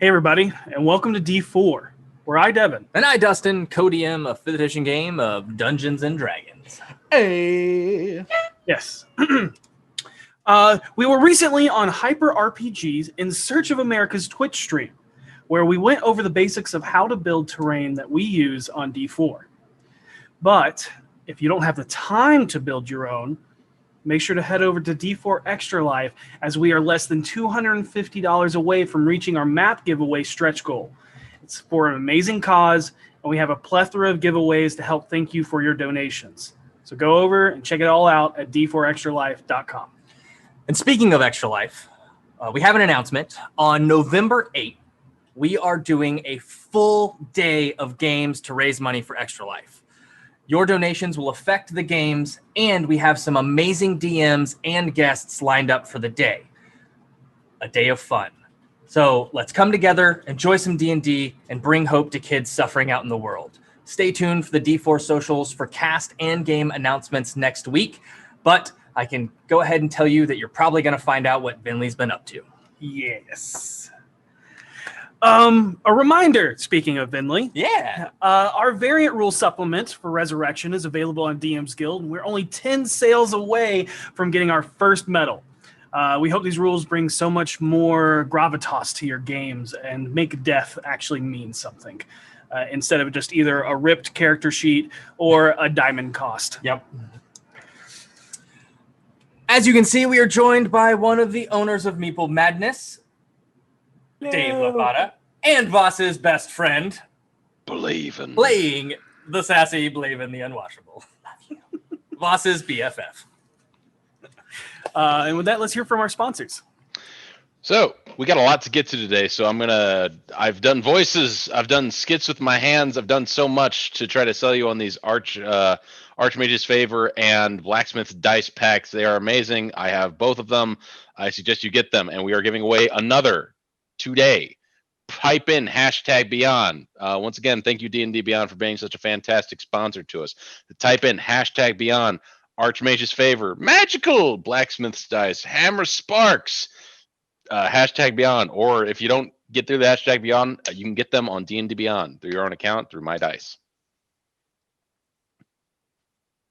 Hey everybody, and welcome to D4, where I, Devin. And I, Dustin, co-DM a 5th edition game of Dungeons & Dragons. Hey! Yes. We were recently on Hyper RPGs in Search of America's Twitch stream, where we went over the basics of how to build terrain that we use on D4. But if you don't have the time to build your own, make sure to head over to D4 Extra Life, as we are less than $250 away from reaching our map giveaway stretch goal. It's for an amazing cause, and we have a plethora of giveaways to help thank you for your donations. So go over and check it all out at d4extralife.com. And speaking of Extra Life, we have an announcement. On November 8th, we are doing a full day of games to raise money for Extra Life. Your donations will affect the games, and we have some amazing DMs and guests lined up for the day. A day of fun. So let's come together, enjoy some D&D, and bring hope to kids suffering out in the world. Stay tuned for the D4 socials for cast and game announcements next week, but I can go ahead and tell you that you're probably going to find out what Vinley's been up to. Yes. A reminder, speaking of Vinley. Yeah. Our variant rule supplement for Resurrection is available on DM's Guild, and we're only 10 sales away from getting our first medal. We hope these rules bring so much more gravitas to your games and make death actually mean something, instead of just either a ripped character sheet or a diamond cost. Yep. As you can see, we are joined by one of the owners of Meeple Madness, Dave Lapata, and Voss's best friend, Blavin. playing the sassy Blavin the Unwashable. Voss's BFF. And with that, let's hear from our sponsors. So we got a lot to get to today. So I've done voices, I've done skits with my hands, I've done so much to try to sell you on these Archmage's Favor and Blacksmith dice packs. They are amazing. I have both of them. I suggest you get them, and we are giving away another today. Type in #Beyond. Once again, thank you D&D Beyond for being such a fantastic sponsor to us. Type in #Beyond, Archmage's Favor, Magical, Blacksmith's Dice, Hammer Sparks, #Beyond. Or if you don't get through the #Beyond, you can get them on D&D Beyond through your own account, through My Dice.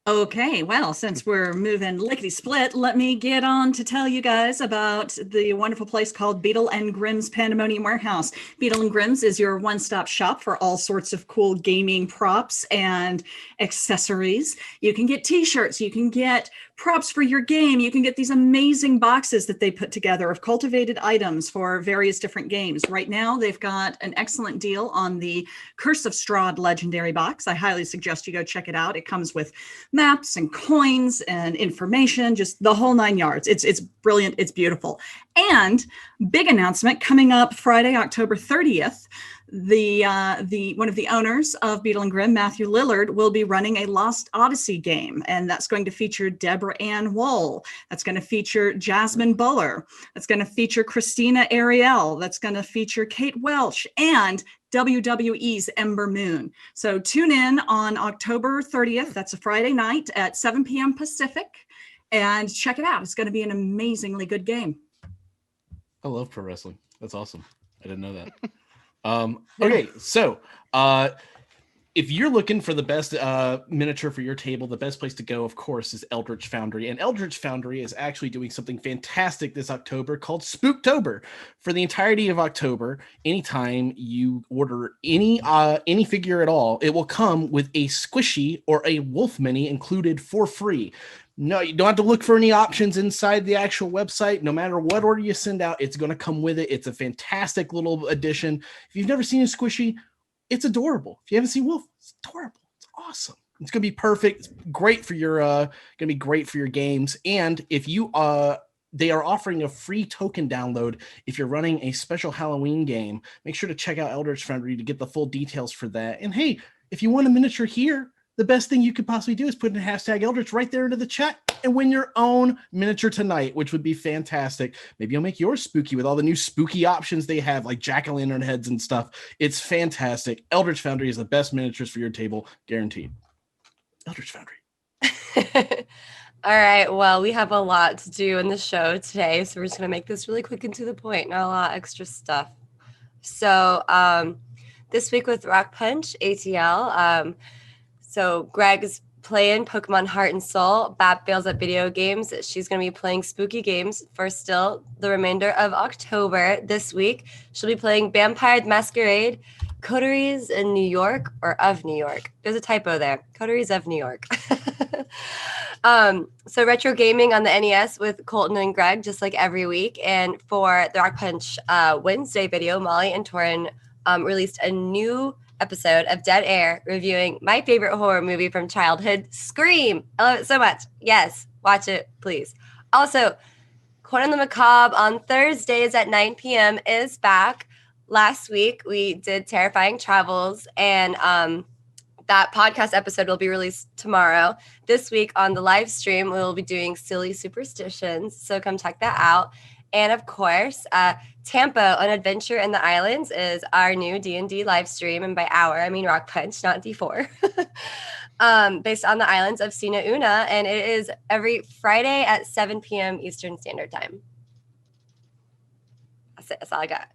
Okay, well, since we're moving lickety-split, let me get on to tell you guys about the wonderful place called Beetle and Grimm's Pandemonium Warehouse. Beetle and Grimm's is your one-stop shop for all sorts of cool gaming props and accessories. You can get t-shirts, you can get props for your game, you can get these amazing boxes that they put together of cultivated items for various different games. Right now, they've got an excellent deal on the Curse of Strahd Legendary box. I highly suggest you go check it out. It comes with maps and coins and information, just the whole 9 yards. It's brilliant. It's beautiful. And big announcement coming up Friday, October 30th. The one of the owners of Beetle and Grimm, Matthew Lillard, will be running a Lost Odyssey game, and that's going to feature Deborah Ann Woll. That's going to feature Jasmine Buller. That's going to feature Christina Ariel. That's going to feature Kate Welch and WWE's Ember Moon. So tune in on October 30th. That's a Friday night at 7 p.m. Pacific, and check it out. It's going to be an amazingly good game. I love pro wrestling. That's awesome. I didn't know that. Okay, so if you're looking for the best miniature for your table, the best place to go, of course, is Eldritch Foundry. And Eldritch Foundry is actually doing something fantastic this October called Spooktober. For the entirety of October, anytime you order any figure at all, it will come with a squishy or a wolf mini included for free. No, you don't have to look for any options inside the actual website. No matter what order you send out, it's going to come with it. It's a fantastic little addition. If you've never seen a squishy, it's adorable. If you haven't seen Wolf, it's adorable. It's awesome. It's going to be perfect. It's great for your games. And if you they are offering a free token download if you're running a special Halloween game. Make sure to check out Eldritch Foundry to get the full details for that. And hey, if you want a miniature here, the best thing you could possibly do is put in #Eldritch right there into the chat and win your own miniature tonight, which would be fantastic. Maybe you'll make yours spooky with all the new spooky options they have, like jack-o'-lantern heads and stuff. It's fantastic. Eldritch Foundry is the best miniatures for your table, guaranteed. Eldritch Foundry. All right, well, we have a lot to do in the show today, so we're just going to make this really quick and to the point, not a lot of extra stuff. So this week with RockPunch ATL, so Greg's playing Pokemon Heart and Soul. Bap fails at video games. She's going to be playing spooky games for still the remainder of October. This week, she'll be playing Vampire the Masquerade, Coteries in New York, or of New York. There's a typo there. Coteries of New York. So retro gaming on the NES with Colton and Greg, just like every week. And for the Rock Punch Wednesday video, Molly and Torin released a new episode of Dead Air reviewing my favorite horror movie from childhood, Scream. I love it so much. Yes, watch it, please. Also, Corn on the Macabre on Thursdays at 9 p.m. is back. Last week, we did Terrifying Travels, and that podcast episode will be released tomorrow. This week on the live stream, we'll be doing Silly Superstitions, so come check that out. And of course, Tampo, An Adventure in the Islands is our new D&D live stream, and by our, I mean Rock Punch, not D4, based on the islands of Sina Una, and it is every Friday at 7 p.m. Eastern Standard Time. That's it. That's all I got.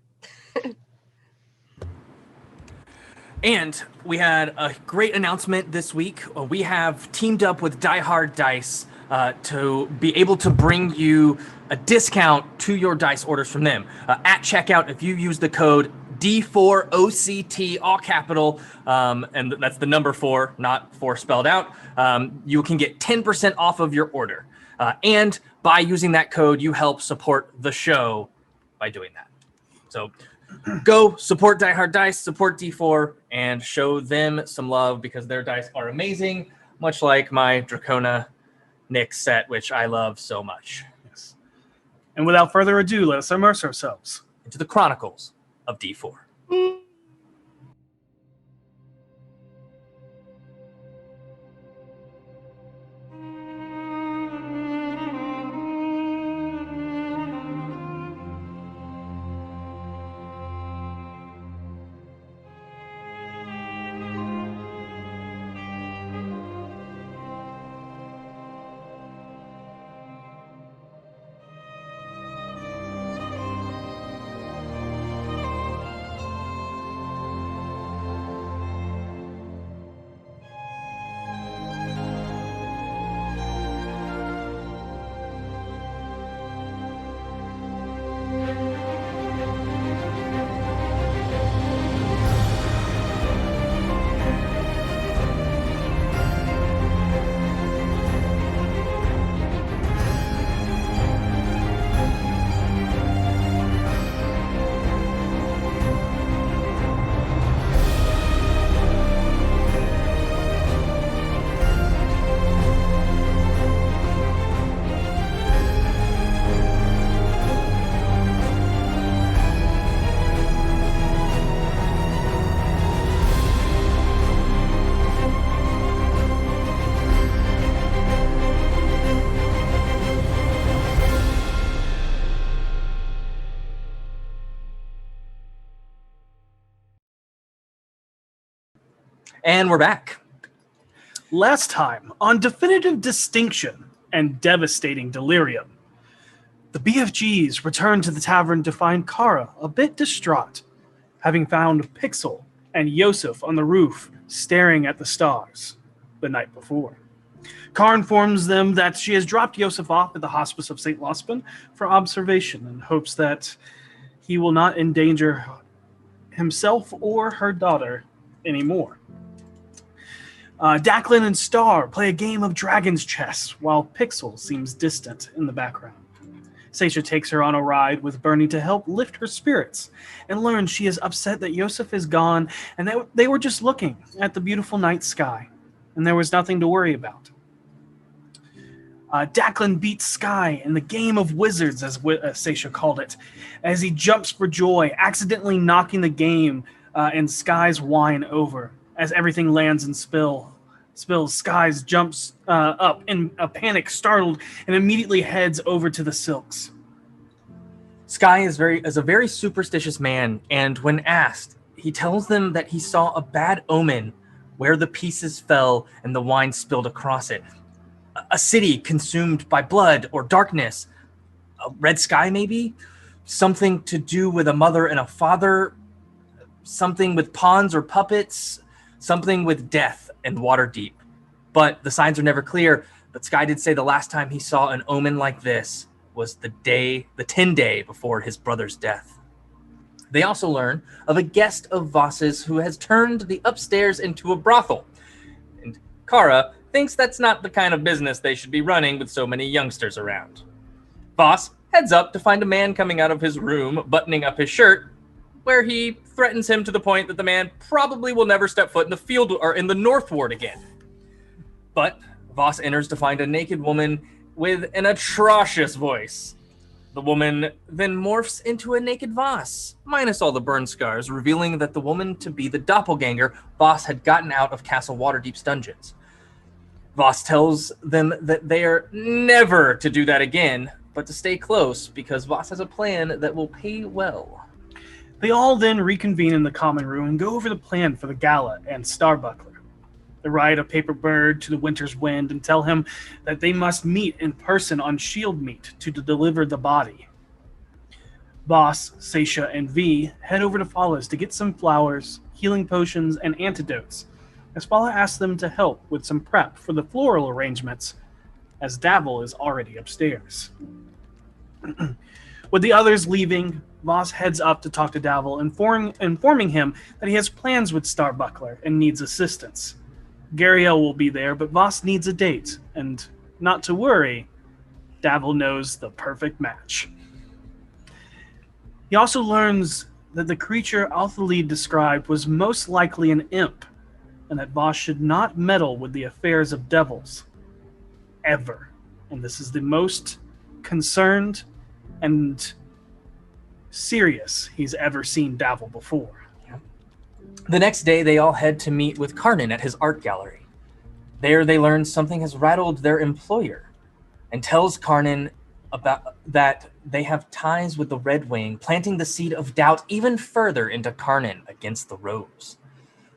And we had a great announcement this week. We have teamed up with Die Hard Dice to be able to bring you a discount to your dice orders from them. At checkout, if you use the code D4OCT, all capital, and that's the number 4, not 4 spelled out, you can get 10% off of your order. And by using that code, you help support the show by doing that. So go support Die Hard Dice, support D4, and show them some love because their dice are amazing, much like my Dracona Nyx set, which I love so much. Yes. And without further ado, let us immerse ourselves into the Chronicles of D4. And we're back. Last time on Definitive Distinction and Devastating Delirium, the BFGs returned to the tavern to find Kara a bit distraught, having found Pixel and Yosef on the roof staring at the stars the night before. Kara informs them that she has dropped Yosef off at the hospice of St. Lospin for observation and hopes that he will not endanger himself or her daughter anymore. Declan and Star play a game of dragon's chess while Pixel seems distant in the background. Seisha takes her on a ride with Bernie to help lift her spirits and learns she is upset that Yosef is gone and that they were just looking at the beautiful night sky and there was nothing to worry about. Declan beats Sky in the game of wizards, as Seisha called it, as he jumps for joy, accidentally knocking the game and Sky's wine over. As everything lands and spills, Skies jumps up in a panic, startled, and immediately heads over to the Silks. Sky is a very superstitious man, and when asked, he tells them that he saw a bad omen where the pieces fell and the wine spilled across it. A city consumed by blood or darkness. A red sky, maybe? Something to do with a mother and a father something with pawns or puppets, something with death and water deep. But the signs are never clear. But Sky did say the last time he saw an omen like this was the 10-day before his brother's death. They also learn of a guest of Voss's who has turned the upstairs into a brothel. And Kara thinks that's not the kind of business they should be running with so many youngsters around. Voss heads up to find a man coming out of his room, buttoning up his shirt, where he threatens him to the point that the man probably will never step foot in the field or in the North Ward again. But Voss enters to find a naked woman with an atrocious voice. The woman then morphs into a naked Voss, minus all the burn scars, revealing that the woman to be the doppelganger Voss had gotten out of Castle Waterdeep's dungeons. Voss tells them that they are never to do that again, but to stay close because Voss has a plan that will pay well. They all then reconvene in the common room and go over the plan for the gala and Starbuckler. They ride a paper bird to the winter's wind and tell him that they must meet in person on Shieldmeet to deliver the body. Voss, Seisha, and V head over to Falla's to get some flowers, healing potions, and antidotes, as Falla asks them to help with some prep for the floral arrangements, as Davil is already upstairs. With the others leaving, Voss heads up to talk to Davil, informing him that he has plans with Starbuckler and needs assistance. Gariel will be there, but Voss needs a date, and not to worry, Davil knows the perfect match. He also learns that the creature Althalid described was most likely an imp, and that Voss should not meddle with the affairs of devils. Ever. And this is the most concerned and serious he's ever seen Davil before. The next day, they all head to meet with Karnan at his art gallery. There, they learn something has rattled their employer, and tells Karnan about that they have ties with the Red Wing, planting the seed of doubt even further into Karnan against the Rose.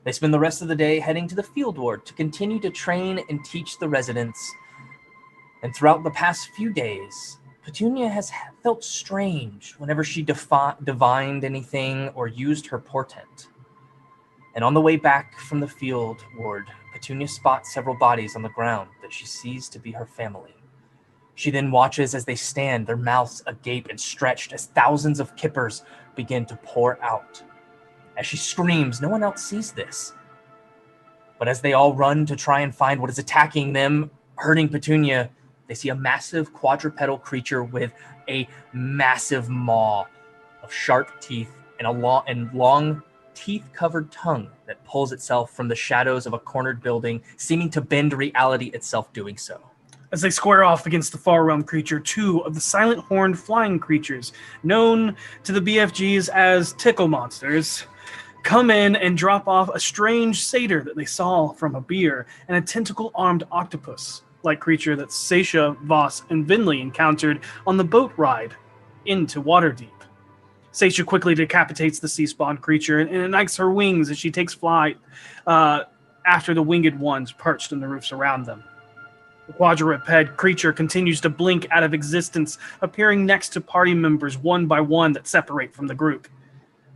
They spend the rest of the day heading to the field ward to continue to train and teach the residents. And throughout the past few days, Petunia has felt strange whenever she divined anything or used her portent. And on the way back from the field ward, Petunia spots several bodies on the ground that she sees to be her family. She then watches as they stand, their mouths agape and stretched, as thousands of kippers begin to pour out. As she screams, no one else sees this. But as they all run to try and find what is attacking them, hurting Petunia, they see a massive quadrupedal creature with a massive maw of sharp teeth and a long teeth-covered tongue that pulls itself from the shadows of a cornered building, seeming to bend reality itself doing so. As they square off against the Far Realm creature, two of the silent horned flying creatures, known to the BFGs as tickle monsters, come in and drop off a strange satyr that they saw from a beer and a tentacle-armed octopus-like creature that Seisha, Voss, and Vinley encountered on the boat ride into Waterdeep. Seisha quickly decapitates the sea-spawn creature and ignites her wings as she takes flight after the winged ones perched on the roofs around them. The quadruped creature continues to blink out of existence, appearing next to party members one by one that separate from the group.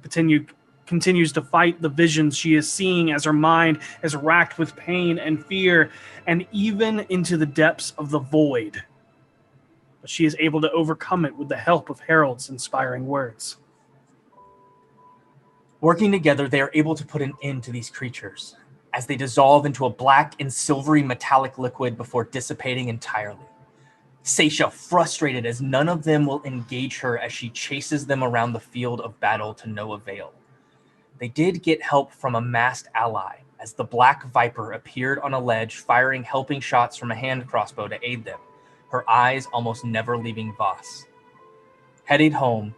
Petunia continues to fight the visions she is seeing as her mind is racked with pain and fear, and even into the depths of the void. But she is able to overcome it with the help of Harold's inspiring words. Working together, they are able to put an end to these creatures, as they dissolve into a black and silvery metallic liquid before dissipating entirely. Seisha, frustrated as none of them will engage her as she chases them around the field of battle to no avail. They did get help from a masked ally, as the Black Viper appeared on a ledge firing helping shots from a hand crossbow to aid them, her eyes almost never leaving Voss. Headed home,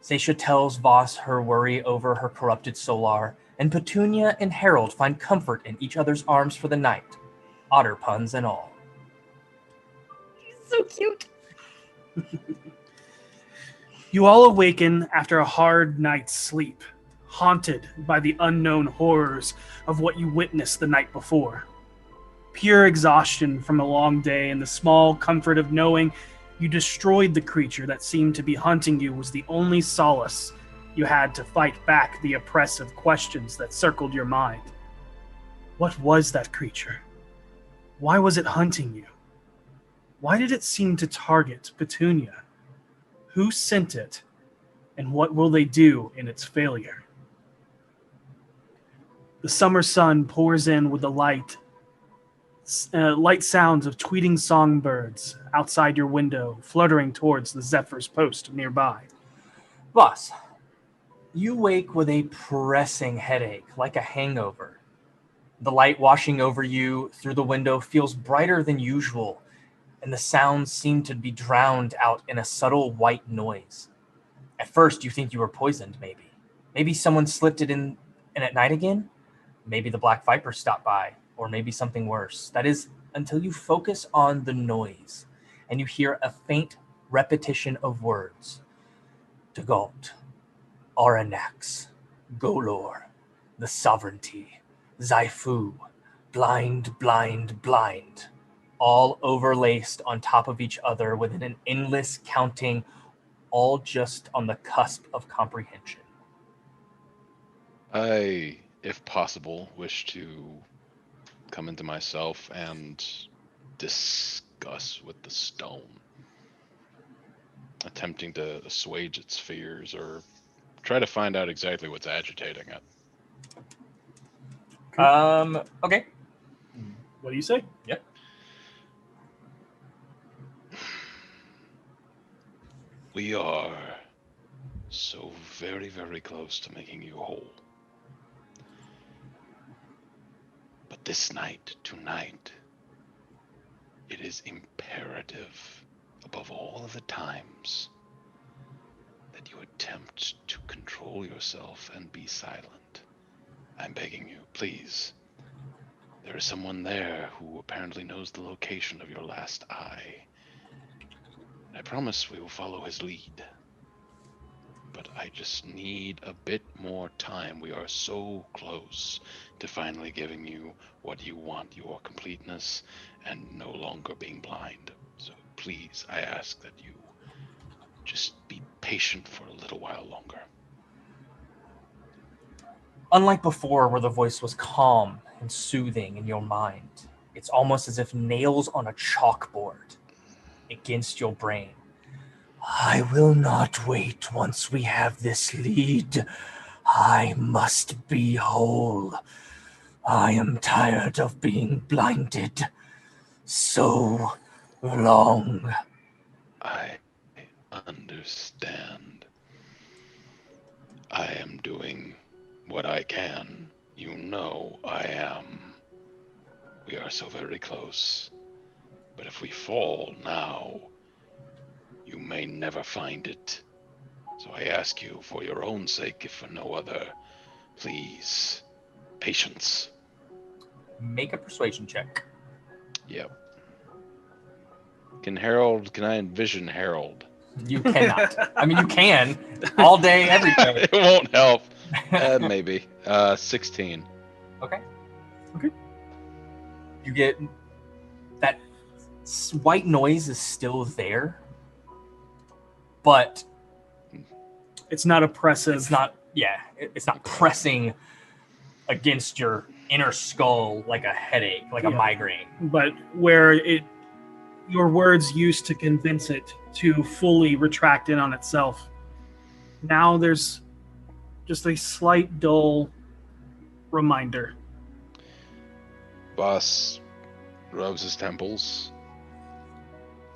Seisha tells Voss her worry over her corrupted Solar, and Petunia and Harold find comfort in each other's arms for the night, otter puns and all. So cute. You all awaken after a hard night's sleep, haunted by the unknown horrors of what you witnessed the night before. Pure exhaustion from a long day and the small comfort of knowing you destroyed the creature that seemed to be hunting you was the only solace You had to fight back the oppressive questions that circled your mind. What was that creature? Why was it hunting you? Why did it seem to target Petunia? Who sent it? And what will they do in its failure? The summer sun pours in with the light sounds of tweeting songbirds outside your window, fluttering towards the Zephyr's post nearby. Boss, you wake with a pressing headache, like a hangover. The light washing over you through the window feels brighter than usual, and the sounds seem to be drowned out in a subtle white noise. At first, you think you were poisoned, maybe. Maybe someone slipped it in at night again? Maybe the Black Viper stopped by, or maybe something worse. That is, until you focus on the noise, and you hear a faint repetition of words. Dagalt, Aranax, Golor, the Sovereignty, Zaifu, blind, blind, blind, all overlaced on top of each other within an endless counting, all just on the cusp of comprehension. I, if possible, wish to come into myself and discuss with the stone, attempting to assuage its fears or try to find out exactly what's agitating it. Okay. What do you say? Yep. We are so very, very close to making you whole. But this night, tonight, it is imperative, above all other times, that you attempt to control yourself and be silent. I'm begging you, please. There is someone there who apparently knows the location of your last eye. I promise we will follow his lead. But I just need a bit more time. We are so close to finally giving you what you want, your completeness, and no longer being blind. So please, I ask that you just be patient for a little while longer. Unlike before, where the voice was calm and soothing in your mind, it's almost as if nails on a chalkboard against your brain. I will not wait once we have this lead. I must be whole. I am tired of being blinded so long. I understand. I am doing what I can. You know I am. We are so very close. But if we fall now, you may never find it. So I ask you, for your own sake, if for no other, please, patience. Make a persuasion check. Yep. Can I envision Harold? You cannot. I mean, you can all day, every day. It won't help. Maybe. 16. Okay. You get that white noise is still there, but It's not oppressive. it's not. Yeah, it's not pressing against your inner skull like a headache, like a Yeah. migraine. But where your words used to convince it to fully retract in on itself. Now there's just a slight dull reminder. Boss rubs his temples,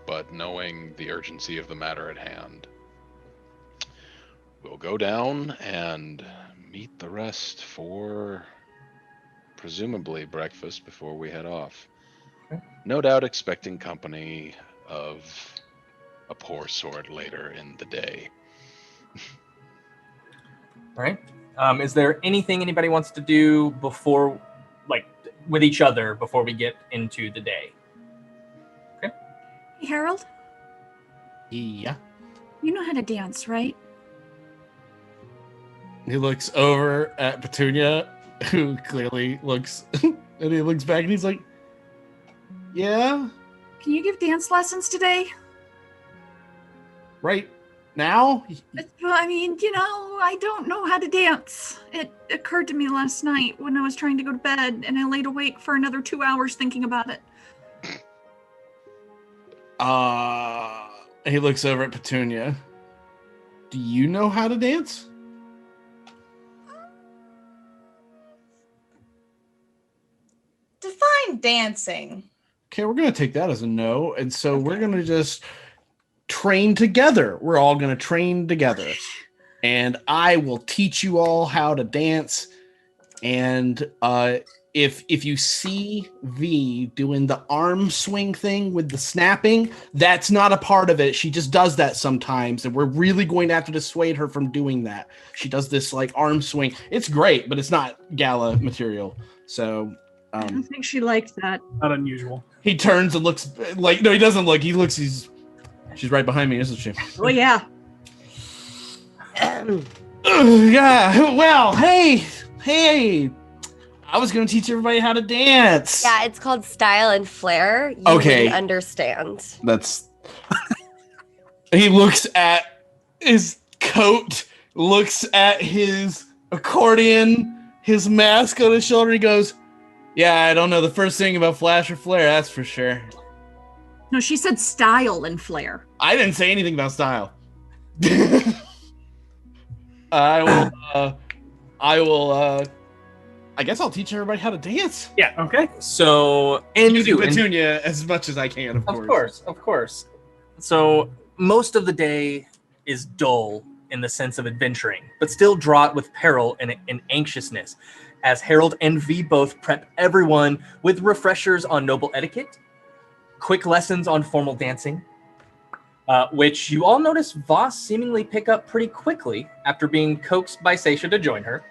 but knowing the urgency of the matter at hand, we'll go down and meet the rest for presumably breakfast before we head off. Okay. No doubt expecting company of a poor sort later in the day. All right. Is there anything anybody wants to do before, like, with each other before we get into the day? Hey, Harold, Yeah. you know how to dance, right? He looks over at Petunia, who clearly looks, and he looks back and he's like, yeah, Can you give dance lessons today? right now? Well, I mean, you know, Oh, I don't know how to dance. It occurred to me last night when I was trying to go to bed, and I laid awake for another 2 hours thinking about it. He looks over at Petunia. Do you know how to dance? Define dancing. Okay, we're going to take that as a no. And so we're going to just train together. We're all going to train together. And I will teach you all how to dance. And if you see V doing the arm swing thing with the snapping, that's not a part of it. She just does that sometimes. And we're really going to have to dissuade her from doing that. She does this like arm swing. It's great, but it's not gala material. So... I don't think she liked that. Not unusual. He turns and looks like, no, he doesn't look. He looks, she's right behind me, isn't she? Oh, yeah. Yeah, well, hey, I was going to teach everybody how to dance. Yeah, it's called Style and Flair. You Okay. wouldn't understand. That's, he looks at his coat, looks at his accordion, his mask on his shoulder, he goes, yeah, I don't know the first thing about Flash or Flare, that's for sure. No, she said style and flair. I didn't say anything about style. I guess I'll teach everybody how to dance. Yeah, okay. So, and you Using do. and- Petunia as much as I can, of course. Of course. So most of the day is dull in the sense of adventuring, but still draught with peril and anxiousness, as Harold and V both prep everyone with refreshers on noble etiquette, quick lessons on formal dancing, which you all notice Voss seemingly pick up pretty quickly after being coaxed by Seisha to join her.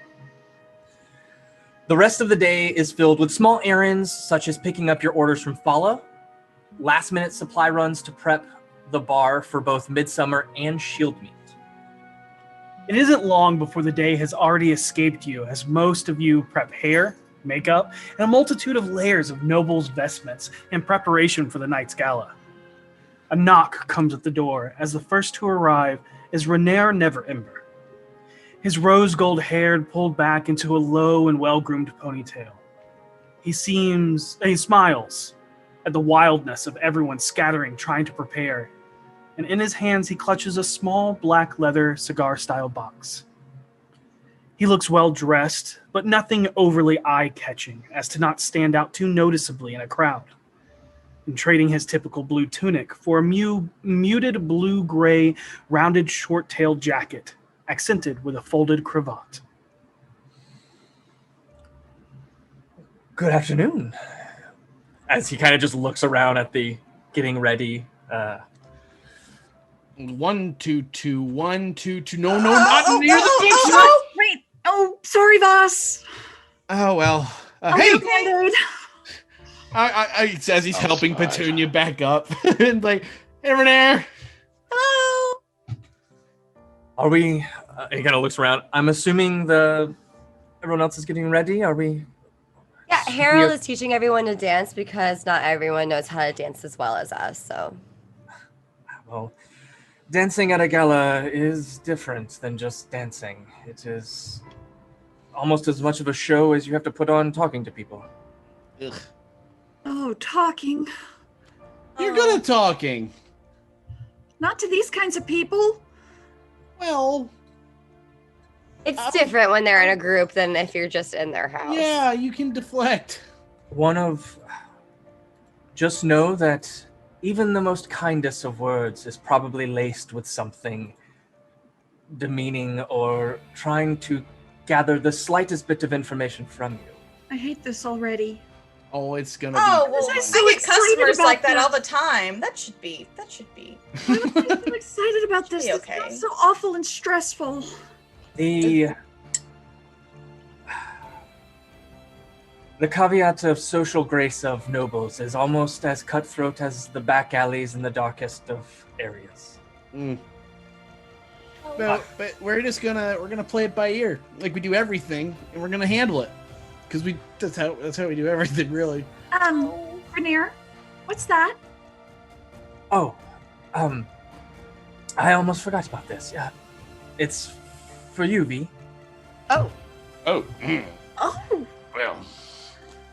The rest of the day is filled with small errands, such as picking up your orders from Fala, last-minute supply runs to prep the bar for both Midsummer and Shield Meet. It isn't long before the day has already escaped you, as most of you prep hair, makeup, and a multitude of layers of nobles' vestments in preparation for the night's gala. A knock comes at the door, as the first to arrive is Renair Neverember. His rose gold hair pulled back into a low and well-groomed ponytail. He smiles at the wildness of everyone scattering, trying to prepare, and in his hands he clutches a small black leather cigar-style box. He looks well-dressed, but nothing overly eye-catching, as to not stand out too noticeably in a crowd. And trading his typical blue tunic for a muted blue-gray, rounded short-tailed jacket, accented with a folded cravat. Good afternoon. As he kind of just looks around at the getting ready. 1, 2, 2, 1, 2, 2. No, not near the big shot. Oh, wait. Oh, sorry, Voss. Oh well. Are Hey, you okay, dude? I as he's helping fine. Petunia back up, and like, hey, Renair. Hello. Are we? He kind of looks around. I'm assuming everyone else is getting ready. Are we? Yeah, Harold is teaching everyone to dance because not everyone knows how to dance as well as us. So, Well, dancing at a gala is different than just dancing. It is almost as much of a show as you have to put on talking to people. Ugh. Oh, talking. You're good at talking. Not to these kinds of people. Well, it's different when they're in a group than if you're just in their house. yeah, you can deflect. Just know that even the most kindest of words is probably laced with something demeaning or trying to gather the slightest bit of information from you. I hate this already. Oh, it's gonna Oh, be. well, I'm I so get excited customers about like that this. all the time. That should be. I'm so excited about this. Be This okay. sounds so awful and stressful. The caveat of social grace of nobles is almost as cutthroat as the back alleys in the darkest of areas. Mm. But we're gonna play it by ear, like we do everything, and we're gonna handle it, because that's how we do everything, really. Rainier, what's that? Oh, I almost forgot about this. Yeah, it's for you, V. Oh. Oh. Oh. Well.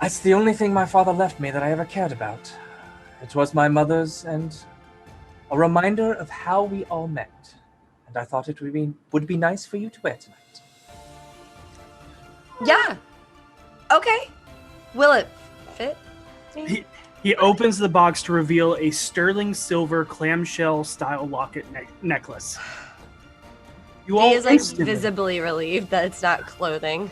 That's the only thing my father left me that I ever cared about. It was my mother's and a reminder of how we all met. And I thought it would be nice for you to wear tonight. Yeah. Okay. Will it fit me? He opens the box to reveal a sterling silver clamshell style locket necklace. You He all is like instantly- visibly relieved that it's not clothing.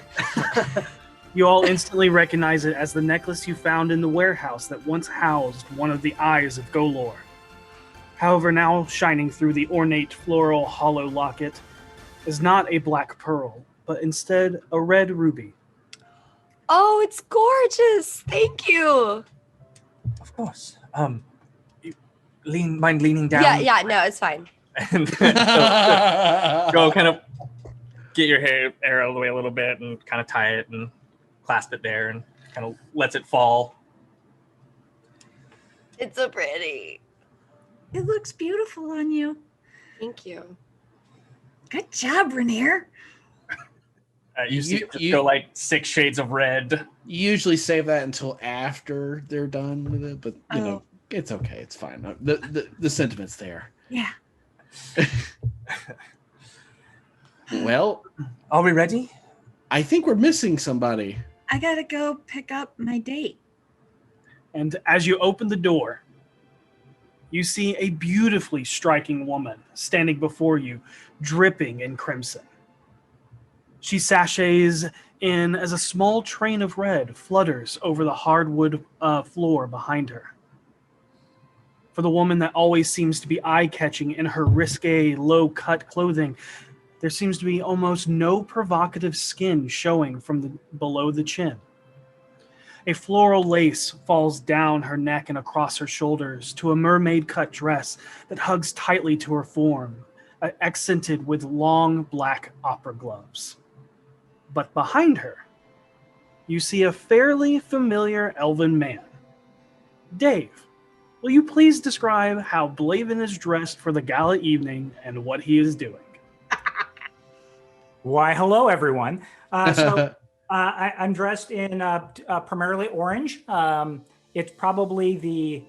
You all instantly recognize it as the necklace you found in the warehouse that once housed one of the eyes of Golor. However, now shining through the ornate floral hollow locket is not a black pearl, but instead a red ruby. Oh, it's gorgeous. Thank you. Of course. Mind leaning down? Yeah, no, it's fine. And go kind of get your hair out of the way a little bit and kind of tie it and clasp it there and kind of lets it fall. It's so pretty. It looks beautiful on you. Thank you. Good job, Rainier. You see it just go like 6 shades of red. You usually save that until after they're done with it, but you know, it's okay. It's fine. The sentiment's there. Yeah. Well, are we ready? I think we're missing somebody. I gotta go pick up my date. And as you open the door, you see a beautifully striking woman standing before you, dripping in crimson. She sachets in as a small train of red flutters over the hardwood floor behind her. For the woman that always seems to be eye-catching in her risque, low-cut clothing, there seems to be almost no provocative skin showing from below the chin. A floral lace falls down her neck and across her shoulders to a mermaid-cut dress that hugs tightly to her form, accented with long black opera gloves. But behind her, you see a fairly familiar elven man. Dave, will you please describe how Blaven is dressed for the gala evening and what he is doing? Why, hello, everyone. I'm dressed in primarily orange. It's probably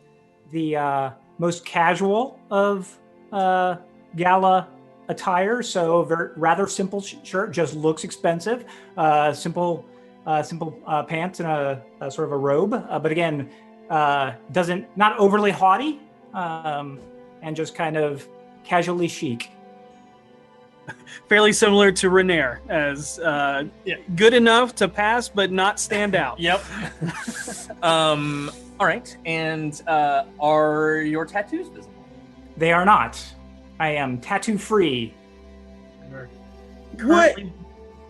the most casual of gala attire. So rather simple shirt, just looks expensive. Simple pants and a sort of a robe, but again, not overly haughty, and just kind of casually chic. Fairly similar to Rainier, as good enough to pass, but not stand out. Yep. All right. And are your tattoos visible? They are not. I am tattoo free. Currently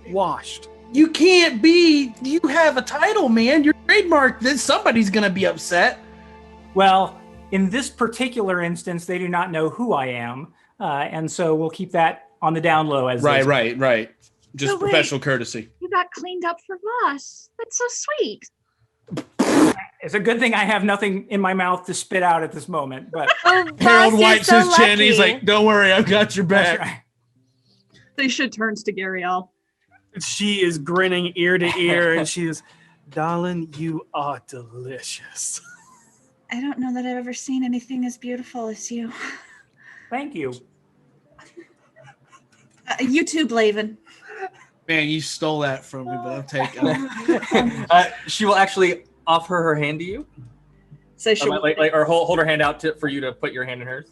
washed. You can't be. You have a title, man. You're trademarked. Then somebody's gonna be upset. Well, in this particular instance, they do not know who I am, and so we'll keep that on the down low. As Right. Just But wait. professional courtesy. You got cleaned up for us. That's so sweet. It's a good thing I have nothing in my mouth to spit out at this moment. But Oh, Harold boss, wipes you're his so chin. He's lucky. like, "Don't worry, I've got your that's back." right. Seisha turns to Gariel. She is grinning ear to ear, and she is, "Darling, you are delicious." I don't know that I've ever seen anything as beautiful as you. Thank you. You too, Blaven. Man, you stole that from me, but I'll take it. She will actually offer her hand to you. Seisha, Or hold her hand out for you to put your hand in hers.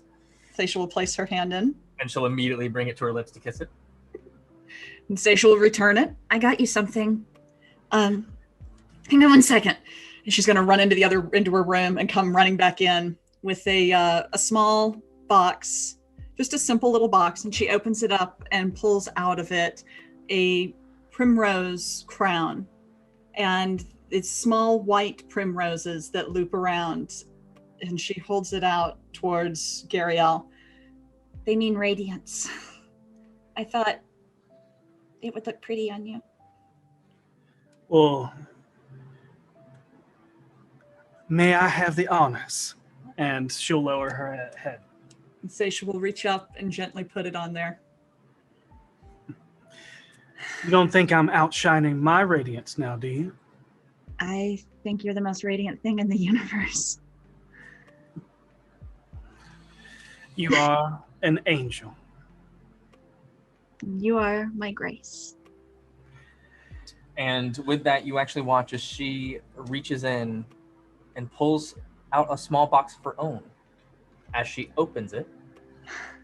Seisha will place her hand in. And she'll immediately bring it to her lips to kiss it. And Seisha will return it. I got you something. Hang on 1 second. And she's going to run into her room and come running back in with a small box, just a simple little box. And she opens it up and pulls out of it a primrose crown. And it's small white primroses that loop around. And she holds it out towards Gariel. They mean radiance. I thought it would look pretty on you. Well, may I have the honors? And she'll lower her head. And Seisha will reach up and gently put it on there. You don't think I'm outshining my radiance now, do you? I think you're the most radiant thing in the universe. You are an angel. You are my grace. And with that, you actually watch as she reaches in and pulls out a small box of her own. As she opens it,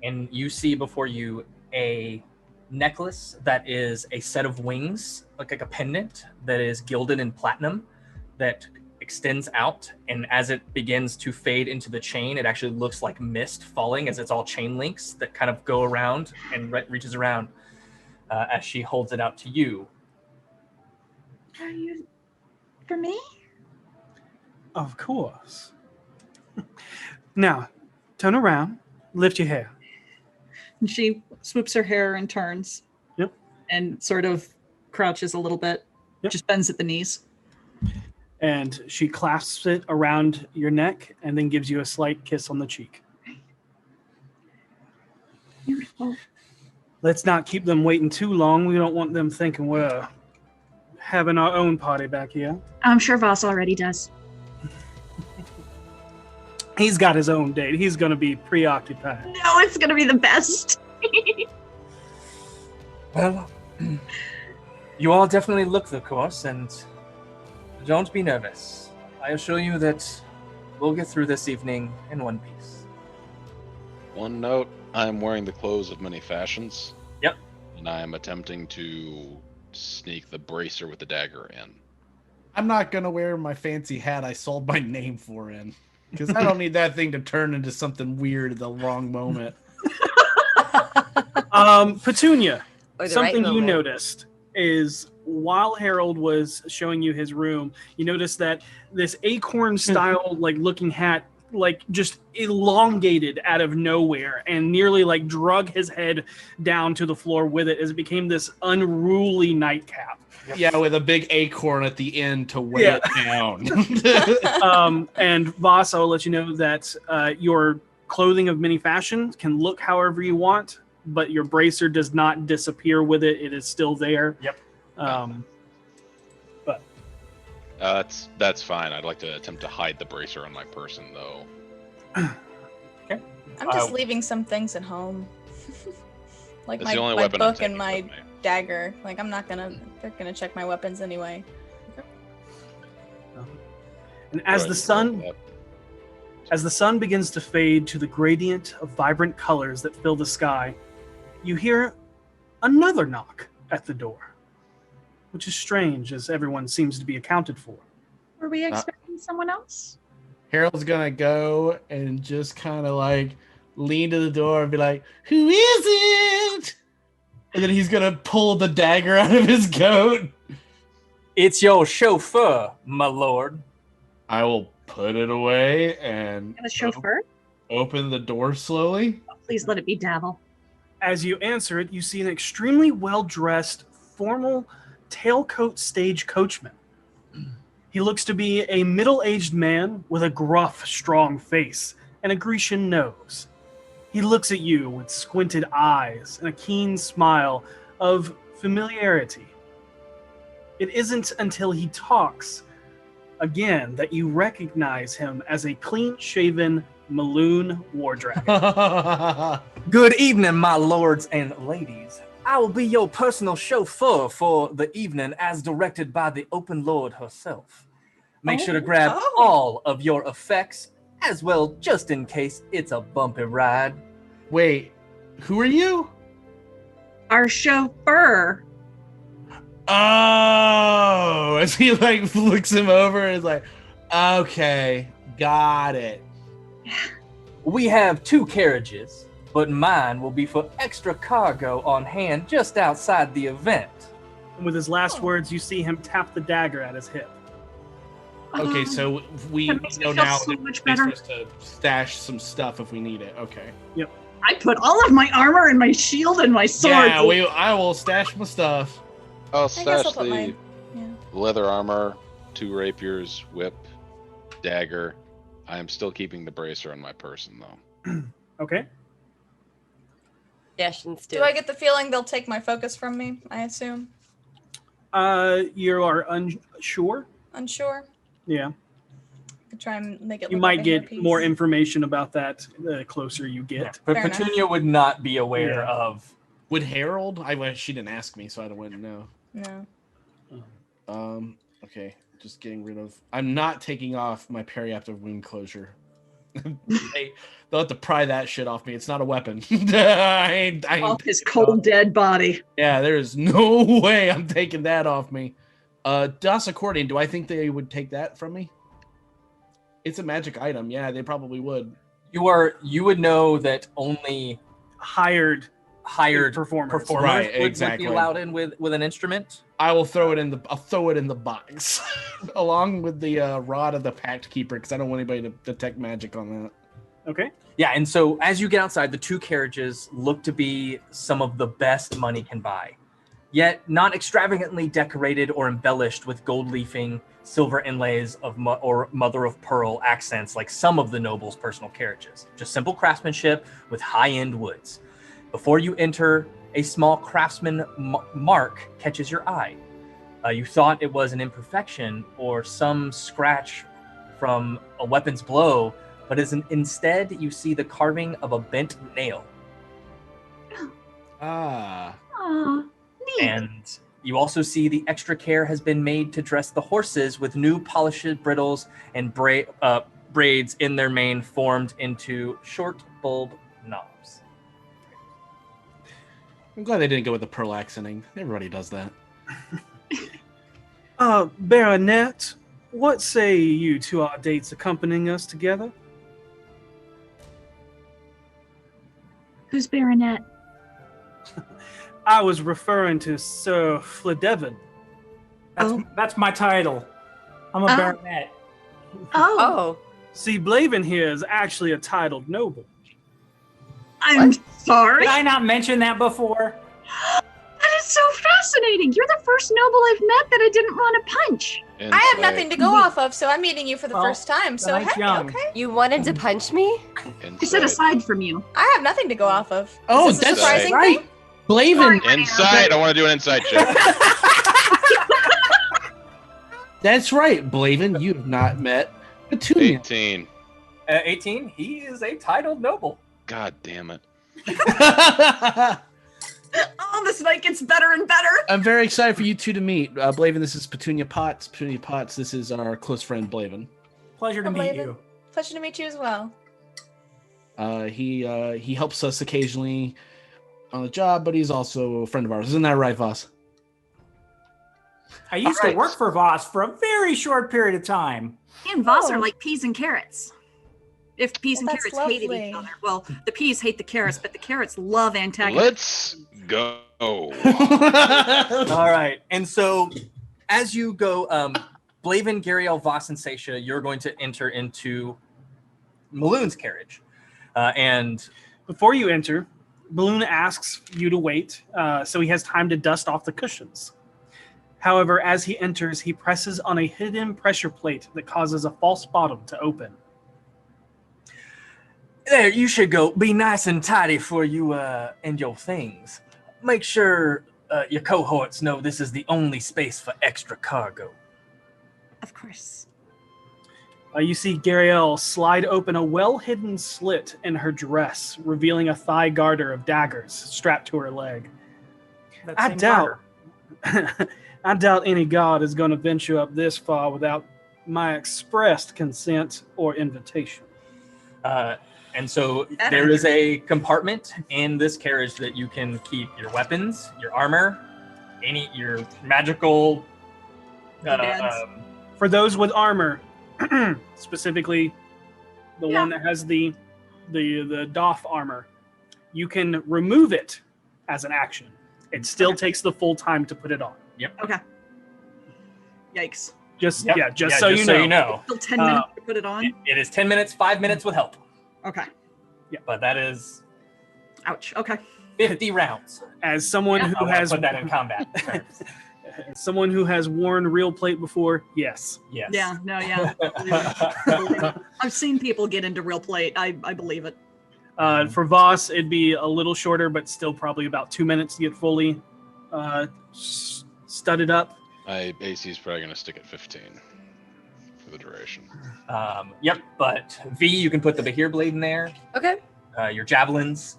and you see before you a necklace that is a set of wings, like a pendant that is gilded in platinum that extends out. And as it begins to fade into the chain, it actually looks like mist falling as it's all chain links that kind of go around and reaches around as she holds it out to you. Are you for me? Of course. Now, turn around, lift your hair. And she swoops her hair and turns. Yep. And sort of crouches a little bit. Yep. Just bends at the knees. And she clasps it around your neck and then gives you a slight kiss on the cheek. Beautiful. Let's not keep them waiting too long. We don't want them thinking we're having our own party back here. I'm sure Voss already does. He's got his own date. He's going to be preoccupied. No, it's going to be the best. Well, you all definitely look the course, and don't be nervous. I assure you that we'll get through this evening in one piece. One note, I am wearing the clothes of many fashions. Yep. And I am attempting to sneak the bracer with the dagger in. I'm not going to wear my fancy hat I sold my name for in. Because I don't need that thing to turn into something weird at the wrong moment. Petunia, Or the something right you moment. noticed is while Harold was showing you his room, you noticed that this acorn style like looking hat like just elongated out of nowhere and nearly like drug his head down to the floor with it as it became this unruly nightcap. Yeah, with a big acorn at the end to weigh it down. And Voss, I will let you know that your clothing of many fashions can look however you want, but your bracer does not disappear with it. It is still there. Yep. That's fine. I'd like to attempt to hide the bracer on my person, though. I'm just leaving some things at home. Like That's my, the only my weapon I'm book and taking my with me. dagger. Like I'm not gonna, they're gonna check my weapons anyway. And as the sun begins to fade to the gradient of vibrant colors that fill the sky, you hear another knock at the door, which is strange as everyone seems to be accounted for. Were we expecting someone else? Harold's going to go and just kind of like lean to the door and be like, "Who is it?" And then he's going to pull the dagger out of his coat. It's your chauffeur, my lord. I will put it away and And a chauffeur? open the door slowly. Oh, please let it be Davil. As you answer it, you see an extremely well-dressed, formal tailcoat stage coachman. He looks to be a middle-aged man with a gruff, strong face and a Grecian nose. He looks at you with squinted eyes and a keen smile of familiarity. It isn't until he talks again that you recognize him as a clean-shaven Maloon war dragon. Good evening, my lords and ladies. I will be your personal chauffeur for the evening as directed by the Open Lord herself. Make sure to grab all of your effects as well, just in case it's a bumpy ride. Wait, who are you? Our chauffeur. Oh, as he like looks him over and is like, "Okay, got it." We have 2 carriages, but mine will be for extra cargo on hand just outside the event. And with his last words, you see him tap the dagger at his hip. Okay, so we That makes me know feel now so that much we're better. supposed to stash some stuff if we need it. Okay. I put all of my armor and my shield and my sword. Yeah, I will stash my stuff. I'll I guess I'll stash put the mine. Yeah. leather armor, 2 rapiers, whip, dagger. I am still keeping the bracer on my person, though. Okay. Fish and stew. Do I get the feeling they'll take my focus from me? I assume. You are unsure. Unsure. Yeah. Could try and make it. You look might like a get hairpiece. more information about that the closer you Yeah, get. but Fair enough. Petunia would not be aware Yeah. of. Would Harold? She didn't ask me, so I wouldn't know. No. Okay, just getting rid of. I'm not taking off my periaptive wound closure. They'll have to pry that shit off me. It's not a weapon. I ain't Off his taking it cold, off. dead body. Yeah, there is no way I'm taking that off me. Das accordion. Do I think they would take that from me? It's a magic item. Yeah, they probably would. You would know that only Hired performers Right, would exactly. be allowed in with an instrument. I will throw it in the. I'll throw it in the box, along with the rod of the Pact Keeper, because I don't want anybody to detect magic on that. Okay. Yeah, and so as you get outside, the two carriages look to be some of the best money can buy, yet not extravagantly decorated or embellished with gold leafing, silver inlays of or mother of pearl accents like some of the nobles' personal carriages. Just simple craftsmanship with high-end woods. Before you enter, a small craftsman mark catches your eye. You thought it was an imperfection or some scratch from a weapon's blow, but instead you see the carving of a bent nail. Ah. Aw, neat. And you also see the extra care has been made to dress the horses with new polished brittles and braids in their mane formed into short bulb knobs. I'm glad they didn't go with the pearl accenting. Everybody does that. Baronet, what say you to our dates accompanying us together? Who's Baronet? I was referring to Sir Fledevin. That's my title. I'm a Oh. baronet. Oh, Oh, See, Blavin here is actually a titled noble. I'm sorry. Did I not mention that before? that is so fascinating. You're the first noble I've met that I didn't want to punch. I have nothing to go off of, so I'm meeting you for the Well, first time. So nice hey, young. okay. you wanted to punch me? I said aside from you. I have nothing to go off of. Oh, Is this a that's surprising right. thing? Blaven. Insight. I want to do an insight check. That's right, Blaven. You have not met Petunia. 18. 18, he is a titled noble. God damn it. Oh, this night gets better and better. I'm very excited for you two to meet. Blaven, this is Petunia Potts. Petunia Potts, this is our close friend, Blaven. Pleasure to Oh, meet Blaven. you. Pleasure to meet you as well. He helps us occasionally on the job, but he's also a friend of ours. Isn't that right, Voss? I used Alright. to work for Voss for a very short period of time. He and Voss Oh. are like peas and carrots. If peas and Well, that's carrots hated lovely. each other. Well, the peas hate the carrots, but the carrots love antagonists. Let's go. All right, and so as you go, Blaven, Gariel, Voss, and Seisha, you're going to enter into Maloon's carriage. And Before you enter, Balloon asks you to wait, so he has time to dust off the cushions. However, as he enters, he presses on a hidden pressure plate that causes a false bottom to open. there, you should go. Be nice and tidy for you and your things. Make sure your cohorts know this is the only space for extra cargo. Of course. You see Gariel slide open a well-hidden slit in her dress, revealing a thigh garter of daggers strapped to her leg. That I same doubt. garter. I doubt any god is going to venture up this far without my expressed consent or invitation. And so Better. there is a compartment in this carriage that you can keep your weapons, your armor, your magical. Doodads. For those with armor, specifically the one that has the doff armor, you can remove it as an action. It still takes the full time to put it on. Okay. Yikes. Just Yep. so you know. Still 10 minutes to put it on? It is 10 minutes, 5 minutes with help. Okay. But that is Ouch. Okay. 50 rounds. As someone Yeah. who I wanna has put that in combat terms. as someone who has worn real plate before, yes. Yes. Yeah. No. Yeah. I believe it. I've seen people get into real plate. I believe it. For Voss, it'd be a little shorter, but still probably about 2 minutes to get fully studded up. My AC is probably going to stick at 15 for the duration. Yep, but V, you can put the Bahir blade in there. Okay. Your javelins.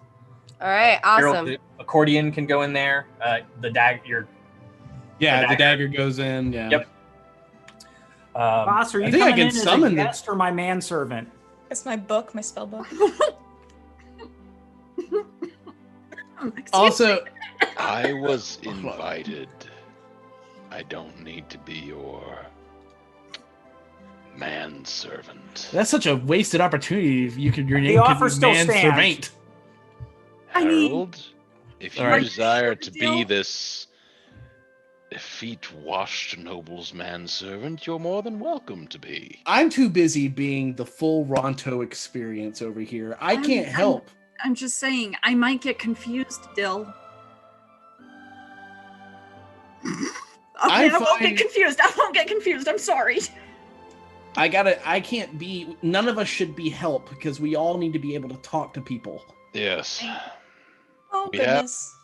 All right. Harold, Awesome. the accordion can go in there. The dagger. The dagger goes in. Yeah. Yep. Boss, are you I think I coming can in as a summon the- guest or my manservant? It's my book, my spell book. Also, I was invited. I don't need to be your manservant. that's such a wasted opportunity. If your The name could offer be still stands. manservant. I mean- Harold, if you All right. desire to Deal? be this feet-washed noble's manservant, you're more than welcome to be. I'm too busy being the full Ronto experience over here. I can't help. I'm just saying, I might get confused, Dill. Okay, I won't fine. get confused. I won't get confused. I'm sorry. I can't be. None of us should be help because we all need to be able to talk to people. Yes. Oh, We have- goodness.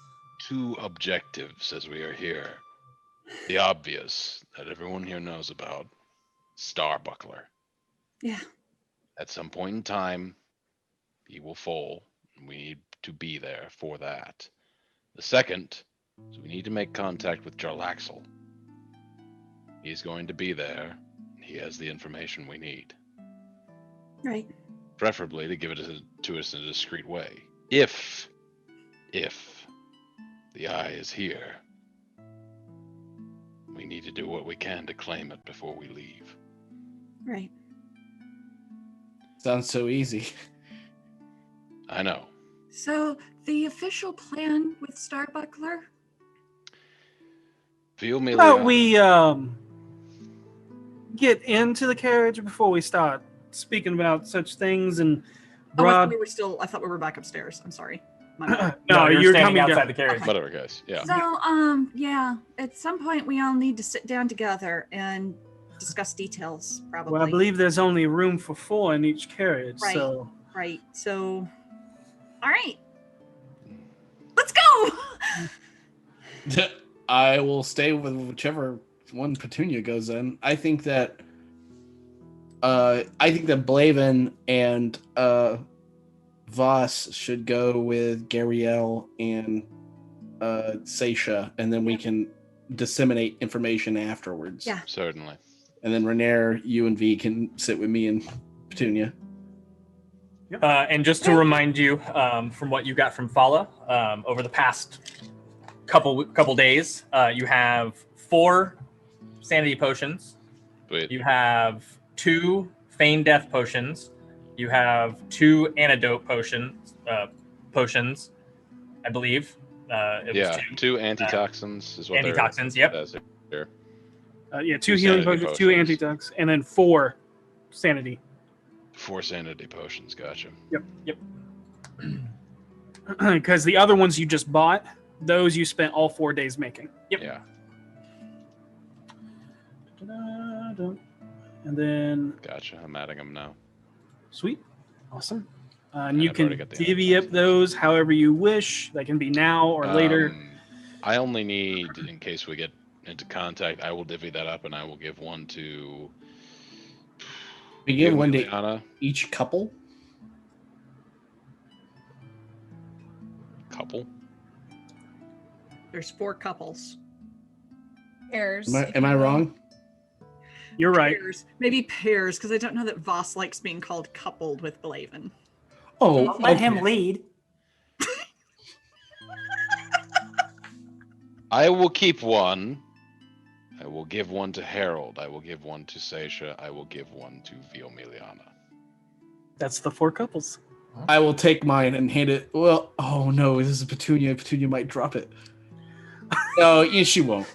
Two objectives as we are here. The obvious that everyone here knows about, Starbuckler. Yeah. At some point in time, he will fall. And we need to be there for that. The second is we need to make contact with Jarlaxle. He's going to be there. He has the information we need. Right. Preferably to give it to us in a discreet way. If the eye is here, we need to do what we can to claim it before we leave. Right. Sounds so easy. I know. So the official plan with Starbuckler? Feel me, How about Leon? we get into the carriage before we start speaking about such things and Oh, I thought broad. I thought we were back upstairs. I'm sorry. My bad. No, you're you're standing coming outside down. the carriage. Whatever, guys. Yeah. So, yeah, at some point we all need to sit down together and discuss details, probably. Well, I believe there's only room for 4 in each carriage, Right. so Right. So, all right. Let's go. I will stay with whichever one Petunia goes in. I think that Blaven and Voss should go with Gariel and Seisha, and then we can disseminate information afterwards. Yeah. Certainly. And then Renair, you and V can sit with me and Petunia. And just to remind you, from what you got from Fala, over the past couple days, you have 4 sanity potions. Wait. You have 2 feign death potions. You have 2 antidote potions, I believe. It was 2 antitoxins is what antitoxins. Yep. That's here. 2 2 healing sanity potions, 2 potions. antitox, and then 4 sanity. 4 sanity potions. Gotcha. Yep. Because the other ones you just bought, those you spent all 4 days making. Yep. Yeah. And then, Gotcha. I'm adding them now. sweet, awesome. And And you I've can already got the divvy up those however you wish. They can be now or later. I only need, in case we get into contact, I will divvy that up and I will give one to. We give one to Juliana. each couple. Couple. There's 4 couples. Pairs. Am I wrong? You're right. Pairs. Maybe pairs, because I don't know that Voss likes being called coupled with Blaven. Oh, Let okay. him lead. I will keep one. I will give one to Harold. I will give one to Seisha. I will give one to Viomiliana. That's the 4 couples. I will take mine and hand it. Well, oh no, this is Petunia. Petunia might drop it. No, yeah, she won't.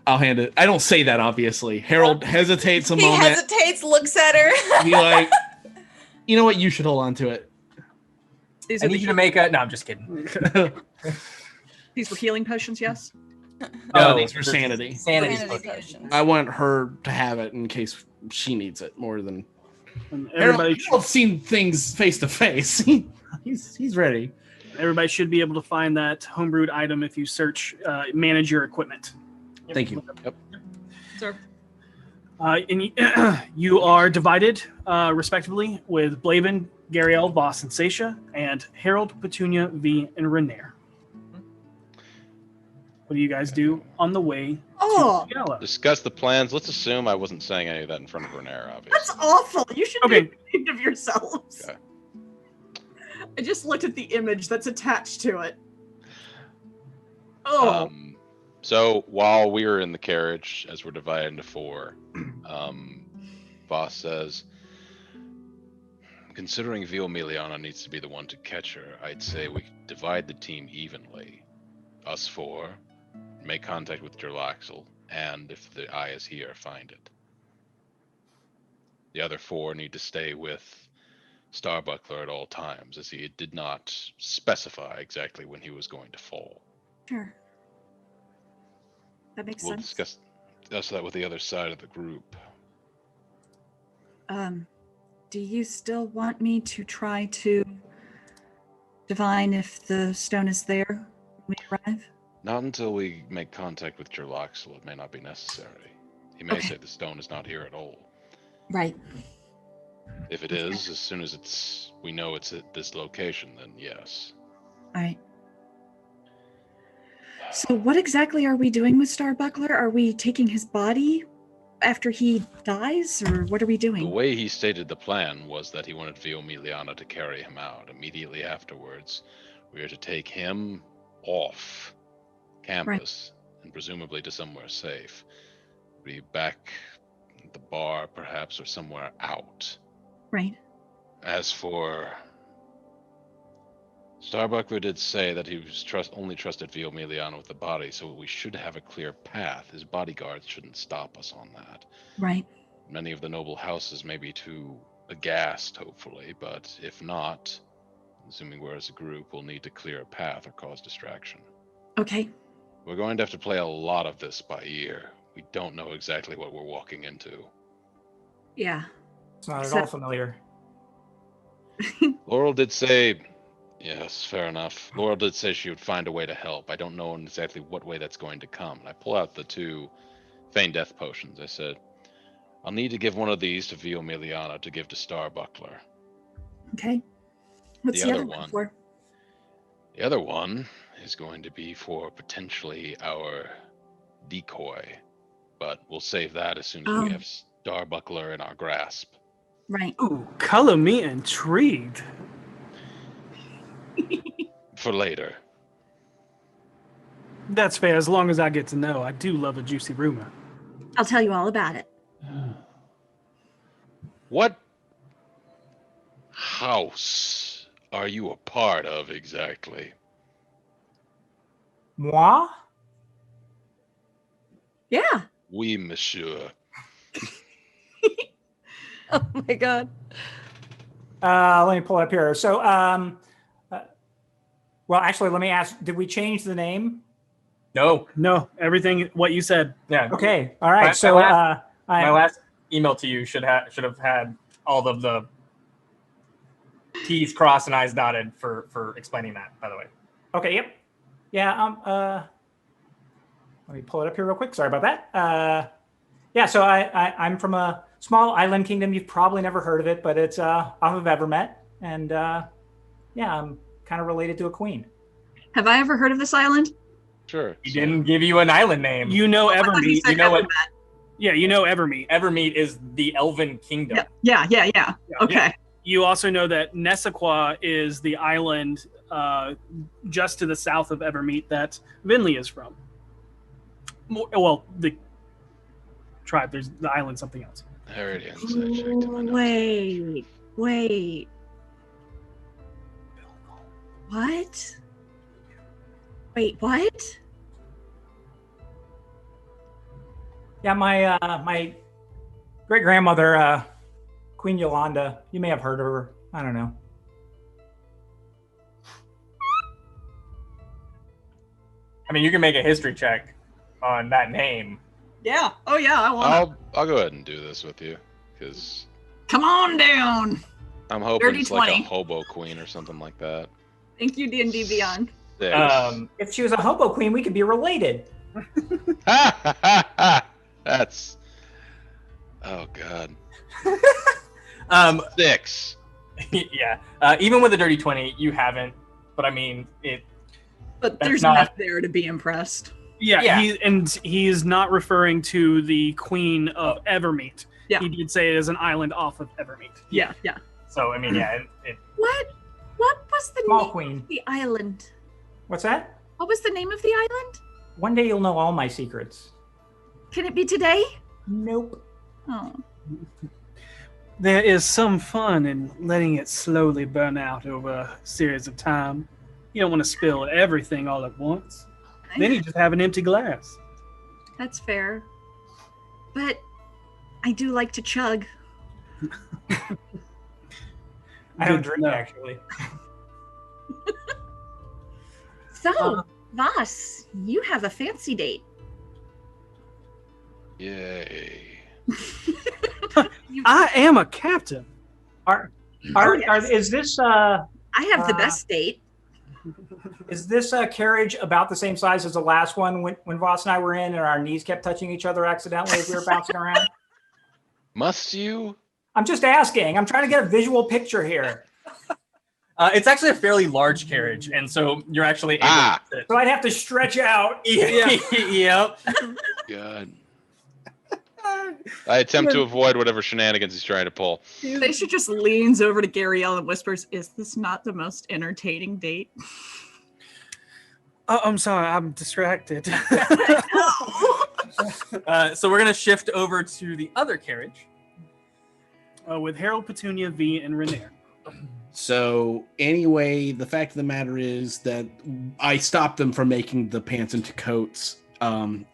I'll hand it. I don't say that, obviously. Harold hesitates a He moment. hesitates, looks at her. Be like, you know what? You should hold on to it. These I are need you to make a. No, I'm just kidding. These were healing potions, yes? No, these are sanity. Sanity Sanity potions. potions. I want her to have it in case she needs it more than. And everybody, Harold's seen things face to face. He's ready. everybody should be able to find that homebrewed item if you search manage your equipment. Thank you. Yep. Sir. And you are divided respectively with Blaven, Gariel, Voss, and Seisha, and Harold, Petunia, V, and Renair. What do you guys do on the way Oh, to Gala? Discuss the plans. Let's assume I wasn't saying any of that in front of Renair, obviously. that's awful. You should Okay. be ashamed of yourselves. Okay. I just looked at the image that's attached to it. Oh. So while we were in the carriage, as we're divided into four, Voss says, considering Viomiliana needs to be the one to catch her, I'd say we divide the team evenly. Us four, make contact with Gerlaxel, and if the eye is here, find it. The other four need to stay with Starbuckler at all times, as he did not specify exactly when he was going to fall. Sure. That makes We'll sense. discuss that with the other side of the group. Do you still want me to try to divine if the stone is there when we arrive? Not until we make contact with Gerlaxel, it may not be necessary. He may Okay. say the stone is not here at all. Right. If it is, as soon as we know it's at this location, then yes. All right. So what exactly are we doing with Starbuckler? Are we taking his body after he dies, or what are we The doing? way he stated the plan was that he wanted Viomiliana to carry him out. Immediately afterwards, we are to take him off campus and presumably to somewhere safe. Be back at the bar, perhaps, or somewhere out. Right. As for Starbuckler did say that he was only trusted Viomiliana with the body, so we should have a clear path. His bodyguards shouldn't stop us on that. Right. Many of the noble houses may be too aghast, hopefully, but if not, assuming we're as a group, we'll need to clear a path or cause distraction. Okay. We're going to have to play a lot of this by ear. We don't know exactly what we're walking into. Yeah. It's not at So- all familiar. Laurel did say, yes, fair enough. Laurel did say she would find a way to help. I don't know exactly what way that's going to come. And I pull out the two Feign Death potions. I said, I'll need to give one of these to Viomiliana to give to Starbuckler. Okay. What's The the, other other one one. for? The other one is going to be for potentially our decoy, but we'll save that as soon as Oh. we have Starbuckler in our grasp. Right. Ooh, color me intrigued. For later. That's fair, as long as I get to know. I do love a juicy rumor. I'll tell you all about it. What house are you a part of exactly? Moi? Yeah. Oui, monsieur. Oh my god. Let me pull it up here. So, well, actually, let me ask, did we change the name? No. No, everything what you said. Yeah. Okay. All right. My- So, my I My last email to you should have had all of the T's crossed and I's dotted for explaining that, by the way. okay. Yep. Yeah. Let me pull it up here real quick. Sorry about that. Yeah. So I'm from a small island kingdom. You've probably never heard of it, but it's off of Evermet, and yeah, I'm kind of related to a queen. Have I ever heard of this island? Sure. He didn't give you an island name. You know I thought he Evermeet. said you know what- Evermet. Yeah, you know Evermeet. Evermeet is the Elven Kingdom. Yeah. Okay. You also know that Nessaquah is the island just to the south of Evermeet that Vinley is from. Well, the tribe. There's the island, something else. I already checked in my notes. Wait. What? Wait, what? Yeah, my great grandmother, Queen Yolanda. You may have heard of her. I don't know. I mean, you can make a history check on that name. Yeah. Oh yeah, I want. I'll go ahead and do this with you, because Come on down. I'm hoping Dirty it's like 20. a hobo queen or something like that. Thank you, D&D Beyond. 6. If she was a hobo queen, we could be related. That's. Oh God. 6. Yeah. Even with a dirty 20, you haven't. But I mean, But That's there's not- enough there to be impressed. Yeah, he is not referring to the Queen of Evermeet. Yeah. He did say it is an island off of Evermeet. Yeah. so I mean, yeah. What was the Small name queen. of the island? What's that? What was the name of the island? One day you'll know all my secrets. Can it be today? Nope. Oh. There is some fun in letting it slowly burn out over a series of time. You don't want to spill everything all at once. Then you just have an empty glass. That's fair. But I do like to chug. I don't Good to drink, know. actually. So, Voss, you have a fancy date. Yay. I am a captain. Is this I have the best date. is this carriage about the same size as the last one when Voss and I were in and our knees kept touching each other accidentally as we were bouncing around? Must you? I'm just asking. I'm trying to get a visual picture here. It's actually a fairly large carriage, and so you're actually able to sit. So I'd have to stretch out. Yep. God. I attempt to avoid whatever shenanigans he's trying to pull. Stacia just leans over to Gariel and whispers, "Is this not the most entertaining date?" Oh, I'm sorry, I'm distracted. So we're gonna shift over to the other carriage. With Harold, Petunia, V, and Renair. So anyway, the fact of the matter is that I stopped them from making the pants into coats. And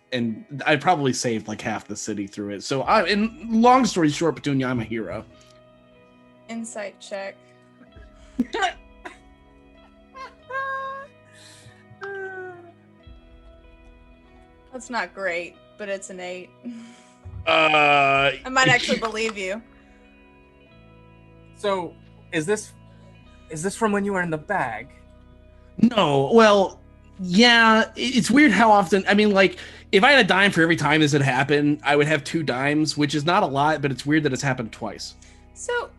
I probably saved like half the city through it. So in long story short, Petunia, I'm a hero. Insight check. That's not great, but it's an 8. I might actually believe you. So is this from when you were in the bag? No, well, yeah, it's weird how often. I mean, like, if I had a dime for every time this had happened, I would have 2 dimes, which is not a lot, but it's weird that it's happened twice. So,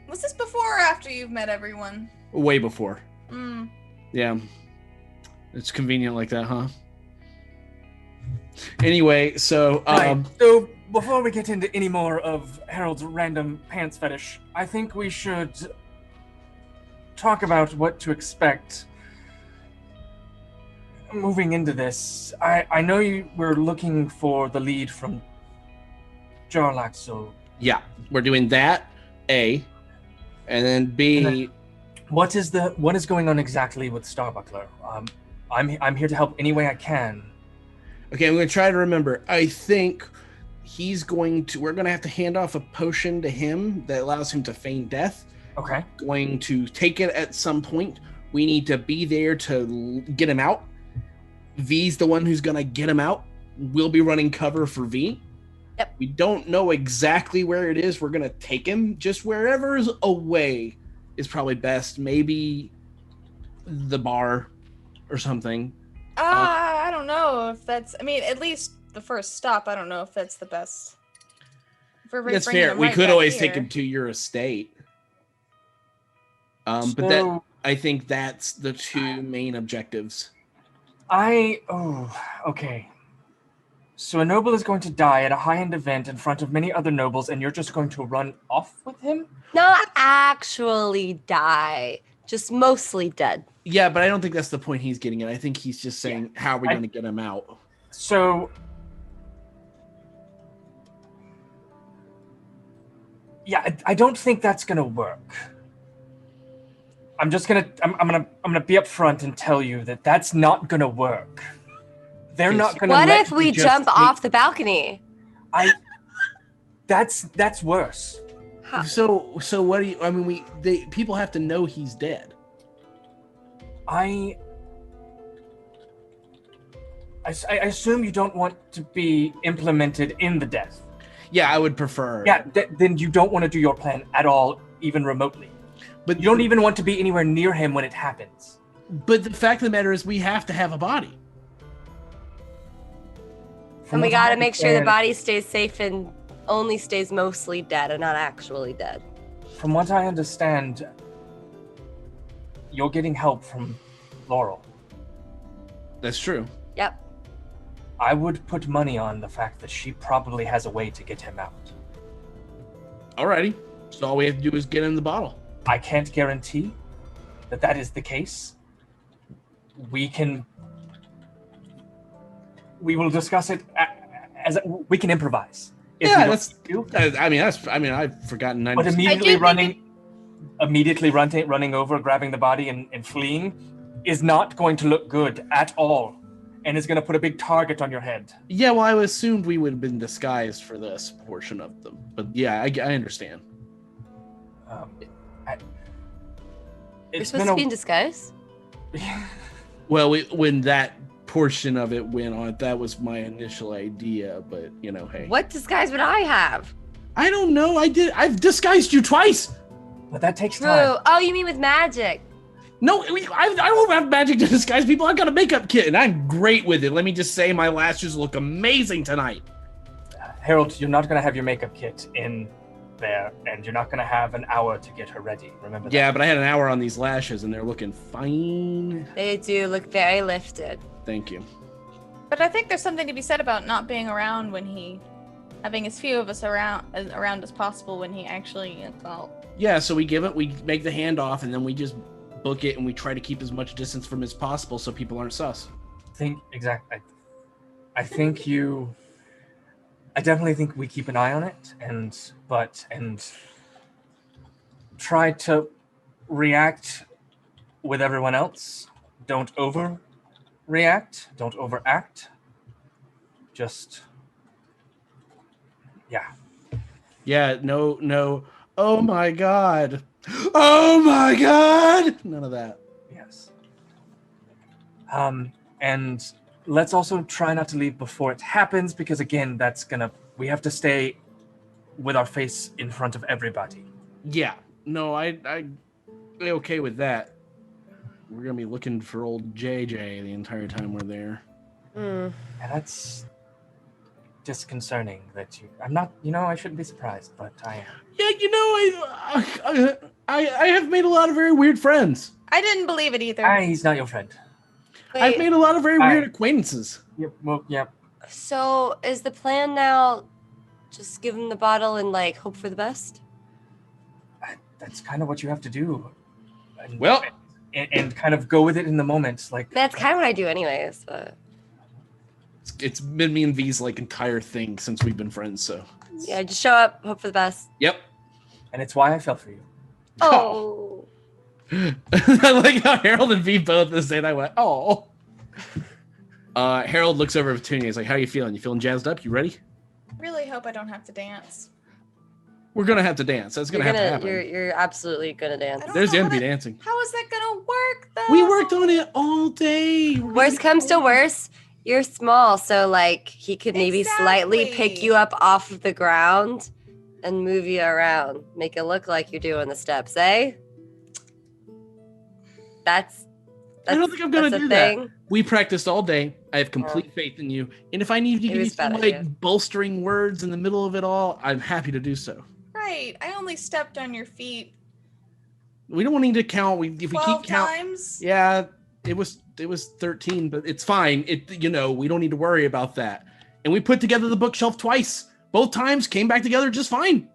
was this before or after you've met everyone? Way before. Mm. Yeah. It's convenient like that, huh? Anyway, so Right. So before we get into any more of Harold's random pants fetish, I think we should talk about what to expect moving into this. I know you were looking for the lead from Jarlaxo. yeah, we're doing that, A, and then B. And then what is going on exactly with Starbuckler? I'm here to help any way I can. Okay, I'm going to try to remember. I think we're going to have to hand off a potion to him that allows him to feign death. Okay. Going to take it at some point. We need to be there to get him out. V's the one who's going to get him out. We'll be running cover for V. Yep. We don't know exactly where it is. We're going to take him. Just wherever's away is probably best. Maybe the bar or something. I don't know if that's. I mean, at least the first stop. I don't know if that's the best. If we're That's bringing fair. him We right could back always here. take him to your estate. But that So- I think that's the 2 main objectives. Okay. So a noble is going to die at a high-end event in front of many other nobles, and you're just going to run off with him? Not actually die, just mostly dead. Yeah, but I don't think that's the point he's getting at. I think he's just saying, how are we I- going to get him out? So, yeah, I don't think that's gonna work. I'm gonna be upfront and tell you that that's not gonna work. They're Yes. not gonna. What let if we you just jump take- off the balcony? That's worse. Huh. So what do you? I mean, people have to know he's dead. I assume you don't want to be implemented in the death. Yeah, I would prefer. Yeah, then you don't want to do your plan at all, even remotely. But You don't even want to be anywhere near him when it happens. But the fact of the matter is, we have to have a body. And we gotta make sure the body stays safe and only stays mostly dead and not actually dead. From what I understand, you're getting help from Laurel. That's true. Yep. I would put money on the fact that she probably has a way to get him out. Alrighty. So all we have to do is get in the bottle. I can't guarantee that that is the case. We will discuss it as we can improvise. If Yeah, we that's. do. I mean, I've forgotten. But 90%. immediately running over, grabbing the body, and fleeing is not going to look good at all, and is going to put a big target on your head. Yeah, well, I assumed we would have been disguised for this portion of them, but yeah, I understand. You're supposed to be in disguise? Well, when that portion of it went on, that was my initial idea, but hey. What disguise would I have? I don't know. I've disguised you twice. But that takes True. time. Oh, you mean with magic? No, I don't have magic to disguise people. I've got a makeup kit, and I'm great with it. Let me just say, my lashes look amazing tonight. Harold, you're not going to have your makeup kit in there, and you're not going to have an hour to get her ready. Remember that. Yeah, but I had an hour on these lashes, and they're looking fine. They do look very lifted. Thank you. But I think there's something to be said about not being around when having as few of us around as possible when he actually gets out. Yeah, so we make the handoff, and then we just book it, and we try to keep as much distance from as possible so people aren't sus. I definitely think we keep an eye on it, and try to react with everyone else. Don't overreact. Don't overact. Just, yeah. Yeah, no. Oh my god. Oh my god. None of that. Yes. And let's also try not to leave before it happens, because again, we have to stay with our face in front of everybody. Yeah. No, I okay with that. We're gonna be looking for old JJ the entire time we're there. Mm. And that's disconcerting that I'm not, I shouldn't be surprised, but I am. Yeah, I have made a lot of very weird friends. I didn't believe it either. He's not your friend. Wait, I've made a lot of very weird acquaintances. Yep, well, yep. so is the plan now just give him the bottle and hope for the best? That's kind of what you have to do. And kind of go with it in the moment. That's kind of what I do anyways, but... It's been me and V's entire thing since we've been friends, so. Yeah, just show up, hope for the best. Yep. And it's why I fell for you. Oh. I like how Harold and V both the same. I went, oh. Harold looks over at Petunia. He's like, how you feeling? You feeling jazzed up? You ready? Really hope I don't have to dance. We're going to have to dance. That's going to have to happen. You're absolutely going to dance. There's going to be dancing. How is that going to work, though? We worked on it all day. Worst comes to worst, you're small, so he could maybe slightly pick you up off of the ground and move you around. Make it look like you're doing the steps, eh? That's I don't think I'm going to do thing. that. We practiced all day. I have complete faith in you. And if I need to give you some bolstering words in the middle of it all, I'm happy to do so. Right. I only stepped on your feet. We don't need to count. If we keep count, times? Yeah, it was 13, but it's fine. We don't need to worry about that. And we put together the bookshelf twice. Both times came back together just fine.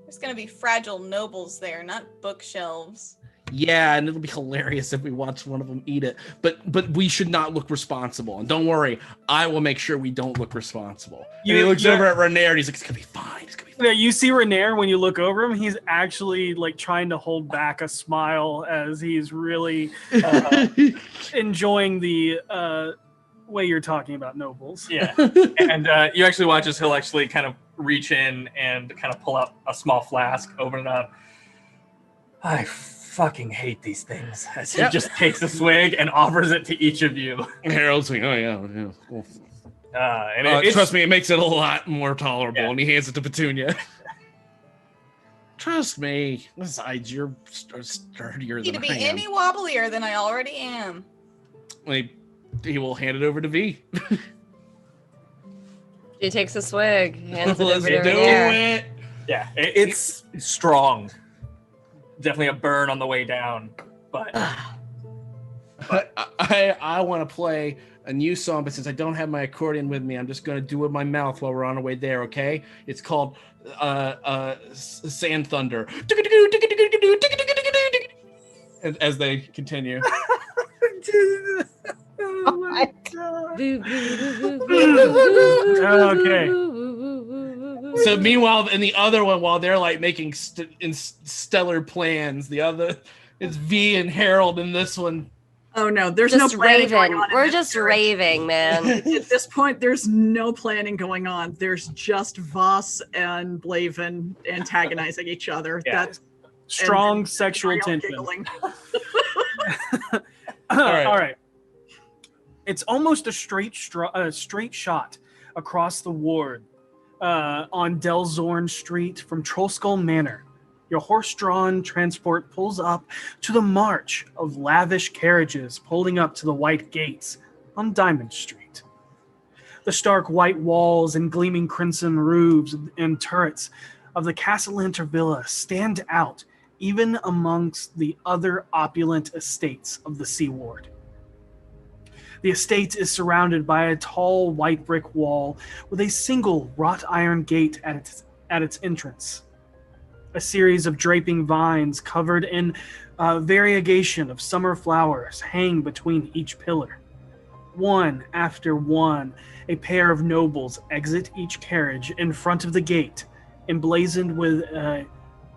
There's gonna be fragile nobles there, not bookshelves. Yeah, and it'll be hilarious if we watch one of them eat it. But we should not look responsible. And don't worry, I will make sure we don't look responsible. And he looks over at Renair and he's like, it's gonna be fine. It's gonna be fine. Yeah, you see Renair when you look over him, he's actually trying to hold back a smile as he's really enjoying the way you're talking about nobles. Yeah. And you actually watch as he'll actually kind of reach in and kind of pull out a small flask, open it up. I fucking hate these things. As he just takes a swig and offers it to each of you. And Harold's like, oh yeah. Cool. Trust me, it makes it a lot more tolerable. Yeah. And he hands it to Petunia. Trust me. Besides, you're sturdier Need than to I be am. any wobblier than I already am. He will hand it over to V. She takes a swig, hands it Let's over do to Rainier. it. Yeah, it's strong. Definitely a burn on the way down, but I want to play a new song, but since I don't have my accordion with me, I'm just going to do it with my mouth while we're on our way there, okay? It's called Sand Thunder. As they continue. Oh my god. Okay. So meanwhile, in the other one, while they're like making stellar plans, the other it's V and Harold in this one. Oh no, there's Just no planning going raving. on in We're this just series. raving, man. At this point, there's no planning going on. There's just Voss and Blaven antagonizing each other. Yeah. That's Strong sexual tension. giggling. All right. It's almost a straight shot across the ward on Delzorn Street from Trollskull Manor. Your horse-drawn transport pulls up to the march of lavish carriages pulling up to the white gates on Diamond Street. The stark white walls and gleaming crimson roofs and turrets of the Castellanter Villa stand out even amongst the other opulent estates of the Sea Ward. The estate is surrounded by a tall white brick wall with a single wrought iron gate at its entrance. A series of draping vines covered in variegation of summer flowers hang between each pillar. One after one, a pair of nobles exit each carriage in front of the gate, emblazoned with a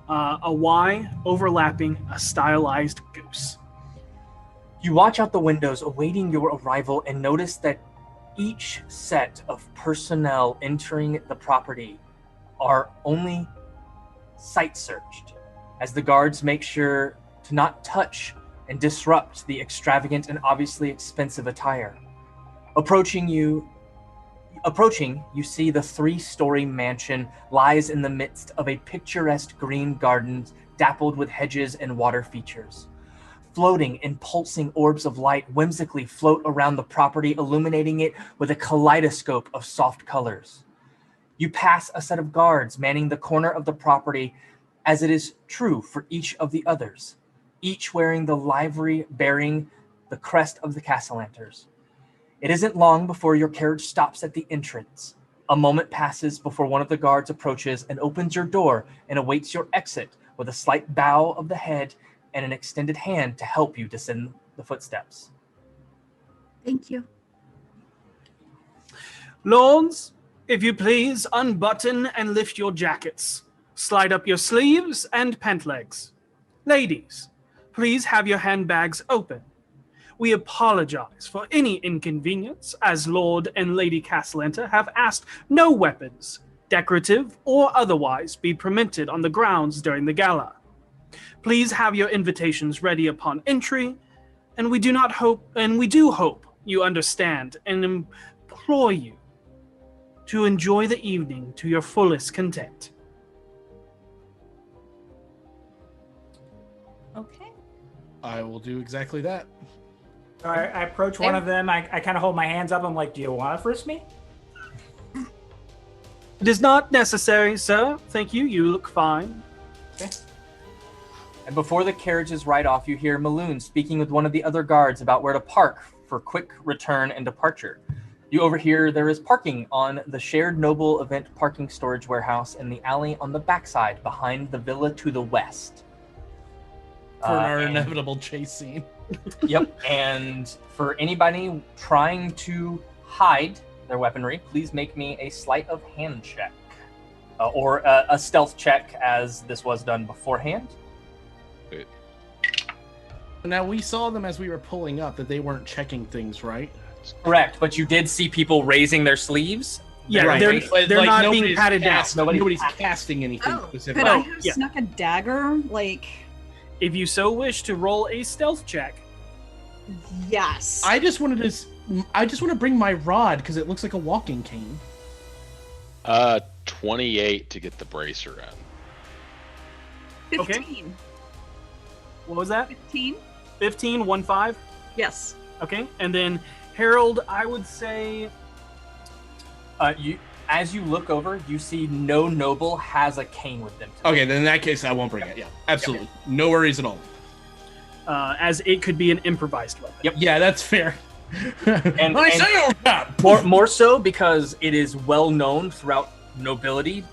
Y overlapping a stylized goose. you watch out the windows awaiting your arrival and notice that each set of personnel entering the property are only sight searched, as the guards make sure to not touch and disrupt the extravagant and obviously expensive attire. Approaching, you see the 3-story mansion lies in the midst of a picturesque green garden dappled with hedges and water features. Floating and pulsing orbs of light whimsically float around the property, illuminating it with a kaleidoscope of soft colors. You pass a set of guards manning the corner of the property, as it is true for each of the others, each wearing the livery bearing the crest of the Castellanters. It isn't long before your carriage stops at the entrance. A moment passes before one of the guards approaches and opens your door and awaits your exit with a slight bow of the head and an extended hand to help you descend the footsteps. Thank you. Lords, if you please, unbutton and lift your jackets. Slide up your sleeves and pant legs. Ladies, please have your handbags open. We apologize for any inconvenience, as Lord and Lady Castellanter have asked no weapons, decorative or otherwise, be permitted on the grounds during the gala. Please have your invitations ready upon entry, and we do hope you understand and implore you to enjoy the evening to your fullest content. Okay. I will do exactly that. So I approach one of them. I kind of hold my hands up. I'm like, do you want to frisk me? It is not necessary, sir. Thank you. You look fine. Okay. And before the carriages ride off, you hear Maloon speaking with one of the other guards about where to park for quick return and departure. You overhear there is parking on the shared noble event parking storage warehouse in the alley on the backside behind the villa to the west. For our and- inevitable chase scene. Yep, and for anybody trying to hide their weaponry, please make me a sleight of hand check. Or a stealth check, as this was done beforehand. Now, we saw them as we were pulling up that they weren't checking things, right? Correct, but you did see people raising their sleeves. Yeah, Right. they're But, not being nobody's patted down. Nobody's casting anything Oh, specific. could I Oh, have yeah. snuck a dagger? Like, If you so wish to roll a stealth check, yes. I just wanted to I just want to bring my rod because it looks like a walking cane. 28 to get the bracer in. 15. What was that? 15? 15, 1-5? Yes. Okay. And then Harold, I would say... As you look over, you see no noble has a cane with them. Okay, then in that case, I won't bring it. Yeah, absolutely. No worries at all. As it could be an improvised weapon. Yep. Yeah, that's fair. And more so because it is well known throughout nobility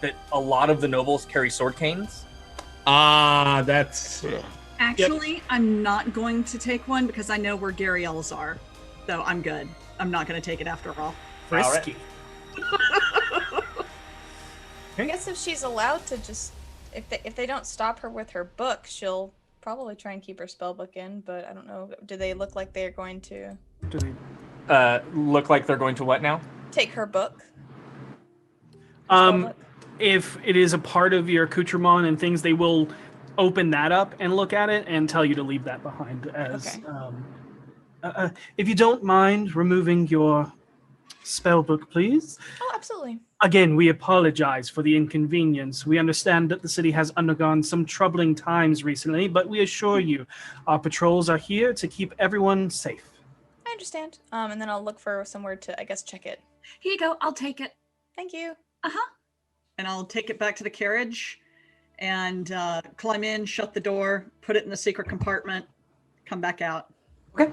that a lot of the nobles carry sword canes. That's... Actually, I'm not going to take one because I know where Gabrielle's are. So I'm good. I'm not going to take it after all. Frisky. I guess if she's allowed to just, if they don't stop her with her book, she'll probably try and keep her spell book in. But I don't know. Do they look like they're going to? Do they look like they're going to what now? Take her book. If it is a part of your accoutrement and things, they will open that up and look at it and tell you to leave that behind. As if you don't mind removing your spell book, please. Oh, absolutely. Again, we apologize for the inconvenience. We understand that the city has undergone some troubling times recently, but we assure you our patrols are here to keep everyone safe. I understand. And then I'll look for somewhere to, I guess, check it. Here you go. I'll take it. Thank you. And I'll take it back to the carriage and climb in, shut the door, put it in the secret compartment, come back out. Okay.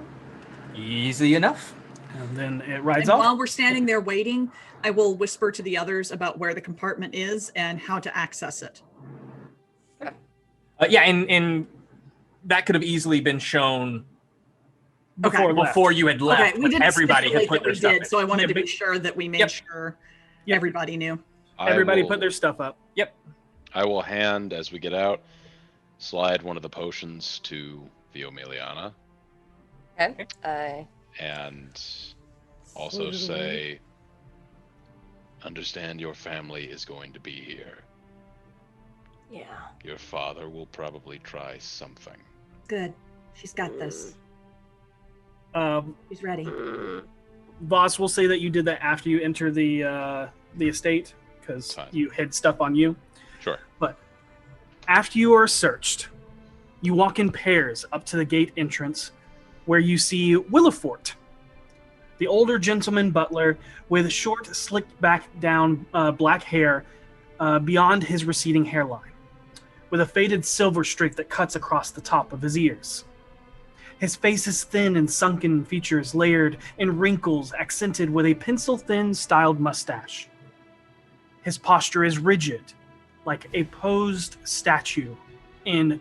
Easy enough. And then it rides and off. While we're standing there waiting, I will whisper to the others about where the compartment is and how to access it. And that could have easily been shown before you had left. Okay, we didn't everybody had put their stuff in. so I wanted to be sure that we made sure everybody knew. Everybody put their stuff up. Yep. I will hand, as we get out, slide one of the potions to Viomeliana. Okay. And also say, understand your family is going to be here. Yeah. Your father will probably try something. Good. She's got this. She's ready. Voss will say that you did that after you enter the estate because you hid stuff on you. Sure. But after you are searched, you walk in pairs up to the gate entrance where you see Willifort, the older gentleman butler with short, slicked back down black hair beyond his receding hairline, with a faded silver streak that cuts across the top of his ears. His face is thin and sunken features layered in wrinkles accented with a pencil-thin styled mustache. His posture is rigid, like a posed statue in a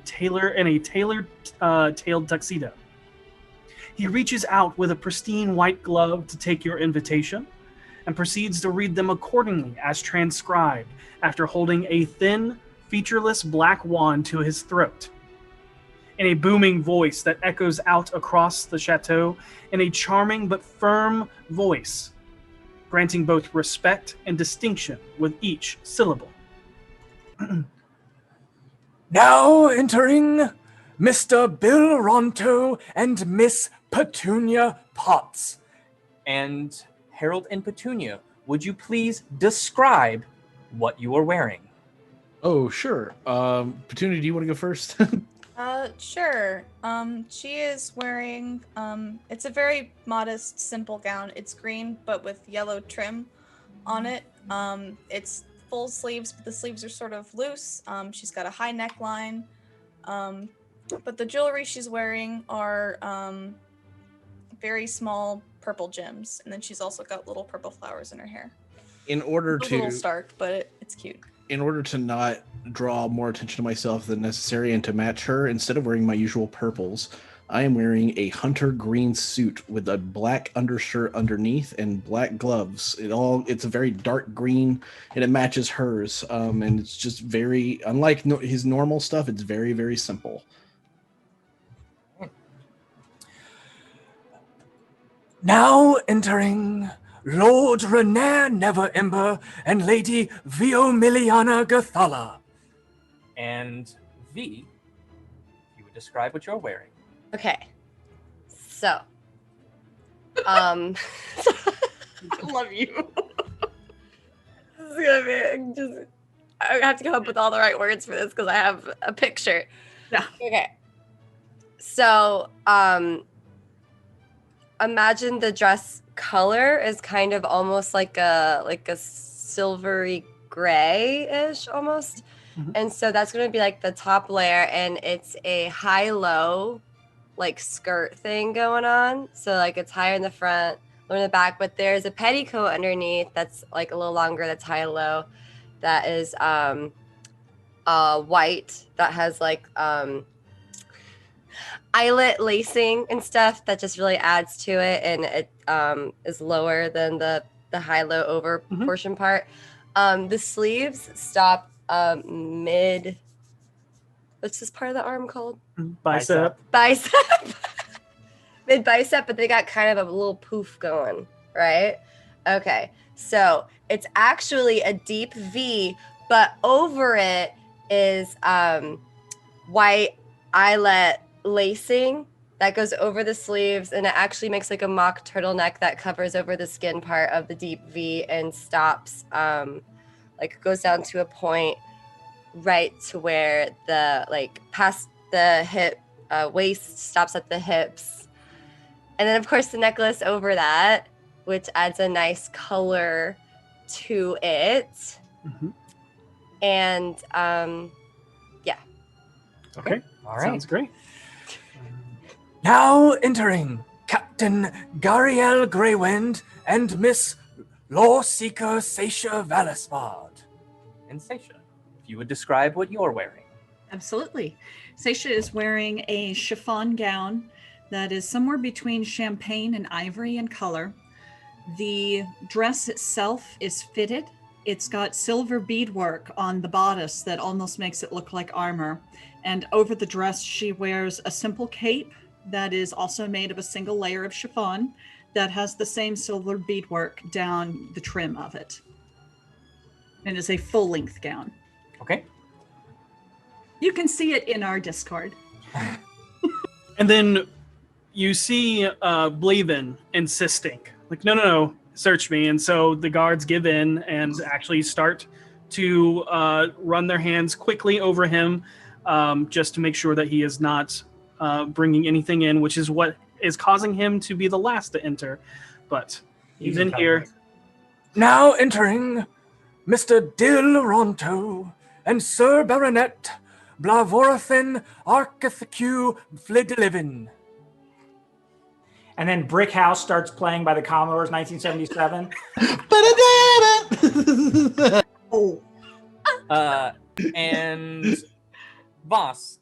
tailored tailed tuxedo. He reaches out with a pristine white glove to take your invitation and proceeds to read them accordingly as transcribed after holding a thin, featureless black wand to his throat. In a booming voice that echoes out across the chateau in a charming but firm voice, granting both respect and distinction with each syllable. Now entering Mr. Bill Ronto and Miss Petunia Potts. And Harold and Petunia, would you please describe what you are wearing? Oh, sure. Petunia, do you want to go first? Sure. She is wearing, it's a very modest, simple gown. It's green, but with yellow trim on it. It's full sleeves, but the sleeves are sort of loose. She's got a high neckline. But the jewelry she's wearing are very small purple gems. And then she's also got little purple flowers in her hair. In order a little stark, but it's cute. In order to not draw more attention to myself than necessary and to match her, instead of wearing my usual purples, I am wearing a hunter green suit with a black undershirt underneath and black gloves. It's a very dark green and it matches hers. And it's just very, unlike his normal stuff, it's very, very simple. Now entering Lord Renair Neverember and Lady Viomeliana Gathala. And V, you would describe what you're wearing. Okay. So, I love you. This is gonna be just. I have to come up with all the right words for this because I have a picture. Yeah. Okay. So, imagine the dress color is kind of almost like a silvery grayish almost. Mhm. And so that's going to be like the top layer, and it's a high-low like skirt thing going on. So like it's higher in the front, lower in the back, but there's a petticoat underneath that's like a little longer, that's high-low, that is white, that has like eyelet lacing and stuff that just really adds to it, and it is lower than the high-low over portion part. The sleeves stop mid. What's this part of the arm called? Bicep. Bicep. Mid bicep, but they got kind of a little poof going, right? Okay, so it's actually a deep V, but over it is white eyelet lacing that goes over the sleeves, and it actually makes like a mock turtleneck that covers over the skin part of the deep V and stops, like goes down to a point right to where the like past the hip waist stops at the hips, and then of course the necklace over that, which adds a nice color to it. And yeah. Okay. All right. Sounds great. Now entering Captain Gariel Greywind and Miss Law Seeker Seisha Valisvard. And Seisha, if you would describe what you're wearing. Absolutely. Seisha is wearing a chiffon gown that is somewhere between champagne and ivory in color. The dress itself is fitted. It's got silver beadwork on the bodice that almost makes it look like armor. And over the dress, she wears a simple cape that is also made of a single layer of chiffon that has the same silver beadwork down the trim of it. And it's a full-length gown. Okay. You can see it in our Discord. And then you see Blaven insisting, like, no, search me. And so the guards give in and actually start to run their hands quickly over him, just to make sure that he is not bringing anything in, which is what is causing him to be the last to enter. But he's in here. Now entering Mr. Dil Ronto and Sir Baronet Blavorothin Arcathecu Flidlivin. And then Brick House starts playing by the Commodores, 1977. And Voss,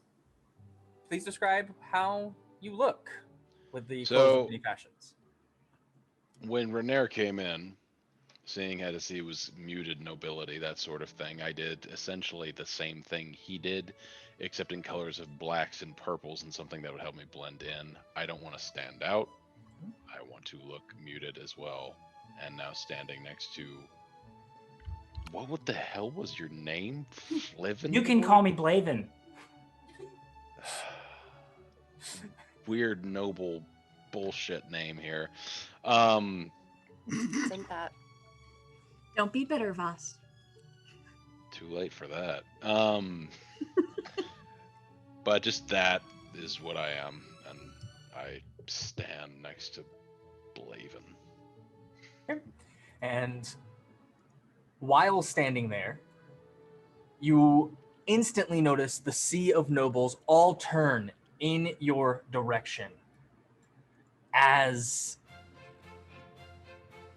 please describe how you look with the clothes of many fashions. When Renair came in, seeing as he was muted nobility, that sort of thing, I did essentially the same thing he did, except in colors of blacks and purples and something that would help me blend in. I don't want to stand out. I want to look muted as well. And now standing next to... What the hell was your name? Flivin? You can call me Blaven. Weird, noble bullshit name here. Think that. Don't be bitter, Voss. Too late for that. But just that is what I am, and I stand next to Blaven. And while standing there, you instantly notice the sea of nobles all turn in your direction as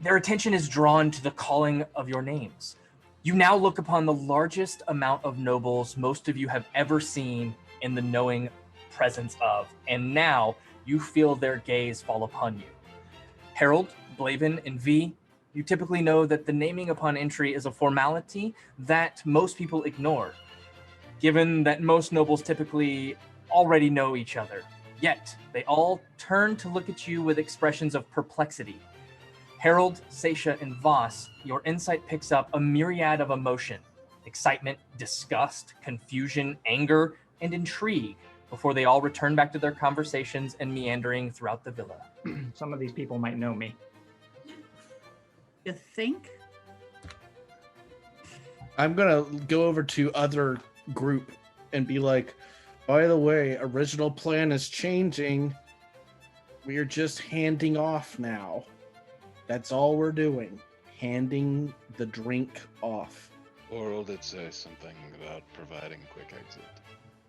their attention is drawn to the calling of your names. You now look upon the largest amount of nobles most of you have ever seen in the knowing presence of, and now you feel their gaze fall upon you. Harold, Blaven, and V, you typically know that the naming upon entry is a formality that most people ignore, given that most nobles typically already know each other. Yet, they all turn to look at you with expressions of perplexity. Harold, Seisha, and Voss, your insight picks up a myriad of emotion: excitement, disgust, confusion, anger, and intrigue before they all return back to their conversations and meandering throughout the villa. Some of these people might know me. You think? I'm gonna go over to other group and be like, by the way, original plan is changing. We're just handing off now. That's all we're doing. Handing the drink off. Oral did say something about providing quick exit.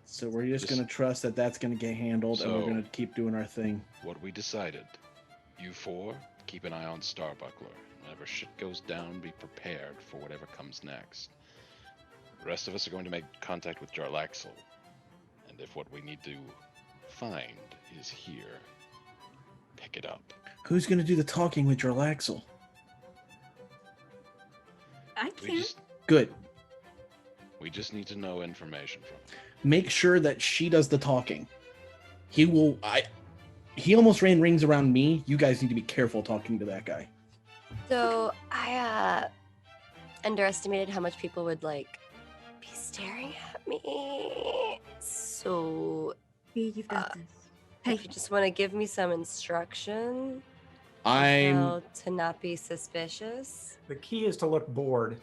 So we're just gonna trust that that's gonna get handled, and we're So- gonna keep doing our thing. What we decided, you four, keep an eye on Starbuckler. Whenever shit goes down, be prepared for whatever comes next. The rest of us are going to make contact with Jarlaxle. And if what we need to find is here, pick it up. Who's gonna do the talking with Jarlaxle? I We can't. just, Good. we just need to know information from him. Make sure that she does the talking. He almost ran rings around me. You guys need to be careful talking to that guy. So I underestimated how much people would like be staring at me. So You've got this. Hey, if you just want to give me some instruction I'm how to not be suspicious. The key is to look bored,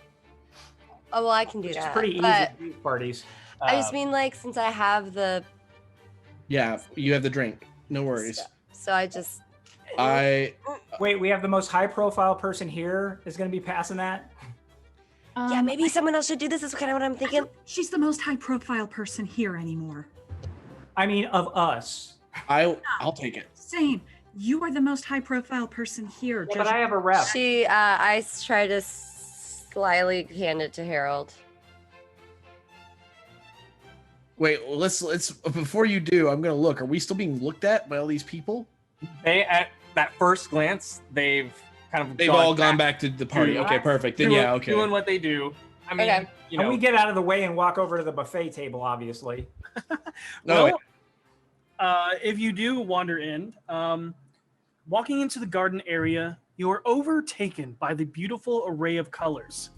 Oh well, I can do which is that. pretty easy but at these parties. I just mean like since I have the yeah, you have the drink. No worries. so I just I Wait, we have the most high-profile person here is going to be passing that. yeah, maybe someone else should do this. Is kind of what I'm thinking. She's the most high-profile person here anymore. I mean, of us. I'll take it. Same. You are the most high-profile person here. Yeah, but I have a rep. I try to slyly hand it to Harold. Wait, let's before you do, I'm gonna look. Are we still being looked at by all these people? They, at that first glance, they've kind of They've all gone back to the party. to- Okay, perfect. Then doing, yeah, okay. doing what they do. I mean, Okay. you And know, we get out of the way and walk over to the buffet table, obviously. Well, if you do wander in, walking into the garden area, you are overtaken by the beautiful array of colors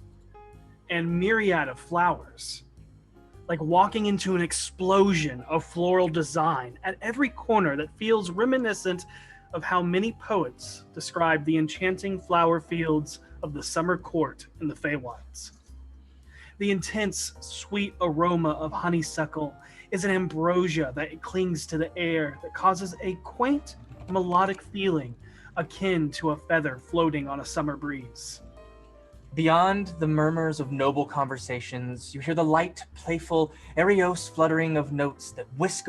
and myriad of flowers. Like walking into an explosion of floral design at every corner that feels reminiscent of how many poets describe the enchanting flower fields of the summer court in the Feywilds. The intense, sweet aroma of honeysuckle is an ambrosia that clings to the air that causes a quaint, melodic feeling akin to a feather floating on a summer breeze. beyond the murmurs of noble conversations, you hear the light, playful, ariose fluttering of notes that whisk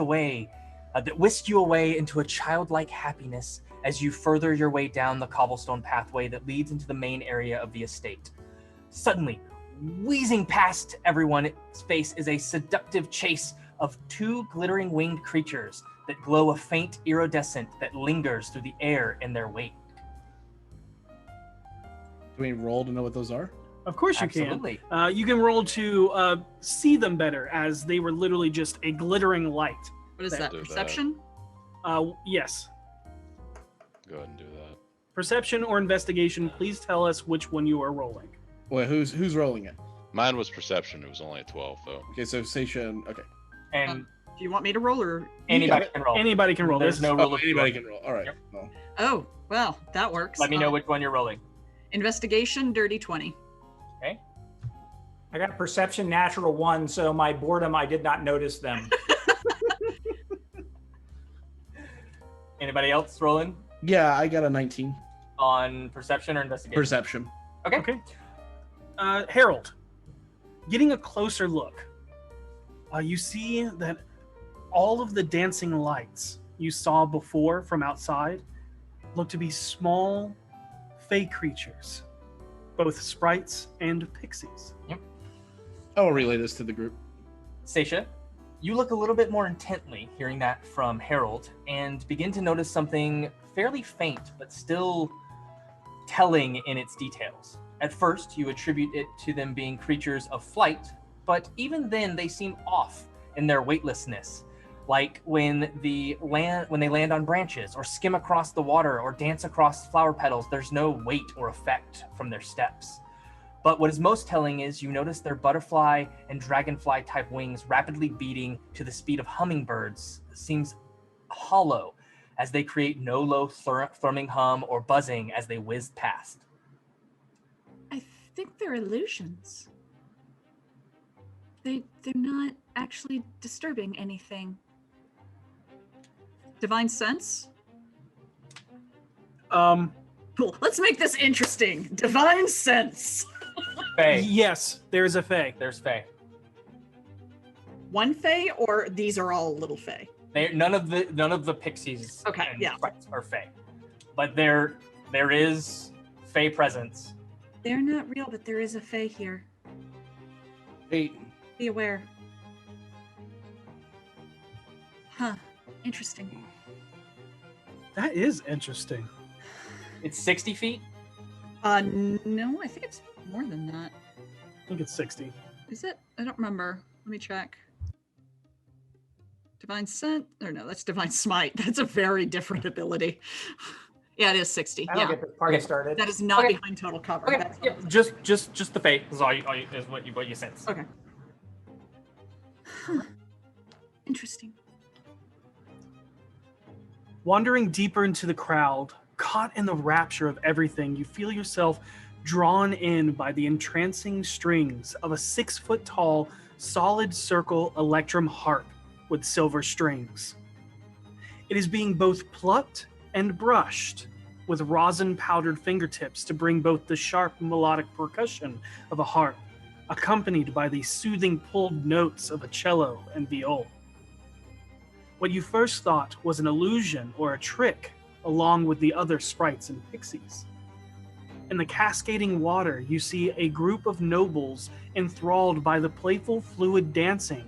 you away into a childlike happiness as you further your way down the cobblestone pathway that leads into the main area of the estate. Suddenly, wheezing past everyone's face is a seductive chase of two glittering winged creatures that glow a faint iridescent that lingers through the air in their wake. Do we roll to know what those are? Of course you Absolutely. can. You can roll to see them better, as they were literally just a glittering light. What is That- that? Do that. Perception? Yes. Go ahead and do that. Perception or investigation, please tell us which one you are rolling. Wait, who's rolling it? Mine was perception. It was only a 12, though. Okay, so Seisha. Okay. And Do you want me to roll or? anybody can roll. Anybody can roll. There's There's no Oh, rule of anybody two. can roll. All right. Yep. Well, Oh, well, that works. Let me know which one you're rolling. Investigation, dirty 20. I got perception natural 1, so my boredom, I did not notice them. Anybody else rolling yeah, I got a 19 on perception or investigation? perception. Okay. Harold, getting a closer look, you see that all of the dancing lights you saw before from outside look to be small, fey creatures, both sprites and pixies. I will relay this to the group. Seisha, you look a little bit more intently hearing that from Harold and begin to notice something fairly faint but still telling in its details. At first, you attribute it to them being creatures of flight, but even then they seem off in their weightlessness, like when they land on branches or skim across the water or dance across flower petals. There's no weight or effect from their steps. But what is most telling is you notice their butterfly and dragonfly type wings rapidly beating to the speed of hummingbirds seems hollow as they create no low thrumming hum or buzzing as they whiz past. I think they're illusions. They're not actually disturbing anything. Divine sense? Um, Cool. Let's make this interesting. Divine sense. Faye. yes, there's a Fae. There's Faye. One Fae, or these are all little Fae? None of the pixies Okay, and yeah. sprites are Fae. But there is Fae presence. They're not real, but there is a Fae here. Hey, Be aware. Huh. Interesting. That is interesting. It's 60 feet. No, I think it's more than that. I think it's 60. Is it? I don't remember. Let me check. Divine Scent? Or no, that's Divine Smite. That's a very different ability. Yeah, it is 60. That'll Yeah. get this party Okay. started. That is not Okay. behind total cover. Okay, That's yeah, just the Fae is is what you sense. Okay. Huh. Interesting. Wandering deeper into the crowd, caught in the rapture of everything, you feel yourself drawn in by the entrancing strings of a 6-foot tall, solid circle electrum harp with silver strings. It is being both plucked and brushed with rosin powdered fingertips to bring both the sharp melodic percussion of a harp, accompanied by the soothing pulled notes of a cello and viol. What you first thought was an illusion or a trick, along with the other sprites and pixies. In the cascading water, you see a group of nobles enthralled by the playful fluid dancing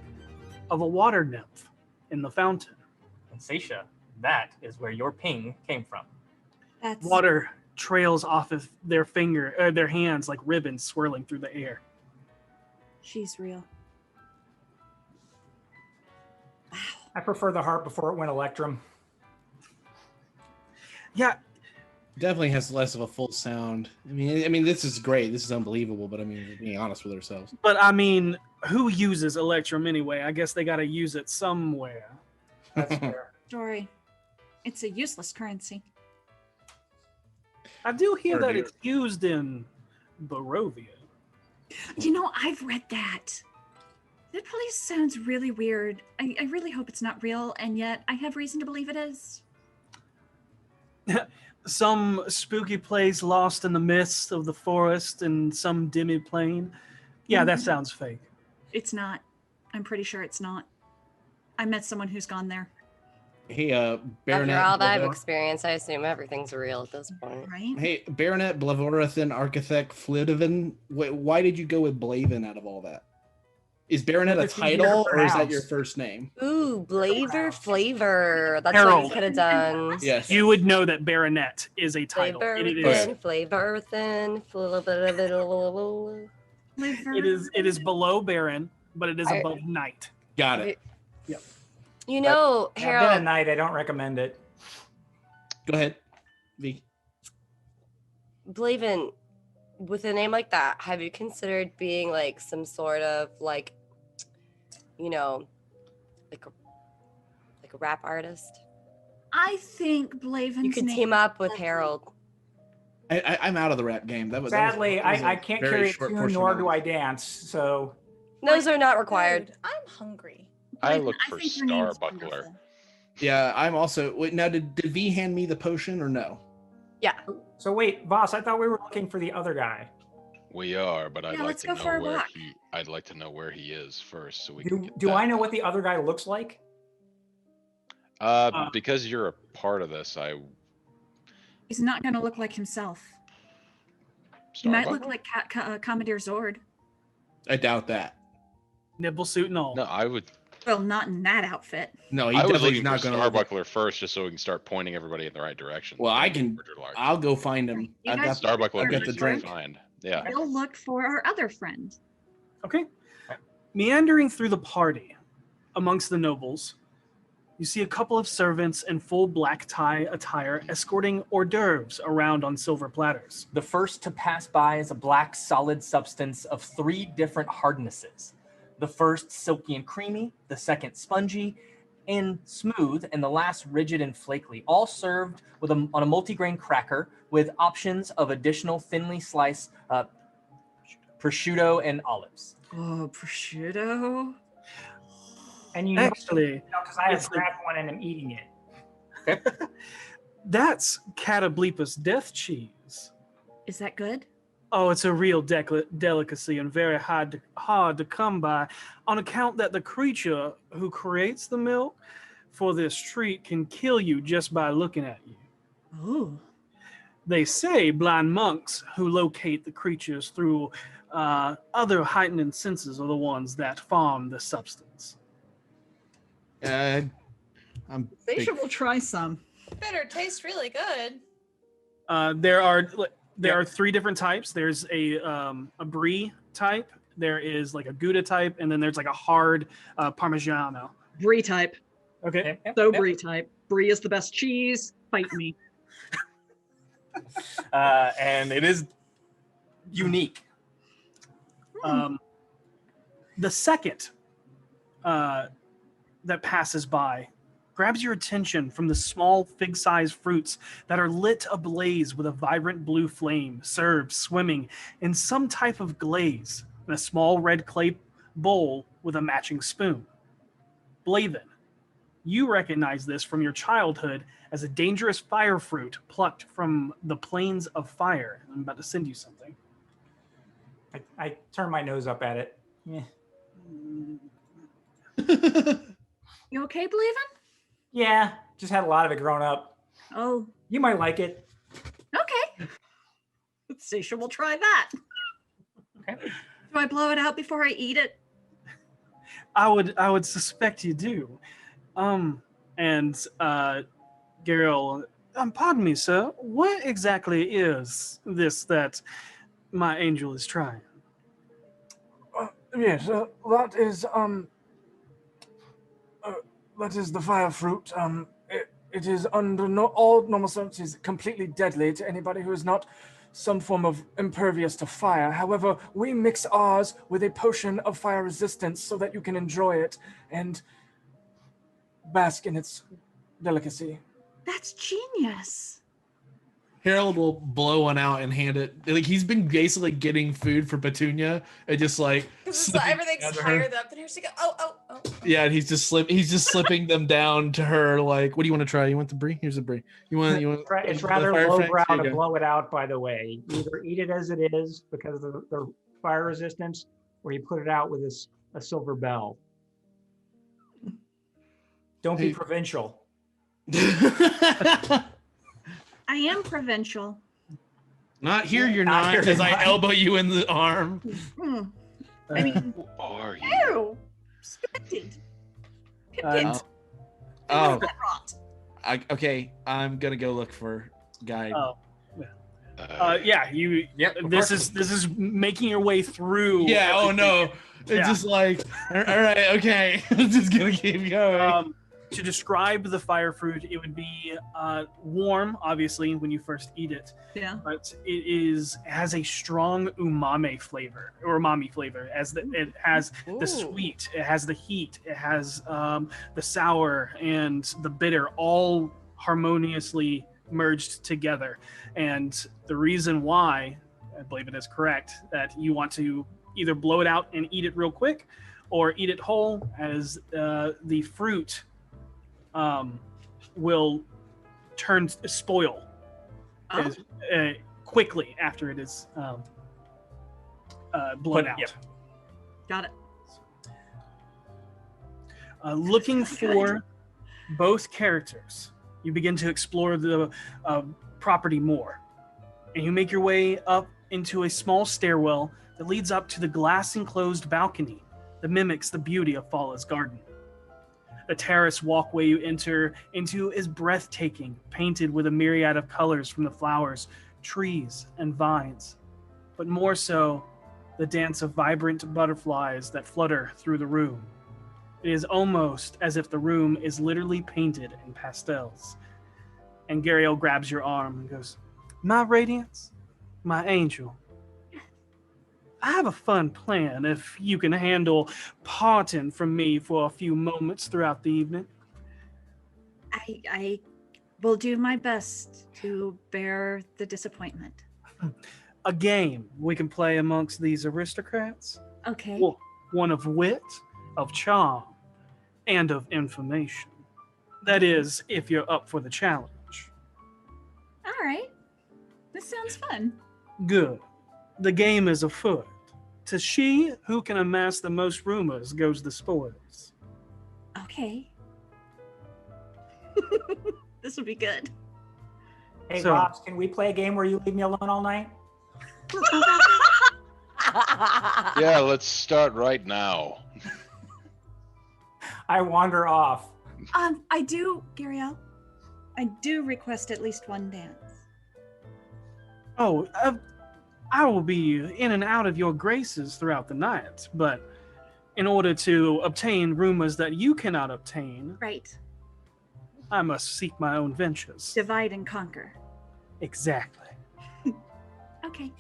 of a water nymph in the fountain. And Seisha, that is where your ping came from. That's Water trails off of their their hands like ribbons swirling through the air. she's real. I prefer the harp before it went electrum. Yeah, definitely has less of a full sound. I mean, this is great. This is unbelievable. But I mean, we're being honest with ourselves. but I mean, who uses Electrum anyway? I guess they got to use it somewhere. That's fair. Story. It's a useless currency. I do hear Oh, that dear. it's used in Barovia. You know, I've read that. That place sounds really weird. I really hope it's not real, and yet I have reason to believe it is. Some spooky place lost in the midst of the forest in some demi-plane. Yeah, that sounds fake. It's not. I'm pretty sure it's not. I met someone who's gone there, Hey, After Baronet. all that I've Blavor- experienced, I assume everything's real at this point. right? Hey, Baronet Blavorathan Architect Flitivan. Why did you go with Blaven out of all that? Is Baronet a It's easier to title or is that pronounce. your first name? Ooh, Blaver Flavor. That's what Harold. you could have done. Yes. You would know that Baronet is a title. Flavor It is. thin, flavor thin, It is below Baron, but it is I- above Knight. Got it. You know, Yeah, I've been Harold, at night. I don't recommend it. Go ahead, V. Blaven, with a name like that, have you considered being like some sort of like, you know, like a rap artist? I think Blaven's You could name- team up with Harold. I'm out of the rap game. That was Sadly, that was a I can't very carry a short tune, portion nor of do it. I dance. So Those are not required. Dude, I'm hungry. I Blaven, look for think your name is Starbuckler. wonderful. Yeah, I'm also. Wait, now did V hand me the potion or no? Yeah. So wait, Voss, I thought we were looking for the other guy. We are, but I'd Yeah, like let's to go know for a where walk. I'd like to know where he is first, so we can. Do, get do that. I know what the other guy looks like? Because you're a part of this, He's not going to look like himself. He might look Starbuckler? like Commodore Zord. I doubt that. Nibble suit and all. No, I would. Well, not in that outfit. No, he I was definitely looking is not for going to. Starbuckler first, just so we can start pointing everybody in the right direction. Well, I Thank you, can. Richard Large. I'll go find him. You I've guys got. Starbuckler I've got is the easy to drink. find. Yeah. We'll look for our other friend. Okay. Meandering through the party amongst the nobles, You see a couple of servants in full black tie attire escorting hors d'oeuvres around on silver platters. The first to pass by is a black solid substance of 3 different hardnesses. The first silky and creamy, the second spongy and smooth, and the last rigid and flaky, all served with on a multigrain cracker with options of additional thinly sliced prosciutto and olives. Oh, prosciutto. And you know, Actually, because I have it's grabbed one and I'm eating it. that's Catoblepus death cheese. Is that good? Oh, it's a real delicacy and very hard to come by on account that the creature who creates the milk for this treat can kill you just by looking at you. Oh. They say blind monks who locate the creatures through other heightened senses are the ones that farm the substance. I'm Stacia will try some. Better taste really good. There are 3 different types. There's a brie type. There is like a Gouda type, and then there's like a hard Parmigiano. Brie type. Okay. Brie type. Brie is the best cheese. Fight me. And it is unique. The second that passes by grabs your attention from the small fig-sized fruits that are lit ablaze with a vibrant blue flame, served swimming in some type of glaze in a small red clay bowl with a matching spoon. Blaven, you recognize this from your childhood as a dangerous fire fruit plucked from the plains of fire. I'm about to send you something. I turn my nose up at it. Yeah. You okay, Blaven? Yeah, just had a lot of it growing up. Oh, You might like it. okay. Stacia will try that. Okay. Do I blow it out before I eat it? I would suspect you do. Geralt, pardon me, sir. What exactly is this that my angel is trying? Yes, that is the fire fruit. It is under all normal circumstances completely deadly to anybody who is not some form of impervious to fire. However, we mix ours with a potion of fire resistance so that you can enjoy it and bask in its delicacy. That's genius. Harold will blow one out and hand it. Like he's been basically getting food for Petunia and just like Because slipping everything's down to her. fired up, and here she goes. Oh. Yeah, and he's just slipping them down to her. Like, what do you want to try? You want the brie? Here's the brie. You want? It's the rather fire lowbrow fangs? Here to you go. blow it out, by the way. You either eat it as it is because of the fire resistance, or you put it out with a silver bell. Don't be provincial. I am provincial. Not here, you're Not not, here, because you're I not. elbow you in the arm. Hmm. I mean, Who are you? ew. Splendid. Uh, Oh, That rot. okay. I'm gonna go look for guide. Oh, yeah. You. Yep, of This course. is making your way through. Yeah. Oh everything. no. It's Yeah. just like, all right, okay. I'm just gonna keep going. To describe the fire fruit, it would be warm, obviously, when you first eat it. Yeah. But it has a strong umami flavor, as it has the sweet, it has the heat, it has the sour and the bitter, all harmoniously merged together. And the reason why, I believe it is correct, that you want to either blow it out and eat it real quick, or eat it whole, as the fruit will spoil quickly after it is blown out. Yep. Got it. Looking for both characters, you begin to explore the property more, and you make your way up into a small stairwell that leads up to the glass enclosed balcony that mimics the beauty of Fala's garden. The terrace walkway you enter into is breathtaking, painted with a myriad of colors from the flowers, trees, and vines, but more so, the dance of vibrant butterflies that flutter through the room. It is almost as if the room is literally painted in pastels. And Gariel grabs your arm and goes, "My Radiance, my angel, I have a fun plan if you can handle parting from me for a few moments throughout the evening." I will do my best to bear the disappointment. A game we can play amongst these aristocrats. Okay. Well, one of wit, of charm, and of information. That is, if you're up for the challenge. All right. This sounds fun. Good. The game is afoot. To she who can amass the most rumors goes the spoils. Okay. This would be good. Hey, So- Robs, can we play a game where you leave me alone all night? Yeah, let's start right now. I wander off. I do, Gariel. I do request at least one dance. Oh, I will be in and out of your graces throughout the night, but in order to obtain rumors that you cannot obtain, Right. I must seek my own ventures. Divide and conquer. Exactly. Okay.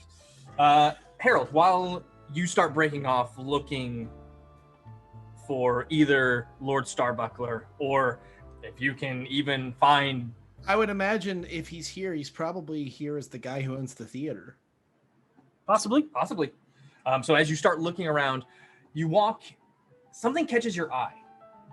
Harold, while you start breaking off looking for either Lord Starbuckler, or if you can even find... I would imagine if he's here, he's probably here as the guy who owns the theater. Possibly. So as you start looking around, you walk, something catches your eye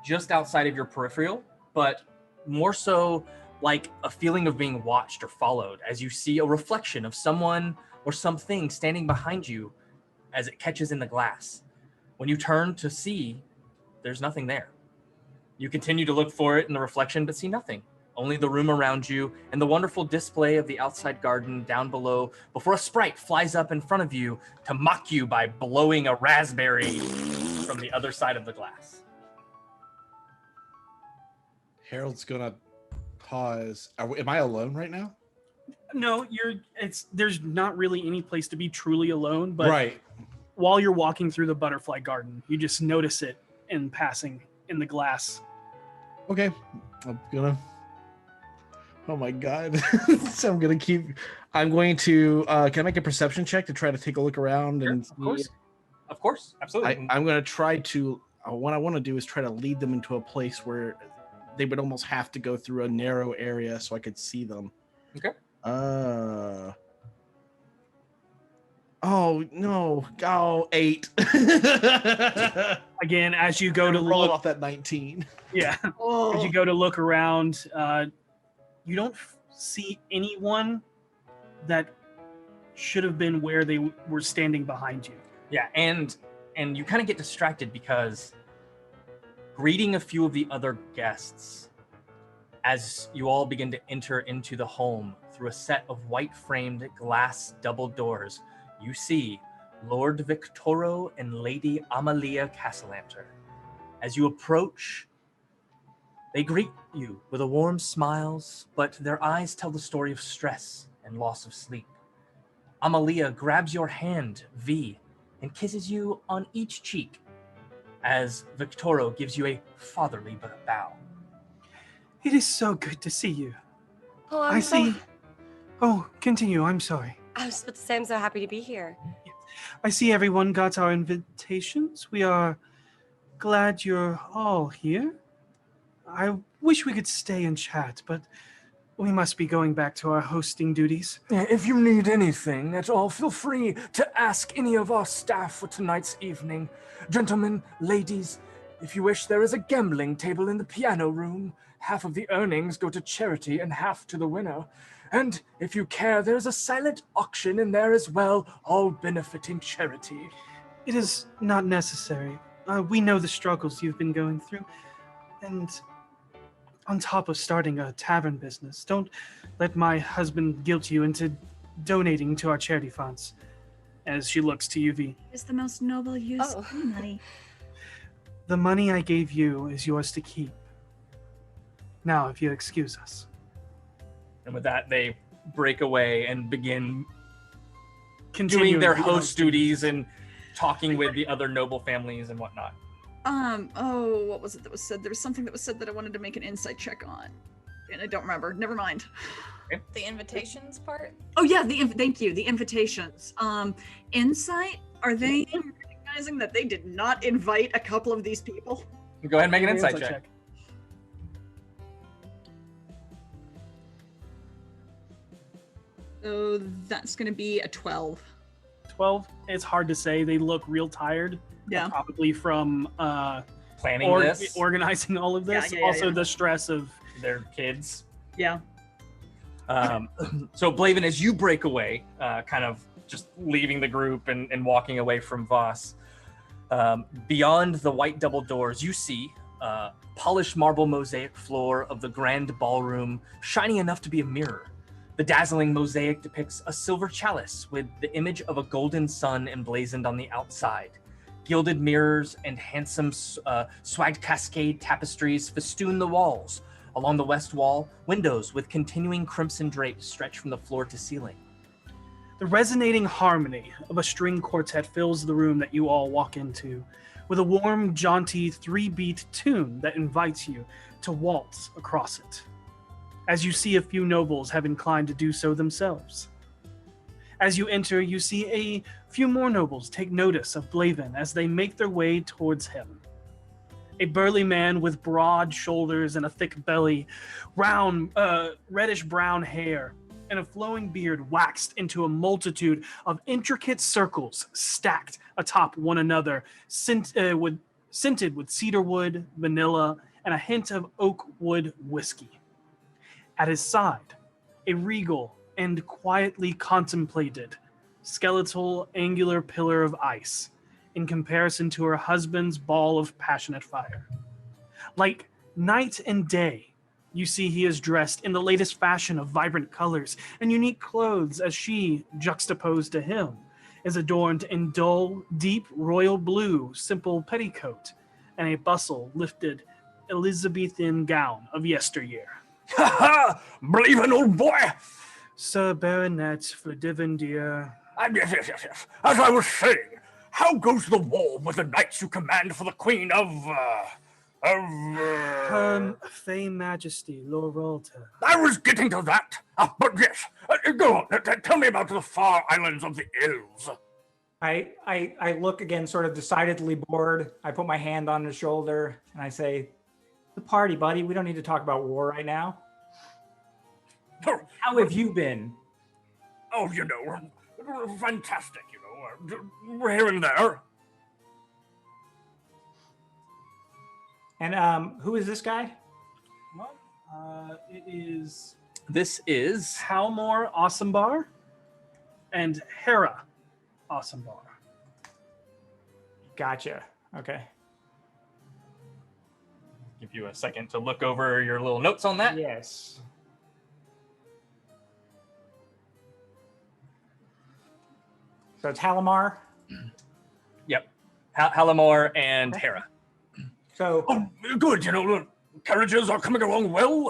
just outside of your peripheral, but more so like a feeling of being watched or followed as you see a reflection of someone or something standing behind you as it catches in the glass. When you turn to see, there's nothing there. You continue to look for it in the reflection, but see nothing. Only the room around you and the wonderful display of the outside garden down below before a sprite flies up in front of you to mock you by blowing a raspberry from the other side of the glass. Harold's gonna pause. Am I alone right now? No, there's not really any place to be truly alone, but Right. while you're walking through the butterfly garden, you just notice it in passing in the glass. Okay. I'm gonna. Oh my god. So I'm going to. Can I make a perception check to try to take a look around? Sure, And Of course, absolutely. I'm going to try to. What I want to do is try to lead them into a place where they would almost have to go through a narrow area so I could see them. Okay. Oh no! Oh, 8. Again, as you go to roll look, off that 19. yeah, as you go to look around, you don't see anyone that should have been where they were standing behind you. Yeah, and you kind of get distracted because greeting a few of the other guests as you all begin to enter into the home through a set of white-framed glass double doors, you see Lord Victoro and Lady Amalia Castellanter. As you approach, they greet you with a warm smiles, but their eyes tell the story of stress and loss of sleep. Amalia grabs your hand, V, and kisses you on each cheek, as Victoro gives you a fatherly bow. It is so good to see you. Oh, I see. Oh, continue. I'm sorry. I was about to say, I'm so happy to be here. I see everyone got our invitations. We are glad you're all here. I wish we could stay and chat, but we must be going back to our hosting duties. If you need anything at all, feel free to ask any of our staff for tonight's evening. Gentlemen, ladies, if you wish, there is a gambling table in the piano room. Half of the earnings go to charity and half to the winner. And if you care, there's a silent auction in there as well, all benefiting charity. It is not necessary. We know the struggles you've been going through. And on top of starting a tavern business, don't let my husband guilt you into donating to our charity funds. As she looks to you, V. It's the most noble use Oh. of money. The money I gave you is yours to keep. Now, if you excuse us. And with that, they break away and begin Continuing doing their the host duties and talking with the other noble families and whatnot. Oh, what was it that was said? There was something that was said that I wanted to make an insight check on, and I don't remember. Never mind. The invitations part? Oh yeah, thank you. The invitations. Insight. Are they recognizing that they did not invite a couple of these people? Go ahead and make an insight check. So that's going to be a 12. 12. It's hard to say. They look real tired. Yeah. Probably from Planning this. organizing all of this. Yeah, also yeah. the stress of Their kids. Yeah. So Blaven, as you break away, kind of just leaving the group and walking away from Voss, beyond the white double doors, you see polished marble mosaic floor of the grand ballroom, shining enough to be a mirror. The dazzling mosaic depicts a silver chalice with the image of a golden sun emblazoned on the outside. Gilded mirrors and handsome swagged cascade tapestries festoon the walls. Along the west wall, windows with continuing crimson drapes stretch from the floor to ceiling. the resonating harmony of a string quartet fills the room that you all walk into, with a warm, jaunty 3-beat tune that invites you to waltz across it, as you see a few nobles have inclined to do so themselves. As you enter, you see a few more nobles take notice of Blaven as they make their way towards him. A burly man with broad shoulders and a thick belly, reddish-brown hair, and a flowing beard waxed into a multitude of intricate circles stacked atop one another, scented with cedarwood, vanilla, and a hint of oak wood whiskey. At his side, a regal and quietly contemplated skeletal angular pillar of ice in comparison to her husband's ball of passionate fire. Like night and day, you see he is dressed in the latest fashion of vibrant colors and unique clothes, as she, juxtaposed to him, is adorned in dull, deep royal blue simple petticoat and a bustle-lifted Elizabethan gown of yesteryear. Ha ha! Blaven, old boy! Sir Baronet for Divin, dear. Yes. As I was saying, how goes the war with the knights you command for the Queen of Fey Majesty, Lord Rolter. I was getting to that. But yes, go on. Tell me about the far islands of the Elves. I look again, sort of decidedly bored. I put my hand on his shoulder and I say, "The party, buddy. We don't need to talk about war right now. How have you been?" Oh, you know, fantastic, you know, here and there. And who is this guy? It is This is Halmore Awesomebar and Hera Awesomebar. Gotcha. Okay. give you a second to look over your little notes on that. Yes. So it's Halamar. Yep. Halamor and Hera. So Oh, good, you know, the carriages are coming along well.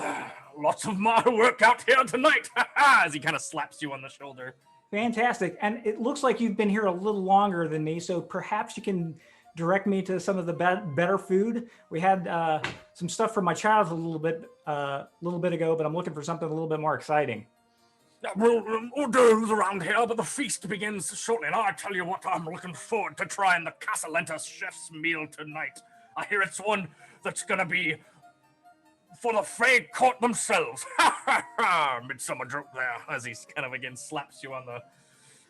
Lots of my work out here tonight. As he kind of slaps you on the shoulder. fantastic. And it looks like you've been here a little longer than me, so perhaps you can direct me to some of the better food. We had some stuff from my childhood a little bit ago, but I'm looking for something a little bit more exciting. Well, hors d'oeuvres around here, but the feast begins shortly. And I tell you what, I'm looking forward to trying the Casalenta chef's meal tonight. I hear it's one that's gonna be for the Frey court themselves. Ha ha ha! Midsummer joke there. As he kind of again slaps you on the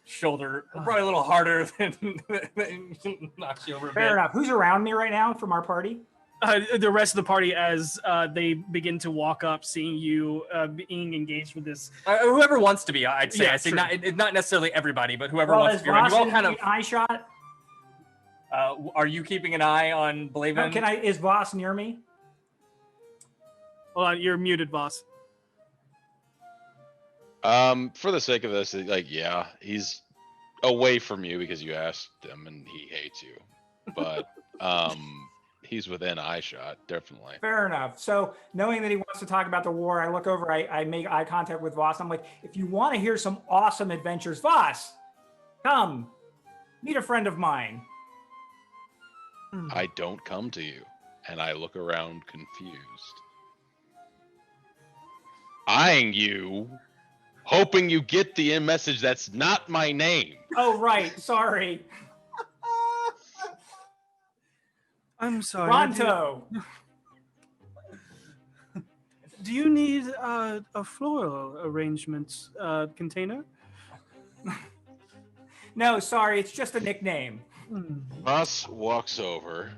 shoulder, probably a little harder than knocks you over a Fair bit. enough. Who's around me right now from our party? The rest of the party, as they begin to walk up, seeing you being engaged with this. Whoever wants to be, I'd say. Yeah, I'd say true. not necessarily everybody, but whoever Well, wants is to be around. Voss You all in kind of. the eye shot? Are you keeping an eye on Blaven? Is Voss near me? Hold on, you're muted, boss. For the sake of this, like, yeah, he's away from you because you asked him and he hates you. But he's within eye shot, definitely. Fair enough. So knowing that he wants to talk about the war, I look over, I make eye contact with Voss. I'm like, if you want to hear some awesome adventures, Voss, come, meet a friend of mine. I don't come to you. And I look around confused. Eyeing you, hoping you get the message that's not my name. Oh, right. Sorry. I'm sorry. Ronto. Do you need a floral arrangement container? No, sorry. It's just a nickname. Ross walks over.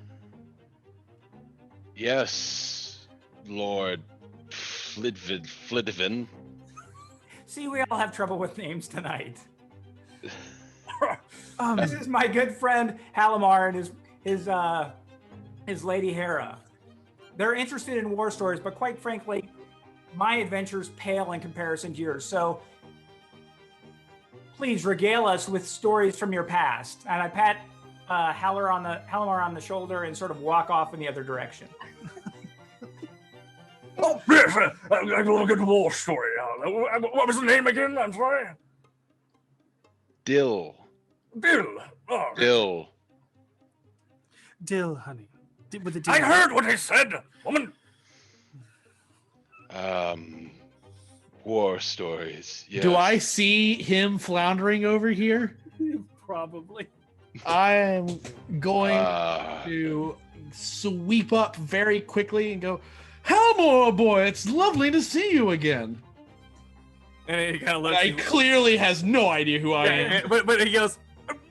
Yes, Lord Flidvin. See, we all have trouble with names tonight. This is my good friend Halamar and his lady Hera. They're interested in war stories, but quite frankly, my adventures pale in comparison to yours. So please regale us with stories from your past. And I pat Halamar on the shoulder and sort of walk off in the other direction. Oh, yes, I love a good war story. What was the name again? I'm sorry. Dill. Bill. Oh. Dill. Dill, honey. With the dill. I heard what he said, woman. War stories. Yes. Do I see him floundering over here? Probably. I'm going to sweep up very quickly and go, Halmore, boy, it's lovely to see you again. And he kind of looks. He clearly has no idea who I am. But he goes,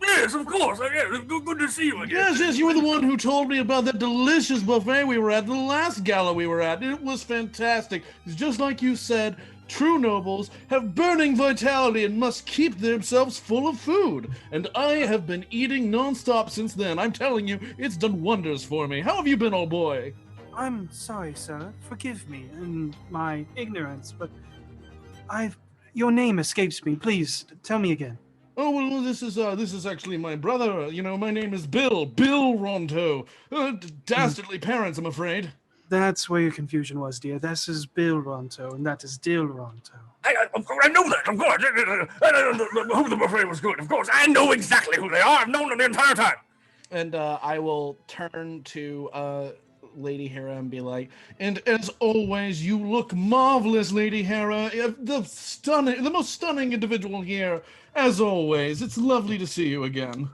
Yes, of course. Good to see you again. Yes, you were the one who told me about that delicious buffet we were at, the last gala we were at. It was fantastic. It's just like you said, true nobles have burning vitality and must keep themselves full of food. And I have been eating nonstop since then. I'm telling you, it's done wonders for me. How have you been, old boy? I'm sorry, sir. Forgive me and my ignorance, but your name escapes me. Please tell me again. Oh, well, this is actually my brother. You know, my name is Bill Ronto. Dastardly parents, I'm afraid. That's where your confusion was, dear. This is Bill Ronto, and that is Dill Ronto. I know that, of course. Who the buffet was good, of course. I know exactly who they are. I've known them the entire time. And I will turn to Lady Hera and be like, and as always, you look marvelous, Lady Hera. The most stunning individual here, as always. It's lovely to see you again.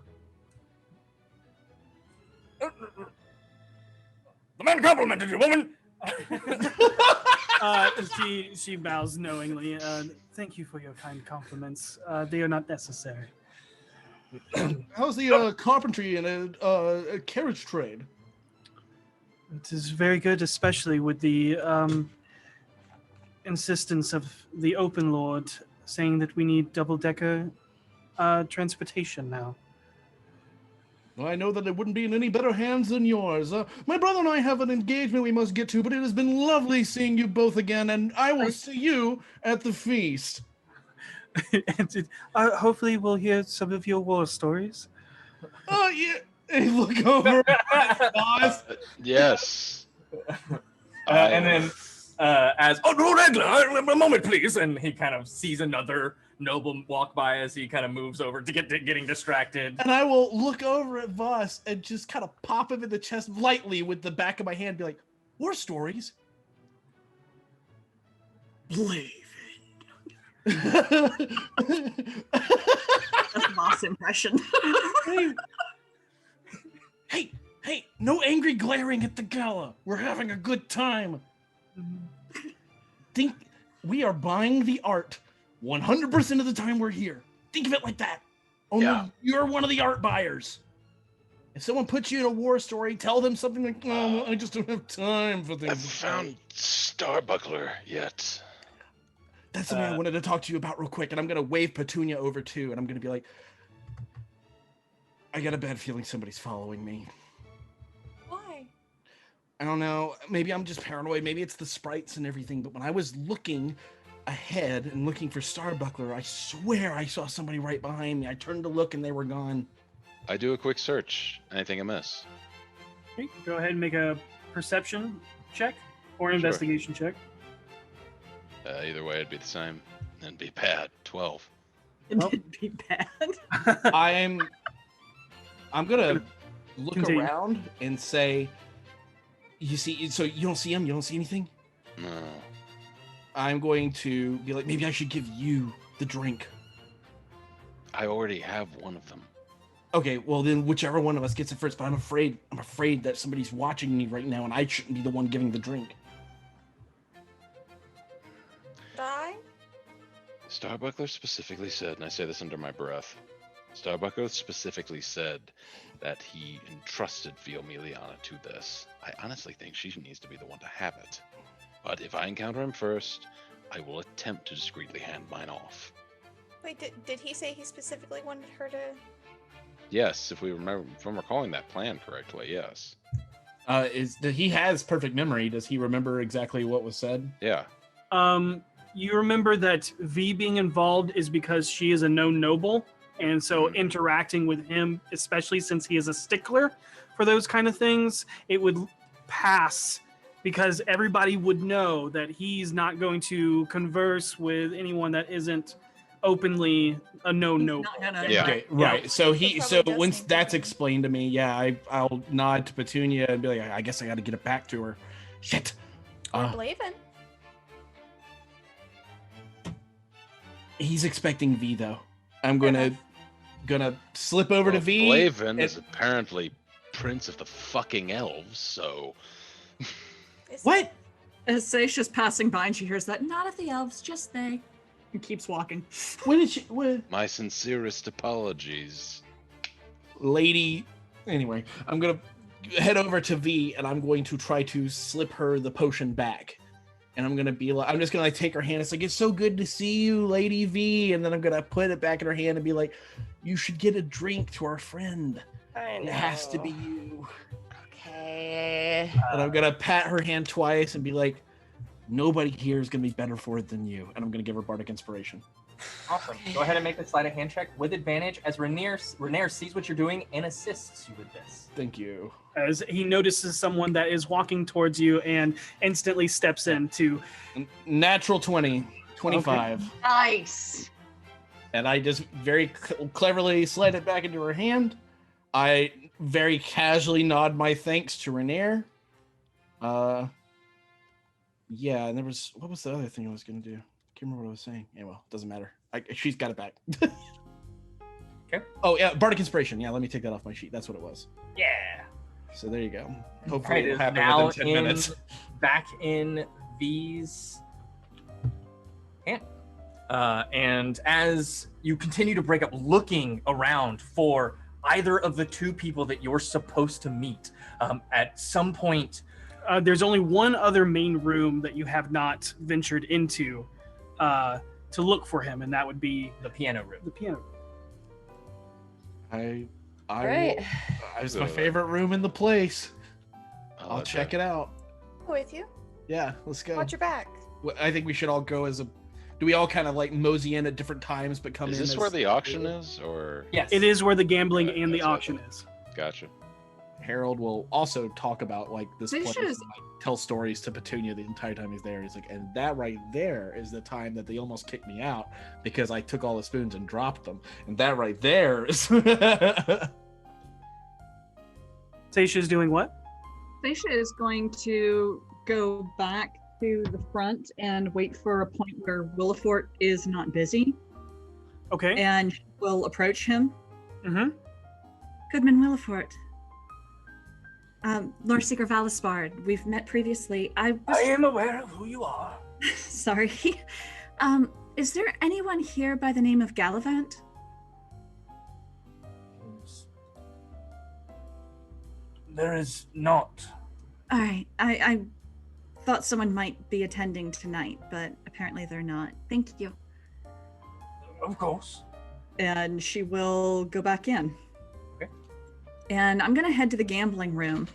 The man complimented you, woman. She bows knowingly. Thank you for your kind compliments. They are not necessary. How's the carpentry and carriage trade? It is very good, especially with the insistence of the Open Lord saying that we need double-decker transportation now. Well, I know that it wouldn't be in any better hands than yours. My brother and I have an engagement we must get to, but it has been lovely seeing you both again, and I will see you at the feast. And hopefully we'll hear some of your war stories. Oh, yeah. Hey, look over. Yes. and then as Lord Egler, a moment, please. And he kind of sees another noble walk by as he kind of moves over to getting distracted. And I will look over at Voss and just kind of pop him in the chest lightly with the back of my hand, and be like, war stories? Believe it. That's Voss impression. Hey, no angry glaring at the gala. We're having a good time. Think we are buying the art 100% of the time we're here. Think of it like that. Only you're one of the art buyers. If someone puts you in a war story, tell them something like, oh, I just don't have time for things. I haven't found Starbuckler yet. That's something I wanted to talk to you about real quick, and I'm going to wave Petunia over too, and I'm going to be like, I got a bad feeling somebody's following me. Why? I don't know. Maybe I'm just paranoid. Maybe it's the sprites and everything. But when I was looking ahead and looking for Starbuckler, I swear I saw somebody right behind me. I turned to look and they were gone. I do a quick search. Anything amiss? Okay, go ahead and make a perception check or an investigation check. Either way, it'd be the same. It'd be bad. 12. It'd be bad. I'm gonna look Continue. around and say, "You see? So you don't see him? You don't see anything?" No. I'm going to be like, maybe I should give you the drink. I already have one of them. Okay, well then whichever one of us gets it first. But I'm afraid that somebody's watching me right now, and I shouldn't be the one giving the drink. Die? Starbuckler specifically said, and I say this under my breath, Starbuckler specifically said that he entrusted Viomiliana to this. I honestly think she needs to be the one to have it. But if I encounter him first, I will attempt to discreetly hand mine off. Wait, did he say he specifically wanted her to? Yes, if I'm recalling that plan correctly, yes. He has perfect memory. Does he remember exactly what was said? Yeah. You remember that V being involved is because she is a known noble, and so interacting with him, especially since he is a stickler for those kind of things, it would pass because everybody would know that he's not going to converse with anyone that isn't openly a known noble. Yeah. Okay, right. So once that's explained to me, I'll nod to Petunia and be like, I guess I got to get it back to her. Shit. Blaven. He's expecting V though. I'm gonna slip over to V. Blaven is apparently Prince of the fucking Elves, so. What? As Seisha's passing by and she hears that, not of the elves, just they. And keeps walking. When did she? My sincerest apologies. Lady. Anyway, I'm gonna head over to V and I'm going to try to slip her the potion back. And I'm gonna be like, I'm just gonna like take her hand. It's like, it's so good to see you, Lady V. And then I'm gonna put it back in her hand and be like, you should get a drink to our friend. It has to be you. Okay. And I'm gonna pat her hand twice and be like, nobody here is gonna be better for it than you. And I'm gonna give her bardic inspiration. Awesome. Go ahead and make the sleight of hand check with advantage as Rainier sees what you're doing and assists you with this. Thank you. As he notices someone that is walking towards you and instantly steps in to... Natural 20, 25. Okay. Nice. And I just very cleverly slide it back into her hand. I very casually nod my thanks to Rainier. Yeah, and what was the other thing I was going to do? Can't remember what I was saying. Yeah, well, doesn't matter. She's got it back. Okay. Oh, yeah, bardic inspiration. Yeah, let me take that off my sheet. That's what it was. Yeah. So there you go. Hopefully Right, it'll is happen now within 10 minutes. Back in V's hand. And as you continue to break up, looking around for either of the two people that you're supposed to meet, at some point... there's only one other main room that you have not ventured into to look for him, and that would be the piano room. The piano room. It's my favorite room in the place. I'll check it out. Go with you. Yeah, let's go. Watch your back. I think we should all go as a. Do we all kind of like mosey in at different times, but come in? Is this where the auction is, or? Yes. It is where the gambling and the auction is. Gotcha. Harold will also talk about like this They place should- and, like, tell stories to Petunia the entire time he's there. He's like, and that right there is the time that they almost kicked me out because I took all the spoons and dropped them. And that right there is. Seisha's doing what? Seisha is going to go back to the front and wait for a point where Willifort is not busy. Okay. And will approach him. Mm-hmm. Goodman Willifort. Lord Seeker Valispard, we've met previously. I am aware of who you are. Sorry. Is there anyone here by the name of Gallivant? There is not. All right. I thought someone might be attending tonight, but apparently they're not. Thank you. Of course. And she will go back in. Okay. And I'm going to head to the gambling room.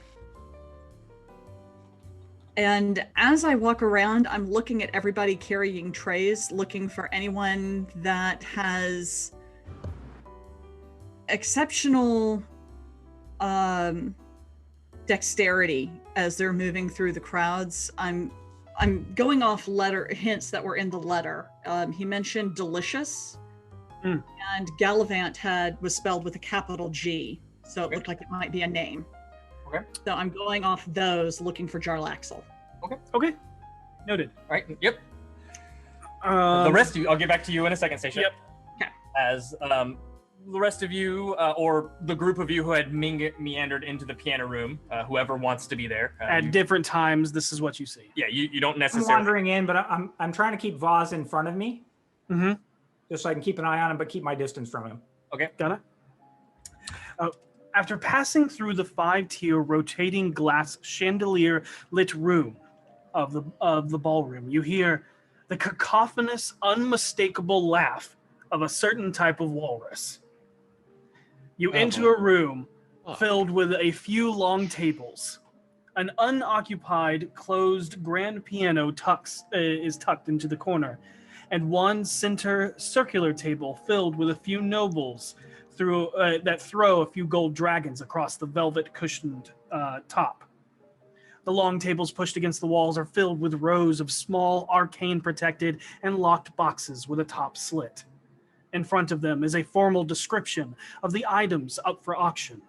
And as I walk around, I'm looking at everybody carrying trays, looking for anyone that has exceptional dexterity as they're moving through the crowds. I'm going off hints that were in the letter. He mentioned delicious, and Gallivant was spelled with a capital G. So it looked like it might be a name. Okay. So I'm going off those, looking for Jarlaxle. Okay. Noted. All right. Yep. The rest of you, I'll get back to you in a second, Station. Yep. Okay. As the rest of you, or the group of you who had meandered into the piano room, whoever wants to be there. At different times, this is what you see. Yeah, you don't I'm necessarily. wandering in, but I'm trying to keep Voz in front of me, Mm-hmm. just so I can keep an eye on him, but keep my distance from him. Okay. Got it. After passing through the 5-tier rotating glass chandelier lit room of the ballroom, you hear the cacophonous, unmistakable laugh of a certain type of walrus. You enter a room filled with a few long tables. An unoccupied, closed grand piano is tucked into the corner, and one center circular table filled with a few nobles that throw a few gold dragons across the velvet cushioned top. The long tables pushed against the walls are filled with rows of small, arcane protected and locked boxes with a top slit. In front of them is a formal description of the items up for auction.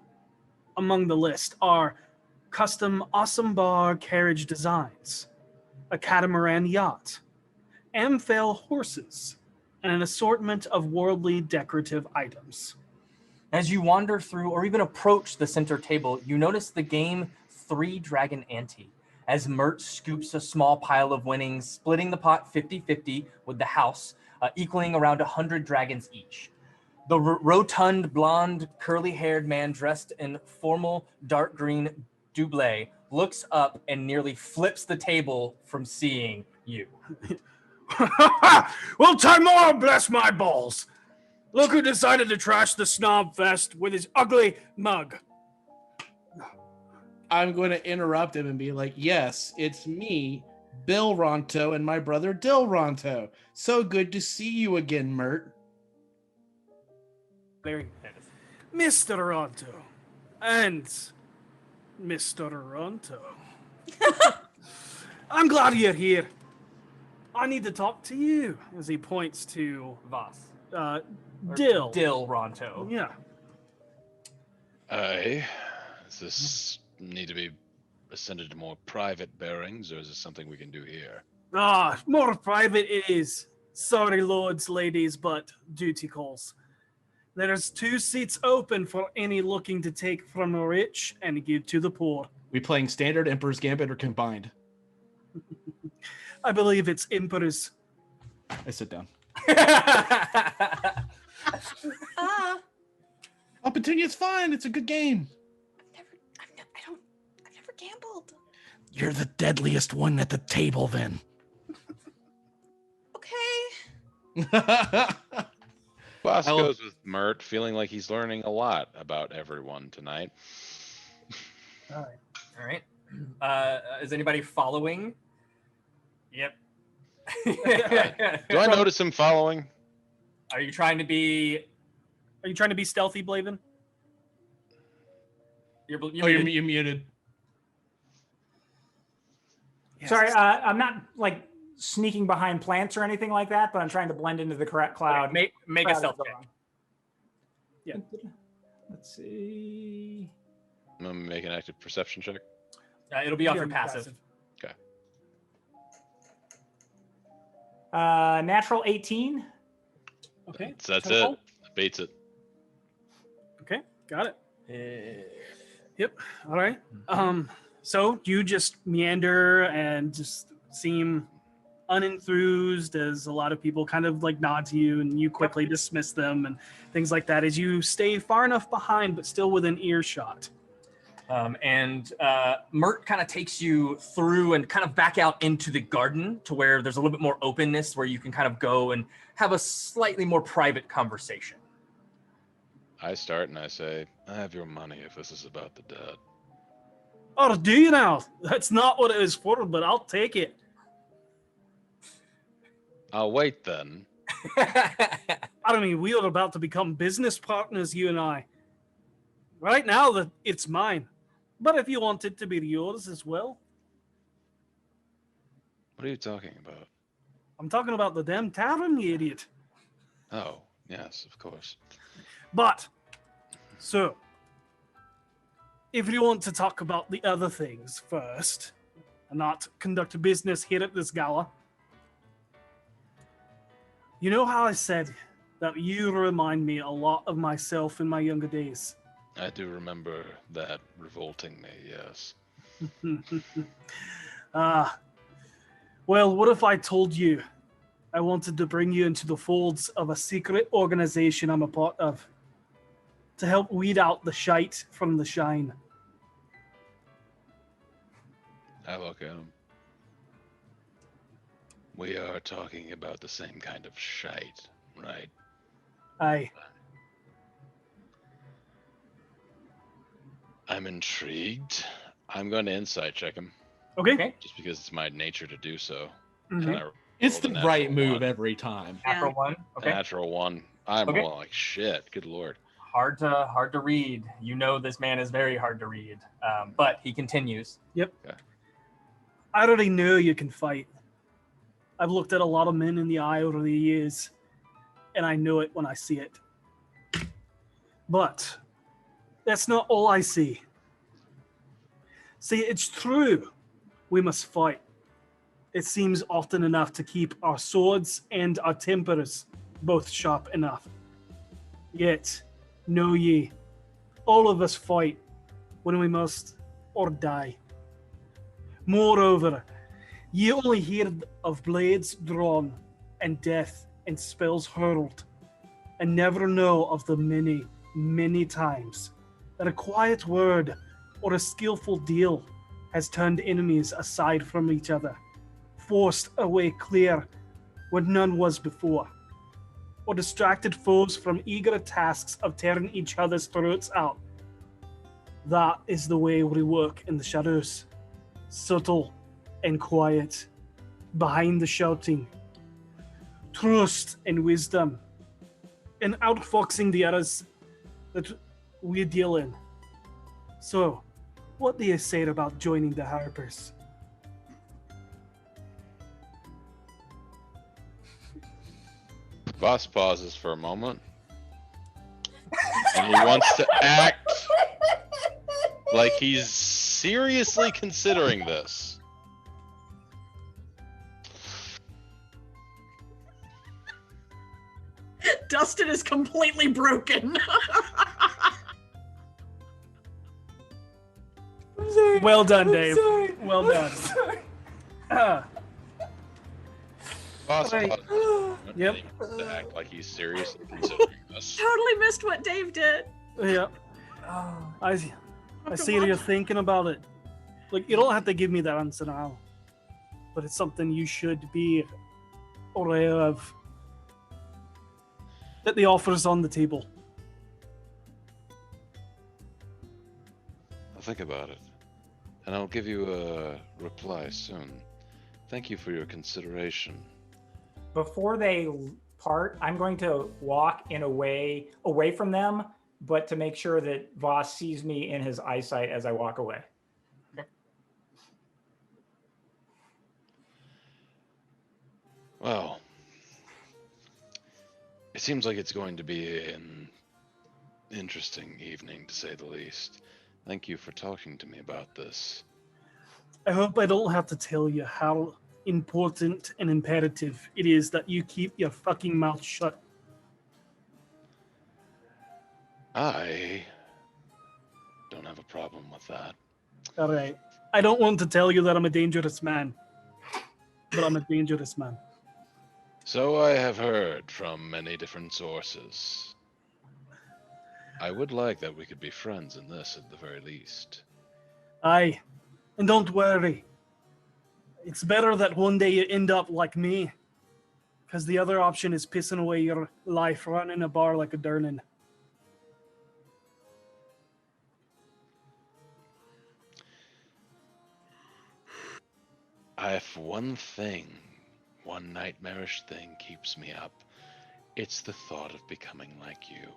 Among the list are custom awesome bar carriage designs, a catamaran yacht, Amphale horses, and an assortment of worldly decorative items. As you wander through or even approach the center table, you notice the game 3 Dragon Ante, as Mert scoops a small pile of winnings, splitting the pot 50-50 with the house, equaling around 100 dragons each. The rotund, blonde, curly-haired man dressed in formal dark green double looks up and nearly flips the table from seeing you. Well, Timor, bless my balls. Look who decided to trash the snob fest with his ugly mug. I'm going to interrupt him and be like, yes, it's me, Bill Ronto, and my brother Dill Ronto. So good to see you again, Mert. Larry, Mr. Ronto, and Mr. Ronto. I'm glad you're here. I need to talk to you, as he points to Voss. Dill. Dill Ronto. Yeah. Does this need to be ascended to more private bearings, or is this something we can do here? More private it is. Sorry, lords, ladies, but duty calls. There's 2 seats open for any looking to take from the rich and give to the poor. We playing standard, Emperor's Gambit, or combined? I believe it's Emperor's. I sit down. Ah, Petunia's fine. It's a good game. I've never gambled. You're the deadliest one at the table, then. Okay. Boss goes with Mert, feeling like he's learning a lot about everyone tonight. All right. Is anybody following? Yep. Do I notice him following? Are you trying to be stealthy, Blaven? You're muted. Yes. Sorry, I'm not like sneaking behind plants or anything like that, but I'm trying to blend into the correct cloud. Make a stealth check. Yeah. Let's see. I'm gonna make an active perception check. It'll be off your passive. Okay. Natural 18. Okay. So that's Total? it. Bates it. Okay, got it. Yep. All right. So you just meander and just seem unenthused, as a lot of people kind of like nod to you, and you quickly dismiss them and things like that, as you stay far enough behind but still within earshot. And Mert kind of takes you through and kind of back out into the garden to where there's a little bit more openness, where you can kind of go and have a slightly more private conversation. I start and I say, I have your money if this is about the dead. Oh, do you now? That's not what it was for, but I'll take it. I'll wait then. I mean, we are about to become business partners, you and I. Right now, it's mine. But if you want it to be yours as well. What are you talking about? I'm talking about the damn tavern, you idiot. Oh, yes, of course. But, so, if you want to talk about the other things first, and not conduct business here at this gala, you know how I said that you remind me a lot of myself in my younger days? I do remember that revolting me, yes. Well, what if I told you I wanted to bring you into the folds of a secret organization I'm a part of to help weed out the shite from the shine? I look at him. We are talking about the same kind of shite, right? Aye. I'm intrigued. I'm going to insight check him. Okay. Just because it's my nature to do so. Mhm. And I It's rolled a the natural right move 1. every time. Natural one. A Okay. natural 1. I'm Okay. rolling like shit. Good lord. Hard to read. You know this man is very hard to read. But he continues. Yep. Okay. I already know you can fight. I've looked at a lot of men in the eye over the years, and I know it when I see it. But that's not all I see. See, it's true. We must fight. It seems often enough to keep our swords and our tempers both sharp enough. Yet, know ye, all of us fight when we must or die. Moreover, ye only hear of blades drawn and death and spells hurled, and never know of the many, many times that a quiet word or a skillful deal has turned enemies aside from each other, forced a way clear where none was before, or distracted foes from eager tasks of tearing each other's throats out. That is the way we work in the shadows, subtle and quiet, behind the shouting, trust and wisdom, and outfoxing the others that we deal in. So, what do you say about joining the Harpers? Voss pauses for a moment. And he wants to act like he's seriously considering this. Dustin is completely broken. Well done, Dave. Well done. Voss Wait. pauses. Yep. He wants to act like he's seriously considering this. Totally missed what Dave did. Yeah. I see you're thinking about it. Like, you don't have to give me that answer now, but it's something you should be aware of. That the offer's on the table. I'll think about it, and I'll give you a reply soon. Thank you for your consideration. Before they part, I'm going to walk in a way away from them, but to make sure that Voss sees me in his eyesight as I walk away. Well, it seems like it's going to be an interesting evening, to say the least. Thank you for talking to me about this. I hope I don't have to tell you how important and imperative it is that you keep your fucking mouth shut. I don't have a problem with that. All right. I don't want to tell you that I'm a dangerous man, but I'm a dangerous man. So I have heard from many different sources. I would like that we could be friends in this at the very least. Aye. And don't worry. It's better that one day you end up like me. Because the other option is pissing away your life running a bar like a Durnan. If one nightmarish thing keeps me up, it's the thought of becoming like you.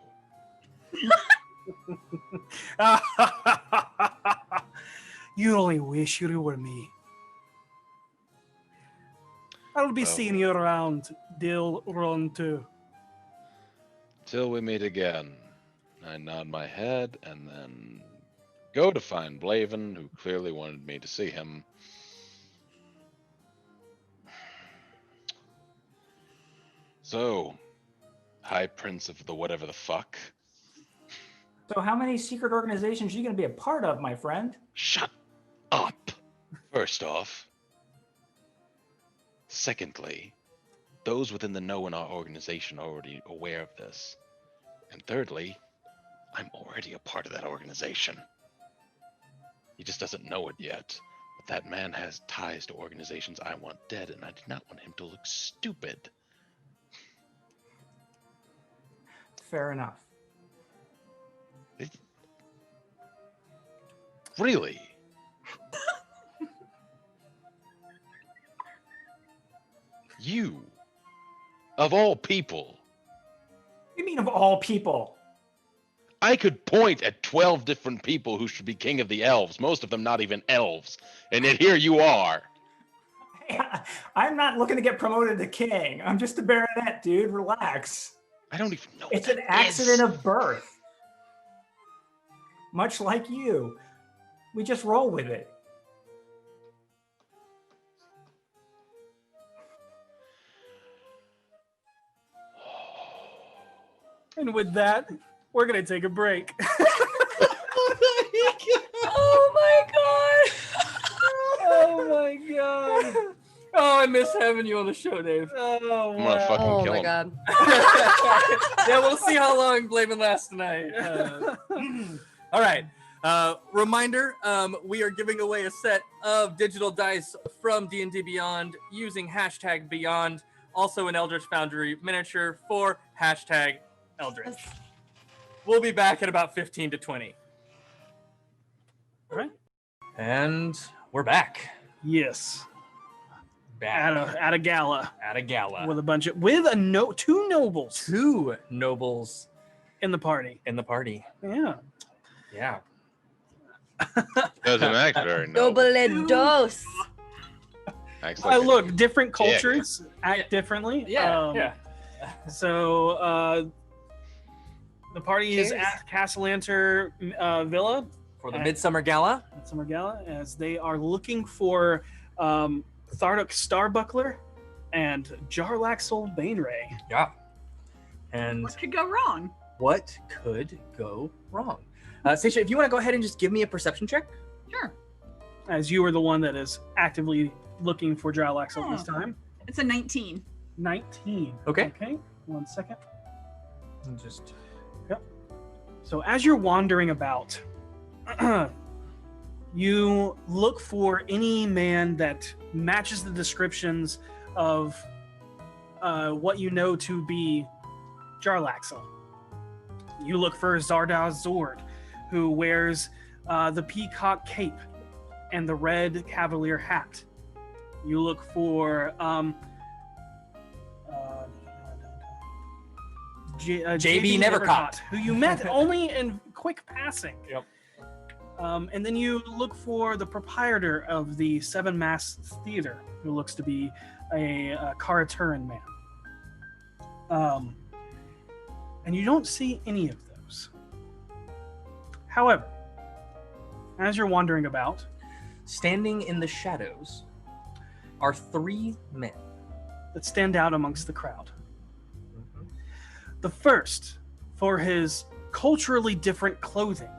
You only wish you were me. I'll be seeing you around Dill Run too. Till we meet again. I nod my head and then go to find Blaven, who clearly wanted me to see him. So, High Prince of the whatever the fuck. So how many secret organizations are you going to be a part of, my friend? Shut up. First off. Secondly, those within the know in our organization are already aware of this. And thirdly, I'm already a part of that organization. He just doesn't know it yet. But that man has ties to organizations I want dead, and I do not want him to look stupid. Fair enough. Really? You, of all people. What do you mean of all people? I could point at 12 different people who should be king of the elves, most of them not even elves, and yet here you are. I'm not looking to get promoted to king. I'm just a baronet, dude. Relax. I don't even know. It's an accident of birth. Much like you. We just roll with it. And with that, we're going to take a break. Oh my god! Oh my god. Oh, I miss having you on the show, Dave. Oh, I'm gonna fucking Oh kill my him. god. Yeah, we'll see how long Blaven lasts tonight. All right. Reminder, we are giving away a set of digital dice from D&D Beyond using hashtag Beyond, also an Eldritch Foundry miniature for hashtag Eldritch. We'll be back at about 15 to 20. All right. And we're back. Yes. Back At a gala. at a gala. With two nobles Two nobles in the party. in the party. Yeah. Yeah. Doesn't act very noble. Doble dos. Acts like a Look, different dick. cultures act differently. Yeah. So the party is Cheers. at Castellanter Villa For the Midsummer Gala. at Summer Gala as they are looking for Thardoc Starbuckler and Jarlaxle Baneray. Yeah. And What could go wrong? what could go wrong? Seisha, if you want to go ahead and just give me a perception check. Sure. As you are the one that is actively looking for Jarlaxle this time. It's a 19. 19. Okay. Okay. 1 second. And just So as you're wandering about, you look for any man that matches the descriptions of what you know to be Jarlaxle. You look for Zardaz Zord, who wears the peacock cape and the red cavalier hat. You look for JB Nevercott, who you met only in quick passing. Yep. And then you look for the proprietor of the Seven Masks Theater, who looks to be a Karaturan man. And you don't see any of those. However, as you're wandering about, standing in the shadows are three men. that stand out amongst the crowd. The first, for his culturally different clothing,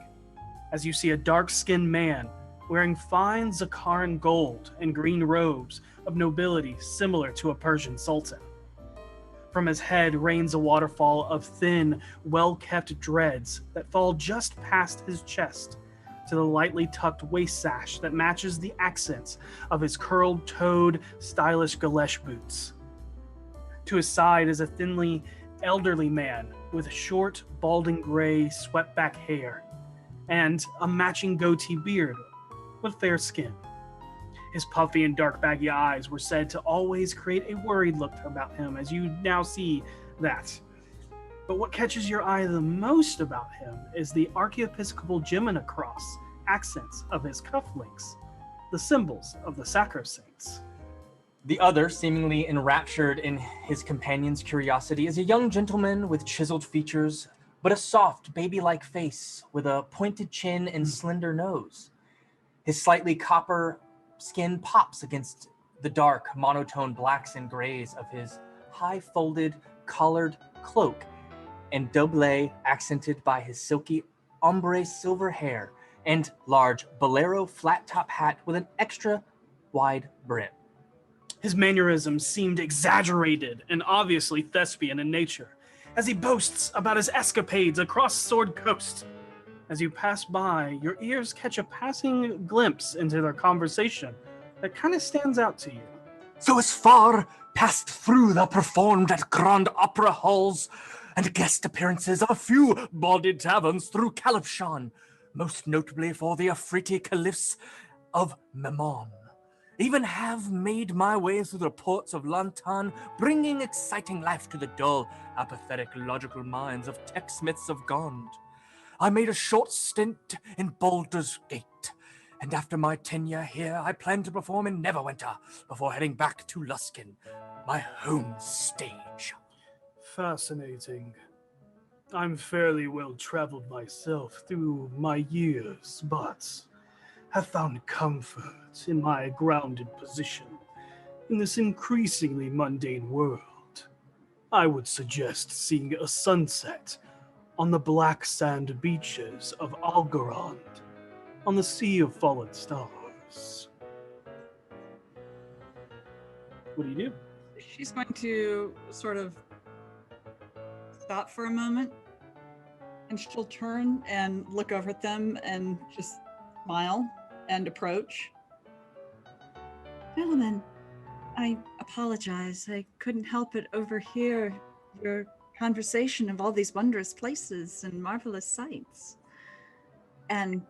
as you see a dark-skinned man wearing fine Zakaran gold and green robes of nobility similar to a Persian sultan. From his head rains a waterfall of thin, well-kept dreads that fall just past his chest to the lightly tucked waist sash that matches the accents of his curled-toed, stylish galesh boots. To his side is a thinly elderly man with short, balding gray, swept-back hair and a matching goatee beard with fair skin. His puffy and dark baggy eyes were said to always create a worried look about him, as you now see that. But what catches your eye the most about him is the archiepiscopal Gemina cross accents of his cufflinks, the symbols of the sacrosaints. The other, seemingly enraptured in his companion's curiosity, is a young gentleman with chiseled features, but a soft, baby-like face with a pointed chin and slender nose. His slightly copper skin pops against the dark, monotone blacks and grays of his high-folded, collared cloak and doublet accented by his silky ombre silver hair and large bolero flat-top hat with an extra wide brim. His mannerisms seemed exaggerated and obviously thespian in nature, as he boasts about his escapades across Sword Coast. As you pass by, your ears catch a passing glimpse into their conversation that kind of stands out to you. So as far passed through the performed at Grand Opera halls and guest appearances of a few bawdy taverns through Calipshan, most notably for the Afriti Caliphs of Memon. Even have made my way through the ports of Lantan, bringing exciting life to the dull, apathetic, logical minds of tech-smiths of Gond. I made a short stint in Baldur's Gate, and after my tenure here, I plan to perform in Neverwinter before heading back to Luskin, my home stage. Fascinating. I'm fairly well traveled myself through my years, but have found comfort in my grounded position in this increasingly mundane world. I would suggest seeing a sunset on the black sand beaches of Algorand, on the Sea of Fallen Stars. What do you do? She's going to sort of stop for a moment, and she'll turn and look over at them and just smile and approach. Gentlemen, I apologize. I couldn't help but overhear your conversation of all these wondrous places and marvelous sights. And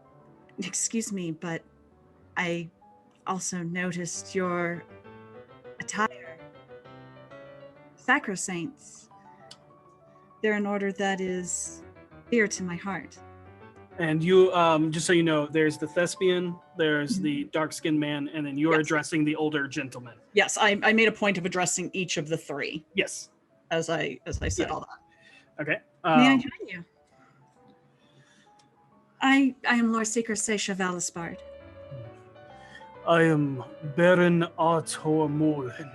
excuse me, but I also noticed your attire. Sacrosaints. They're an order that is dear to my heart. And you, just so you know, there's the thespian, there's the dark-skinned man, and then you're addressing the older gentleman. Yes, I made a point of addressing each of the three. Yes. As I said all that. Okay. May I join you? I am Lord Seeker Seisha Valispard. I am Baron Artor Morlin.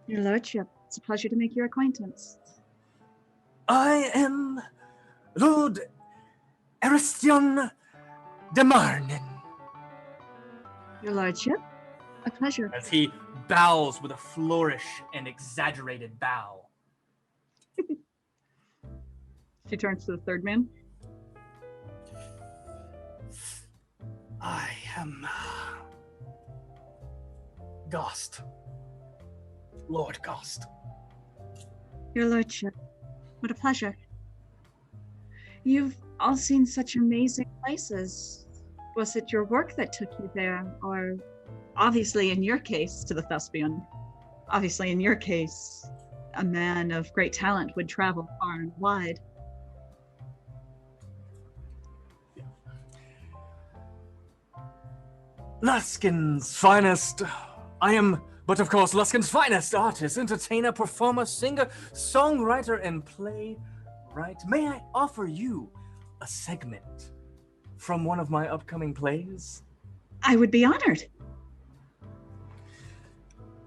Your Lordship, it's a pleasure to make your acquaintance. I am Lord Aristion de Marnin. Your Lordship, a pleasure. As he bows with a flourish and exaggerated bow. She turns to the third man. I am Gost. Lord Gost. Your Lordship, what a pleasure. You've all seen such amazing places. Was it your work that took you there, or obviously in your case, to the thespian, obviously in your case, a man of great talent would travel far and wide. Luskin's finest. I am, but of course, Luskin's finest artist, entertainer, performer, singer, songwriter, and playwright. May I offer you a segment from one of my upcoming plays? I would be honored.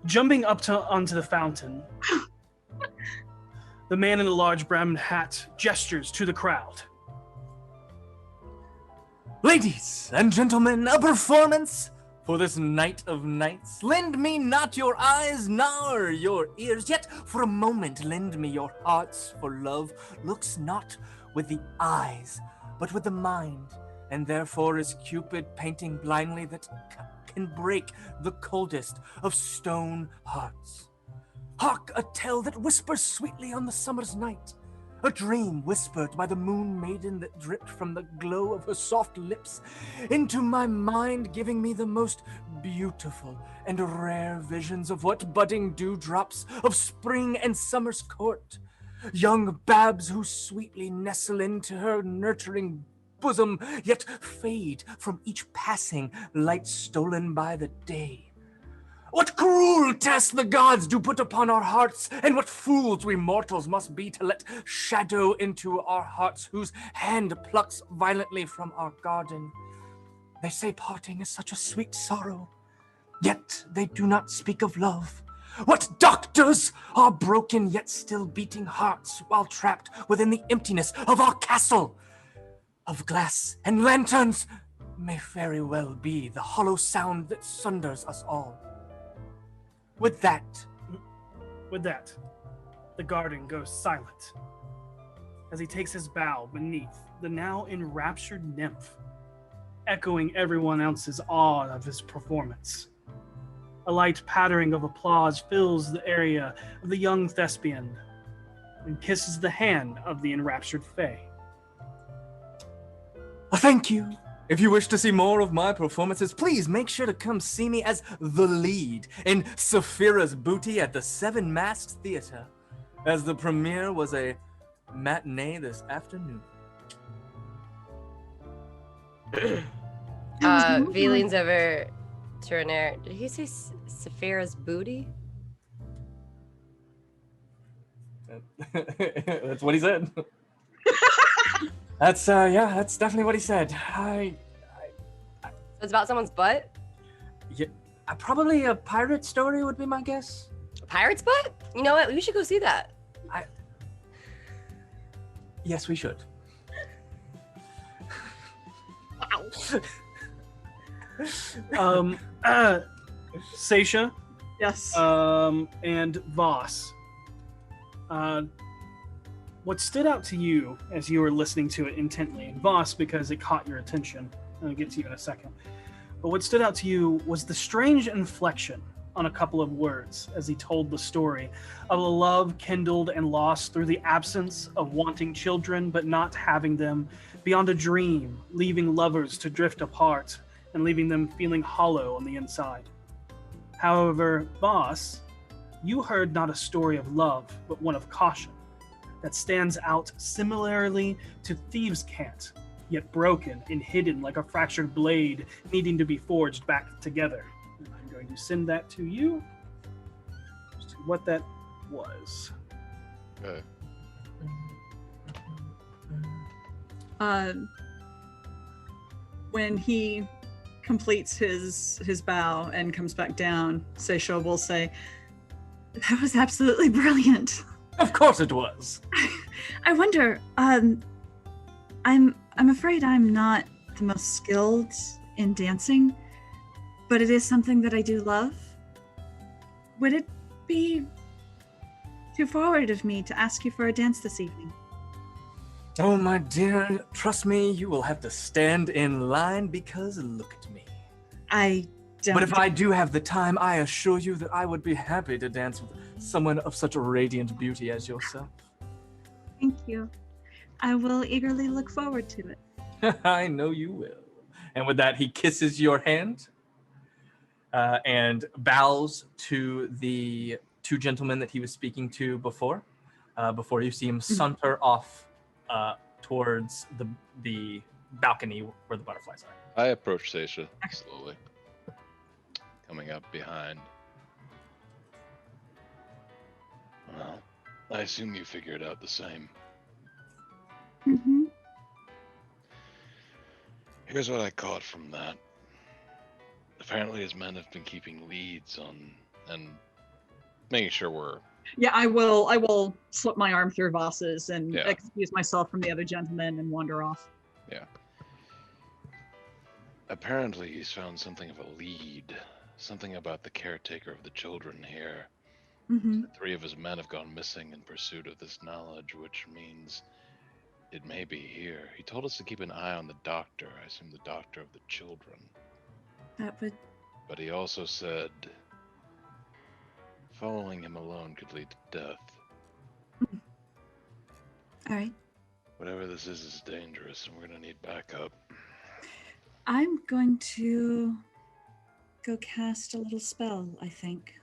Jumping up onto the fountain, the man in the large brown hat gestures to the crowd. Ladies and gentlemen, a performance for this night of nights. Lend me not your eyes nor your ears, yet for a moment lend me your hearts, for love looks not with the eyes, but with the mind, and therefore is Cupid painting blindly that can break the coldest of stone hearts. Hark, a tale that whispers sweetly on the summer's night, a dream whispered by the moon maiden that dripped from the glow of her soft lips into my mind, giving me the most beautiful and rare visions of what budding dewdrops of spring and summer's court, young babs who sweetly nestle into her nurturing bosom, yet fade from each passing light stolen by the day. What cruel tests the gods do put upon our hearts, and what fools we mortals must be to let shadow into our hearts, whose hand plucks violently from our garden. They say parting is such a sweet sorrow, yet they do not speak of love. What doctors are broken yet still beating hearts while trapped within the emptiness of our castle of glass and lanterns may very well be the hollow sound that sunders us all. With that, the garden goes silent as he takes his bow beneath the now enraptured nymph, echoing everyone else's awe of his performance. A light pattering of applause fills the area of the young thespian and kisses the hand of the enraptured fae. Thank you. If you wish to see more of my performances, please make sure to come see me as the lead in Saphira's Booty at the Seven Masks Theater, as the premiere was a matinee this afternoon. V leans over to Renair. Did he say Saphira's Booty? That's what he said. That's definitely what he said. It's about someone's butt? Yeah, probably a pirate story would be my guess. A pirate's butt? You know what? We should go see that. Yes, we should. Seisha. Yes. And Voss. What stood out to you as you were listening to it intently, and Voss because it caught your attention, and I'll get to you in a second, but what stood out to you was the strange inflection on a couple of words as he told the story of a love kindled and lost through the absence of wanting children but not having them, beyond a dream, leaving lovers to drift apart and leaving them feeling hollow on the inside. However, Voss, you heard not a story of love, but one of caution that stands out similarly to thieves' cant, yet broken and hidden like a fractured blade needing to be forged back together. And I'm going to send that to you as to what that was. Okay. When he completes his bow and comes back down, Seisha will say, "That was absolutely brilliant." Of course it was. I wonder, I'm afraid I'm not the most skilled in dancing, but it is something that I do love. Would it be too forward of me to ask you for a dance this evening? Oh, my dear, trust me, you will have to stand in line because look at me. I don't. But if I do have the time, I assure you that I would be happy to dance with someone of such a radiant beauty as yourself. Thank you. I will eagerly look forward to it. I know you will. And with that, he kisses your hand and bows to the two gentlemen that he was speaking to before you see him saunter off towards the balcony where the butterflies are. I approach Seisha slowly, coming up behind. Well, I assume you figured out the same. Mm-hmm. Here's what I caught from that. Apparently his men have been keeping leads on and making sure we're... Yeah, I will slip my arm through Voss's and Yeah. excuse myself from the other gentleman and wander off. Yeah. Apparently he's found something of a lead. Something about the caretaker of the children here. Mm-hmm. The three of his men have gone missing in pursuit of this knowledge, which means it may be here. He told us to keep an eye on the doctor. I assume the doctor of the children. That would. But he also said following him alone could lead to death. All right. Whatever this is dangerous, and we're gonna need backup. I'm going to go cast a little spell, I think.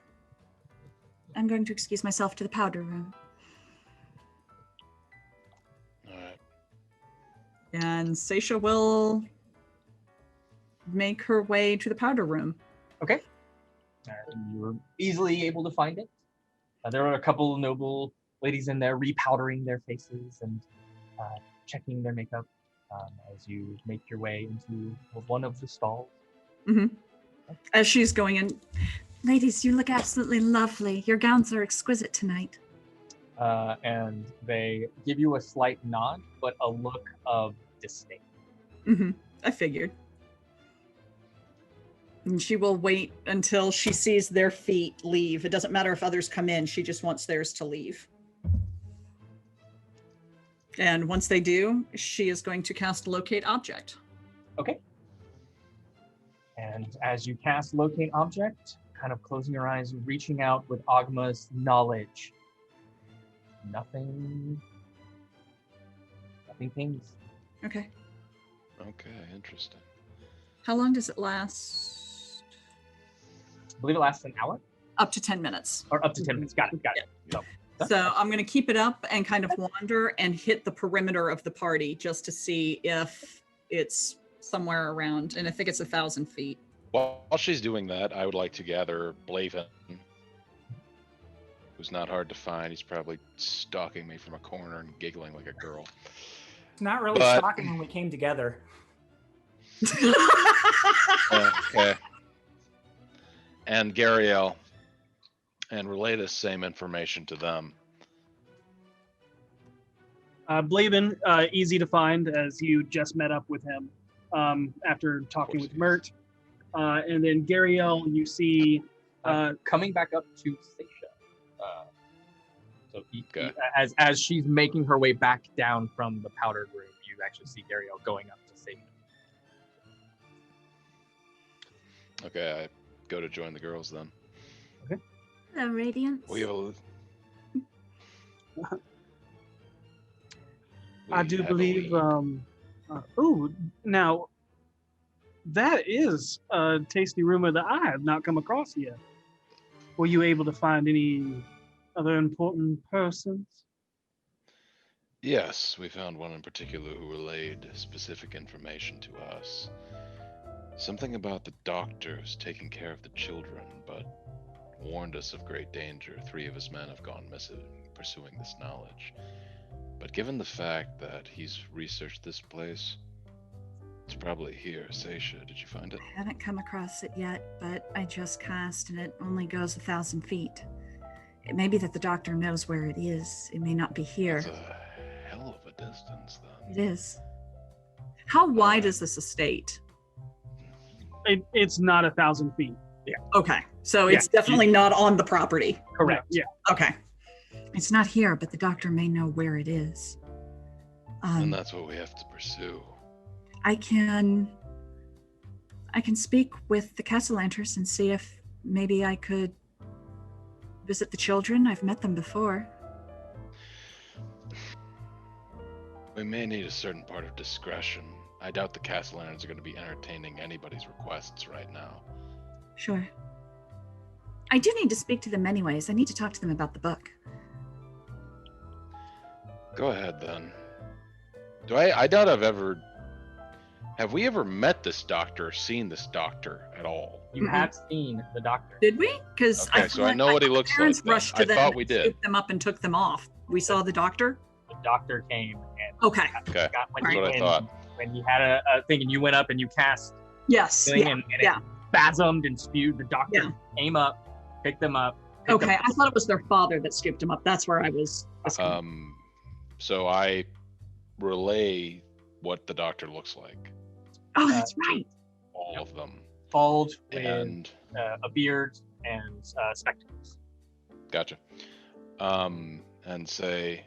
I'm going to excuse myself to the powder room. Alright. And Seisha will make her way to the powder room. Okay. and you were easily able to find it. There were a couple noble ladies in there repowdering their faces and checking their makeup as you make your way into one of the stalls. Mm-hmm. As she's going in, ladies, you look absolutely lovely. Your gowns are exquisite tonight. And they give you a slight nod, but a look of disdain. Mm-hmm. I figured. And she will wait until she sees their feet leave. It doesn't matter if others come in. She just wants theirs to leave. And once they do, she is going to cast Locate Object. Okay. And as you cast Locate Object, kind of closing your eyes, reaching out with Agma's knowledge, nothing pings. Okay. Okay, interesting. How long does it last? I believe it lasts an hour. Up to 10 minutes. Or up to 10 minutes. Got it. So I'm going to keep it up and kind of wander and hit the perimeter of the party just to see if it's somewhere around. And I think it's 1,000 feet. While she's doing that, I would like to gather Blaven, who's not hard to find. He's probably stalking me from a corner and giggling like a girl. It's not really stalking when we came together. Okay. And Gariel, and relay this same information to them. Blaven, easy to find as you just met up with him after talking with Mert. And then Gariel, you see coming back up to Seisha. So as she's making her way back down from the powdered room, you actually see Gariel going up to Seisha. Okay, I go to join the girls then. Okay. Hello, Radiance. I do believe. Now that is a tasty rumor that I have not come across yet. Were you able to find any other important persons? Yes, we found one in particular who relayed specific information to us. Something about the doctors taking care of the children, but warned us of great danger. 3 of his men have gone missing pursuing this knowledge. But given the fact that he's researched this place, it's probably here. Seisha, did you find it? I haven't come across it yet, but I just cast and it only goes 1,000 feet. It may be that the doctor knows where it is. It may not be here. It's a hell of a distance, then. It is. How wide is this estate? It's not 1,000 feet. Yeah. Okay. So it's definitely not on the property. Correct. Yeah. Okay. It's not here, but the doctor may know where it is. And that's what we have to pursue. I can speak with the Castellanters and see if maybe I could visit the children. I've met them before. We may need a certain part of discretion. I doubt the Castellans are going to be entertaining anybody's requests right now. Sure. I do need to speak to them anyways. I need to talk to them about the book. Go ahead then. I doubt have we ever met this doctor or seen this doctor at all? You have seen the doctor. Did we? Because Okay, so I know what he looks like. Parents then. rushed to I them thought and we did. scooped them up and took them off. We saw the doctor. The doctor came and Okay. Okay, when that's what I thought. When he had a thing and you went up and you cast Yes. thing Yeah. and Yeah. it spasmed and spewed. The doctor Yeah. came up, picked them up. picked them Okay. up. I thought it was their father that scooped them up. That's where I was. So I relay what the doctor looks like. Oh, that's right. All of them. Bald with And a beard and spectacles. gotcha. And say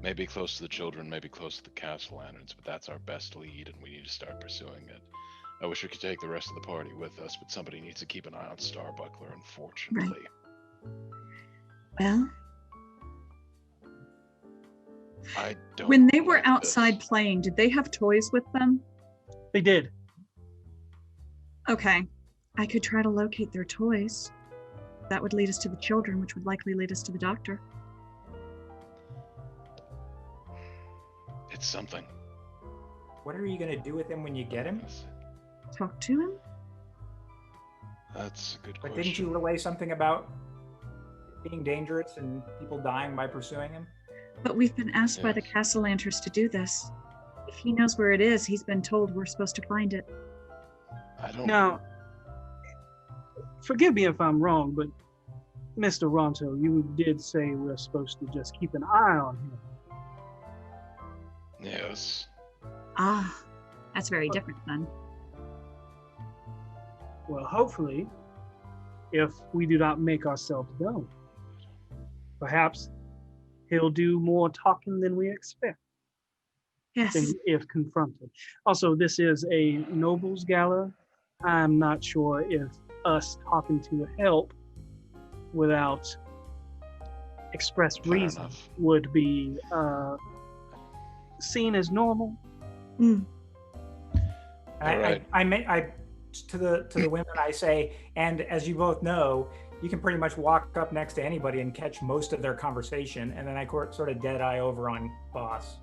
maybe close to the children, maybe close to the Castellans, but that's our best lead and we need to start pursuing it. I wish we could take the rest of the party with us, but somebody needs to keep an eye on Starbuckler, unfortunately. Well, I don't when they were like outside this. playing, did they have toys with them? They did. Okay. I could try to locate their toys. That would lead us to the children, which would likely lead us to the doctor. It's something. What are you going to do with him when you get him? Talk to him? That's a good But question. didn't you relay something about being dangerous and people dying by pursuing him? But we've been asked by the Castellanters to do this. If he knows where it is, he's been told we're supposed to find it. I don't. Now, forgive me if I'm wrong, but Mr. Ronto, you did say we're supposed to just keep an eye on him. Yes. Ah, that's very different then. Well, hopefully, if we do not make ourselves known, perhaps he'll do more talking than we expect. Yes. If confronted. Also, this is a nobles gala. I'm not sure if us talking to help without express reason would be seen as normal. Mm. Right. I to the women I say, and as you both know, you can pretty much walk up next to anybody and catch most of their conversation, and then I sort of dead eye over on Boss.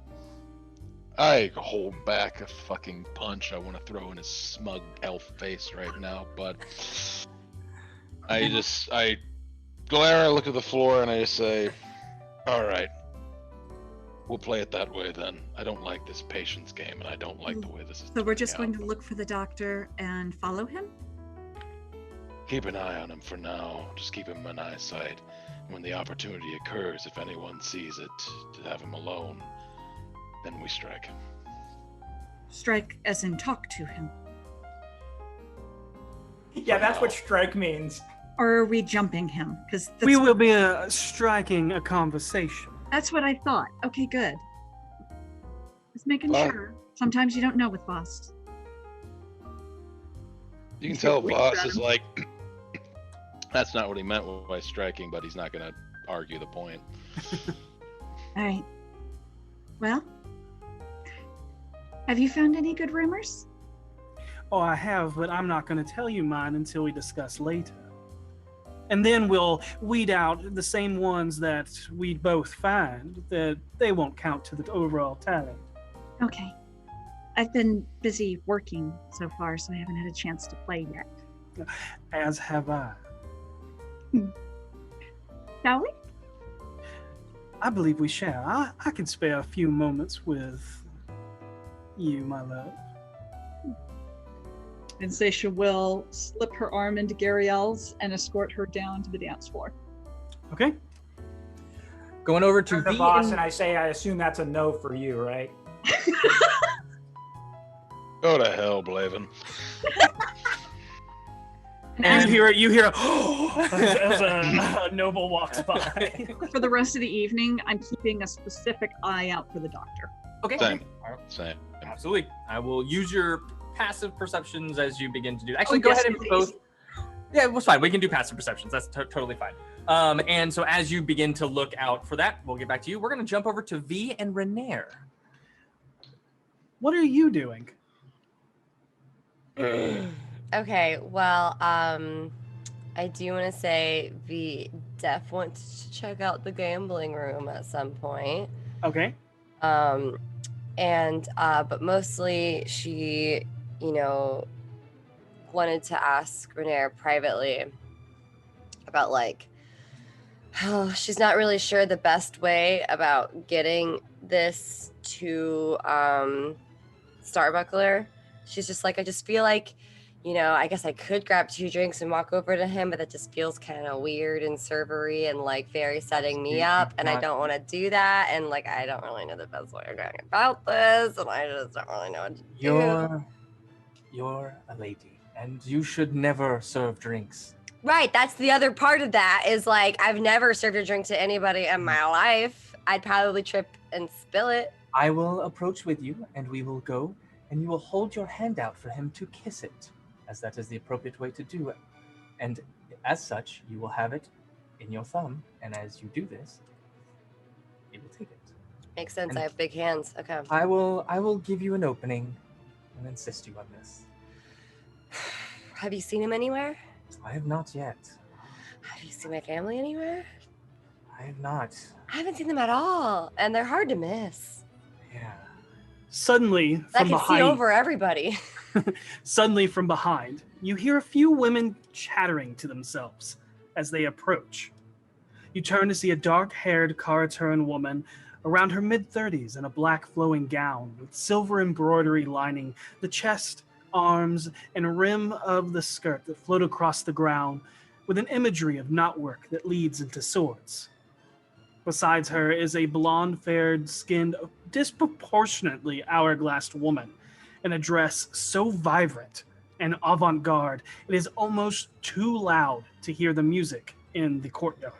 I hold back a fucking punch I want to throw in his smug elf face right now, but I glare, I look at the floor, and I just say, all right, we'll play it that way then. I don't like this patience game, and I don't like the way this is. So we're just turning going to look for the doctor and follow him? Keep an eye on him for now. Just keep him in eyesight. When the opportunity occurs, if anyone sees it, to have him alone, then we strike. Strike as in talk to him. Yeah, that's what strike means. Or are we jumping him? Because We will be striking a conversation. That's what I thought. Okay, good. Just making sure. Sometimes you don't know with Boss. You can tell Voss is like, that's not what he meant by striking, but he's not going to argue the point. All right. Well, have you found any good rumors? Oh, I have, but I'm not going to tell you mine until we discuss later. And then we'll weed out the same ones that we both find, that they won't count to the overall tally. Okay. I've been busy working so far, so I haven't had a chance to play yet. As have I. Shall we? I believe we shall. I can spare a few moments with you, my love. And Seisha will slip her arm into Gariel's and escort her down to the dance floor. Okay. Going over to the boss, and I say, I assume that's a no for you, right? Go to hell, Blaven. And you hear as a noble walks by. For the rest of the evening, I'm keeping a specific eye out for the doctor. Okay. Same. Absolutely. I will use your passive perceptions as you begin to do. Actually, go ahead and both. Yeah, it was fine. We can do passive perceptions. That's totally fine. And so as you begin to look out for that, we'll get back to you. We're going to jump over to V and Renair. What are you doing? Okay, well, I do want to say V Def wants to check out the gambling room at some point. Okay. But mostly she, wanted to ask Renair privately about she's not really sure the best way about getting this to Starbuckler. She's just like, I just feel like, I guess I could grab 2 drinks and walk over to him, but that just feels kind of weird and servery and very setting me up. And I don't want to do that. And I don't really know the best way of going about this. And I just don't really know what to do. You're a lady and you should never serve drinks. Right. That's the other part of that is I've never served a drink to anybody in my life. I'd probably trip and spill it. I will approach with you and we will go and you will hold your hand out for him to kiss it, as that is the appropriate way to do it. And as such, you will have it in your thumb. And as you do this, you will take it. Makes sense. And I have big hands. Okay. I will give you an opening and insist you on this. Have you seen him anywhere? I have not yet. Have you seen my family anywhere? I have not. I haven't seen them at all, and they're hard to miss. Yeah. Suddenly, I from can see behind, over everybody. suddenly from behind, you hear a few women chattering to themselves as they approach. You turn to see a dark-haired Karaturan woman around her mid-30s in a black flowing gown with silver embroidery lining the chest, arms, and rim of the skirt that float across the ground with an imagery of knotwork that leads into swords. Besides her is a blonde-haired, skinned, disproportionately hourglassed woman in a dress so vibrant and avant-garde it is almost too loud to hear the music in the courtyard.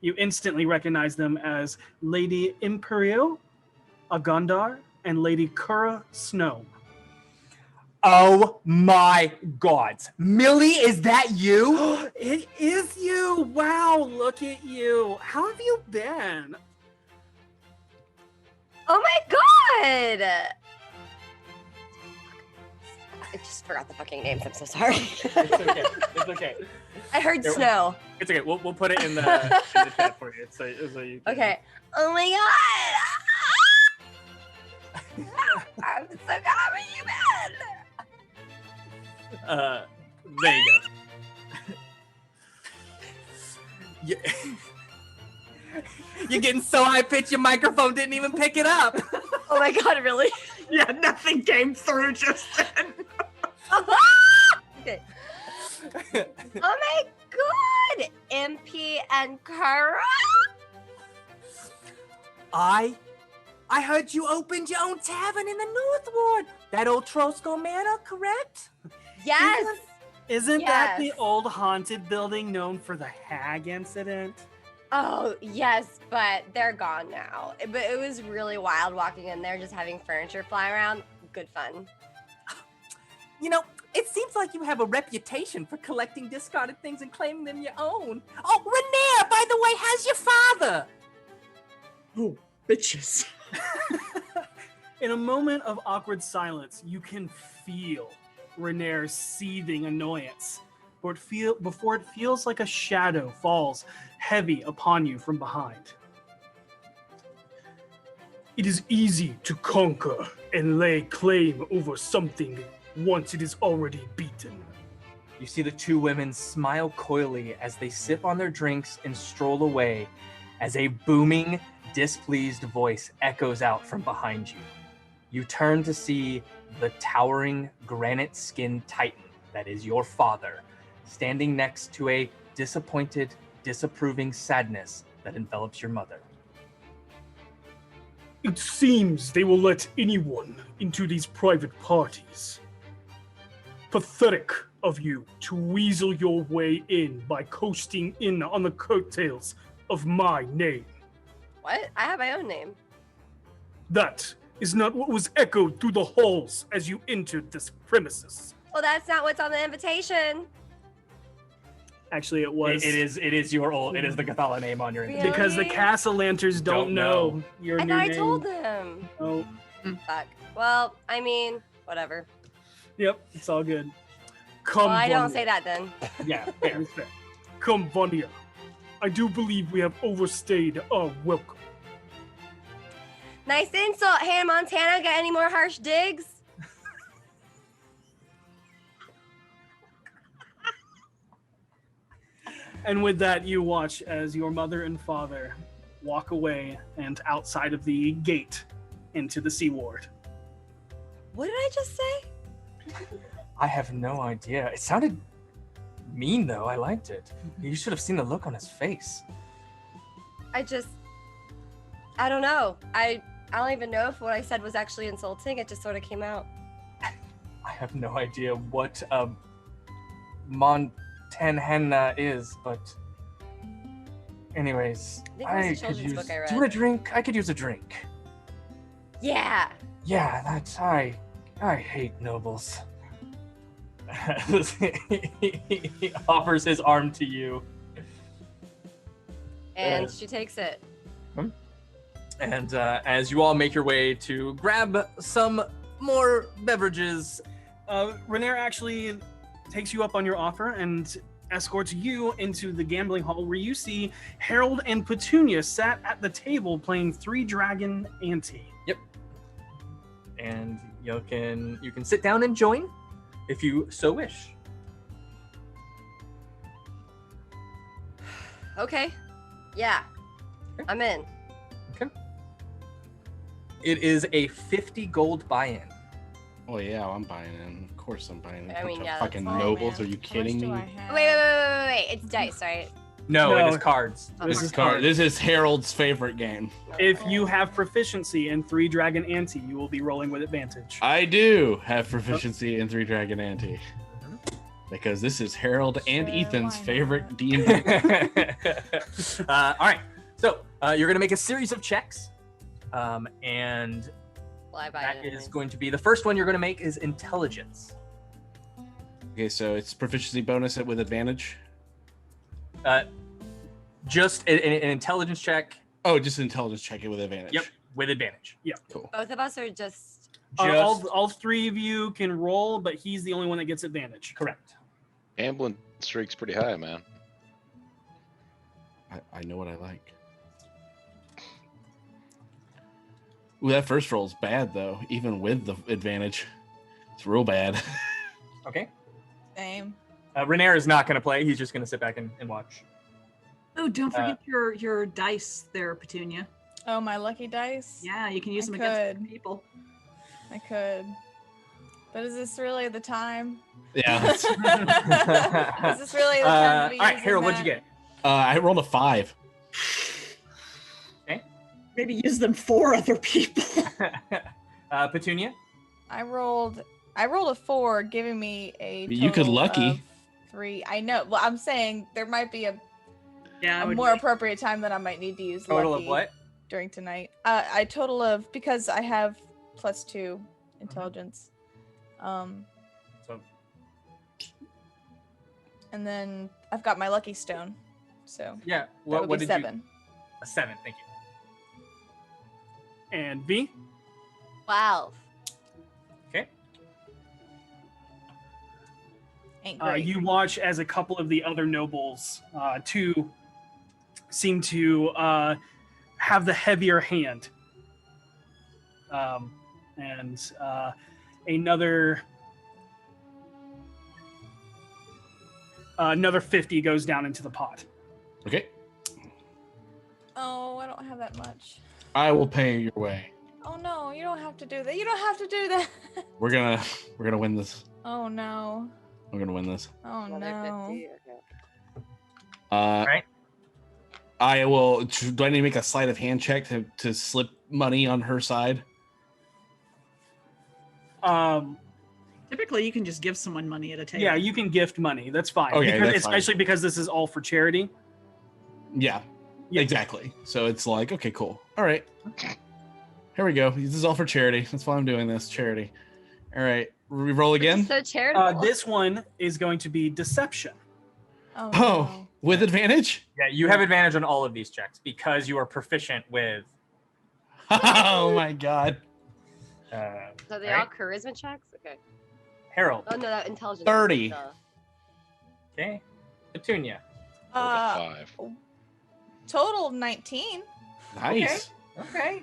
You instantly recognize them as Lady Imperio Agundar and Lady Kura Snow. Oh my God. Millie, is that you? It is you! Wow, look at you. How have you been? Oh my god! I just forgot the fucking names. I'm so sorry. It's okay. It's okay. I heard snow. It's okay. We'll put it in the chat for you. So you can... Okay. Oh my god! I'm so happy you been. There you go. You're getting so high pitched your microphone didn't even pick it up. Oh my god, really? Yeah, nothing came through just then. Okay. Oh my god! MP and Kara? I heard you opened your own tavern in the North Ward. That old Trosco Manor, correct? Yes! Isn't that the Yes. old haunted building known for the hag incident? Oh, yes, but they're gone now. But it was really wild walking in there, just having furniture fly around. Good fun. You know, it seems like you have a reputation for collecting discarded things and claiming them your own. Oh, Renier, by the way, how's your father? Oh, bitches. In a moment of awkward silence, you can feel Renair's seething annoyance before it feels like a shadow falls heavy upon you from behind. It is easy to conquer and lay claim over something once it is already beaten. You see the two women smile coyly as they sip on their drinks and stroll away as a booming, displeased voice echoes out from behind you. You turn to see the towering granite-skinned titan that is your father, standing next to a disappointed, disapproving sadness that envelops your mother. It seems they will let anyone into these private parties. Pathetic of you to weasel your way in by coasting in on the coattails of my name. What? I have my own name. That is not what was echoed through the halls as you entered this premises. Well, that's not what's on the invitation. Actually, it was. It is the Cathala name on your invitation. Because the Really? Castellanters don't know your I new thought I name. told them. Oh, Fuck. Well, I mean, whatever. yep, it's all good. Come, Well, I don't Vanya. say that then. Yeah, fair. It's fair. Come, Vanya. I do believe we have overstayed our welcome. Nice insult, Hannah Montana. Got any more harsh digs? And with that, you watch as your mother and father walk away and outside of the gate into the Sea Ward. What did I just say? I have no idea. It sounded mean, though. I liked it. You should have seen the look on his face. I don't know. I don't even know if what I said was actually insulting. It just sort of came out. I have no idea what Montanhenna is, but anyways, I think it was a could children's use. book I Do you want a read. drink? I could use a drink. Yeah. Yeah, that's I hate nobles. He offers his arm to you, And she takes it. and as you all make your way to grab some more beverages, Renair actually takes you up on your offer and escorts you into the gambling hall where you see Harold and Petunia sat at the table playing 3 Dragon Ante. Yep. and you can sit down and join if you so wish. Okay. Yeah. I'm in. It is a 50 gold buy-in. Oh yeah, I'm buying in. Of course I'm buying in. I mean, Bunch of yeah, fucking that's- nobles. Oh, Are you man. kidding How me? much do I have? Wait. It's dice, right? No, No. it is cards. This is Card. This is Harold's favorite game. If you have proficiency in 3 Dragon Ante, you will be rolling with advantage. I do have proficiency in 3 Dragon Ante. Because this is Harold and Sure, Ethan's why favorite not? D&D. All right. So you're going to make a series of checks. And Well, I buy that it. is going to be the first one you're going to make is intelligence. Okay, so it's proficiency bonus with advantage. Just an intelligence check. Oh, just intelligence check it with advantage. Yep, with advantage. Yeah. Cool. Both of us are just. All 3 of you can roll, but he's the only one that gets advantage. Correct. Gambling streak's pretty high, man. I know what I like. Ooh, that first roll's bad though, even with the advantage. It's real bad. Okay. Same. Renair is not going to play. He's just going to sit back and watch. Oh, don't forget your dice there, Petunia. Oh, my lucky dice? Yeah, you can use I them against could. other people. I could. But is this really the time? Yeah. Is this really the time to be all right, using Harold, what'd that? you get? I rolled a 5. Okay. Maybe use them for other people. Petunia? I rolled a 4, giving me a You could total lucky. of 3. I know. Well, I'm saying there might be a Yeah, more appropriate time that I might need to use Total lucky of what? during tonight. I total of, because I have +2 intelligence. So And then I've got my lucky stone. So yeah, that what would be did 7. you? A 7. Thank you. And V? 12. Okay. Ain't great. You watch as a couple of the other nobles, 2 seem to have the heavier hand. And another 50 goes down into the pot. Okay. Oh, I don't have that much. I will pay your way. Oh no, you don't have to do that. You don't have to do that. We're gonna win this. Oh no. We're gonna win this. Oh no. Right. I will. Do I need to make a sleight of hand check to slip money on her side? Typically, you can just give someone money at a table. Yeah, you can gift money. That's fine. Okay, that's especially because this is all for charity. Yeah. Exactly. So it's like, okay, cool. All right. Here we go. This is all for charity. That's why I'm doing this. Charity. All right. We roll again. So charitable. This one is going to be deception. Oh, Oh, no. with advantage? Yeah, you have advantage on all of these checks because you are proficient with. Oh my god. So they right. all charisma checks? Okay. Harold. Oh no, that intelligence. 30. Duh. Okay. Petunia. Rolled a 5. Total 19. Nice. Okay.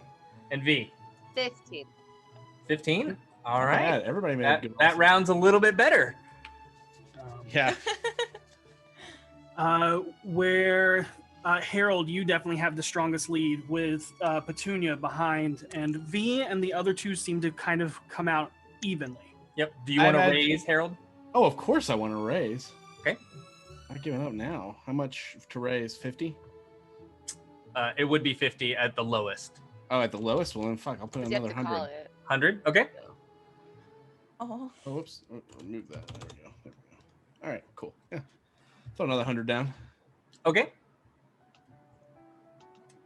And V. 15. 15. All Not right. bad. Everybody made a good That roll. round's a little bit better. Yeah. Where Harold, you definitely have the strongest lead with Petunia behind, and V and the other 2 seem to kind of come out evenly. Yep. Do you want to I've had- raise, Harold? Oh, of course I want to raise. Okay. I'm not giving up now. How much to raise? 50? It would be 50 at the lowest. Oh, at the lowest? Well, then fuck. I'll put You have another to call 100. it. 100. Okay. Oh. Oh, whoops. Oh, remove that. There we go. There we go. All right, cool. Yeah. Throw another 100 down. Okay.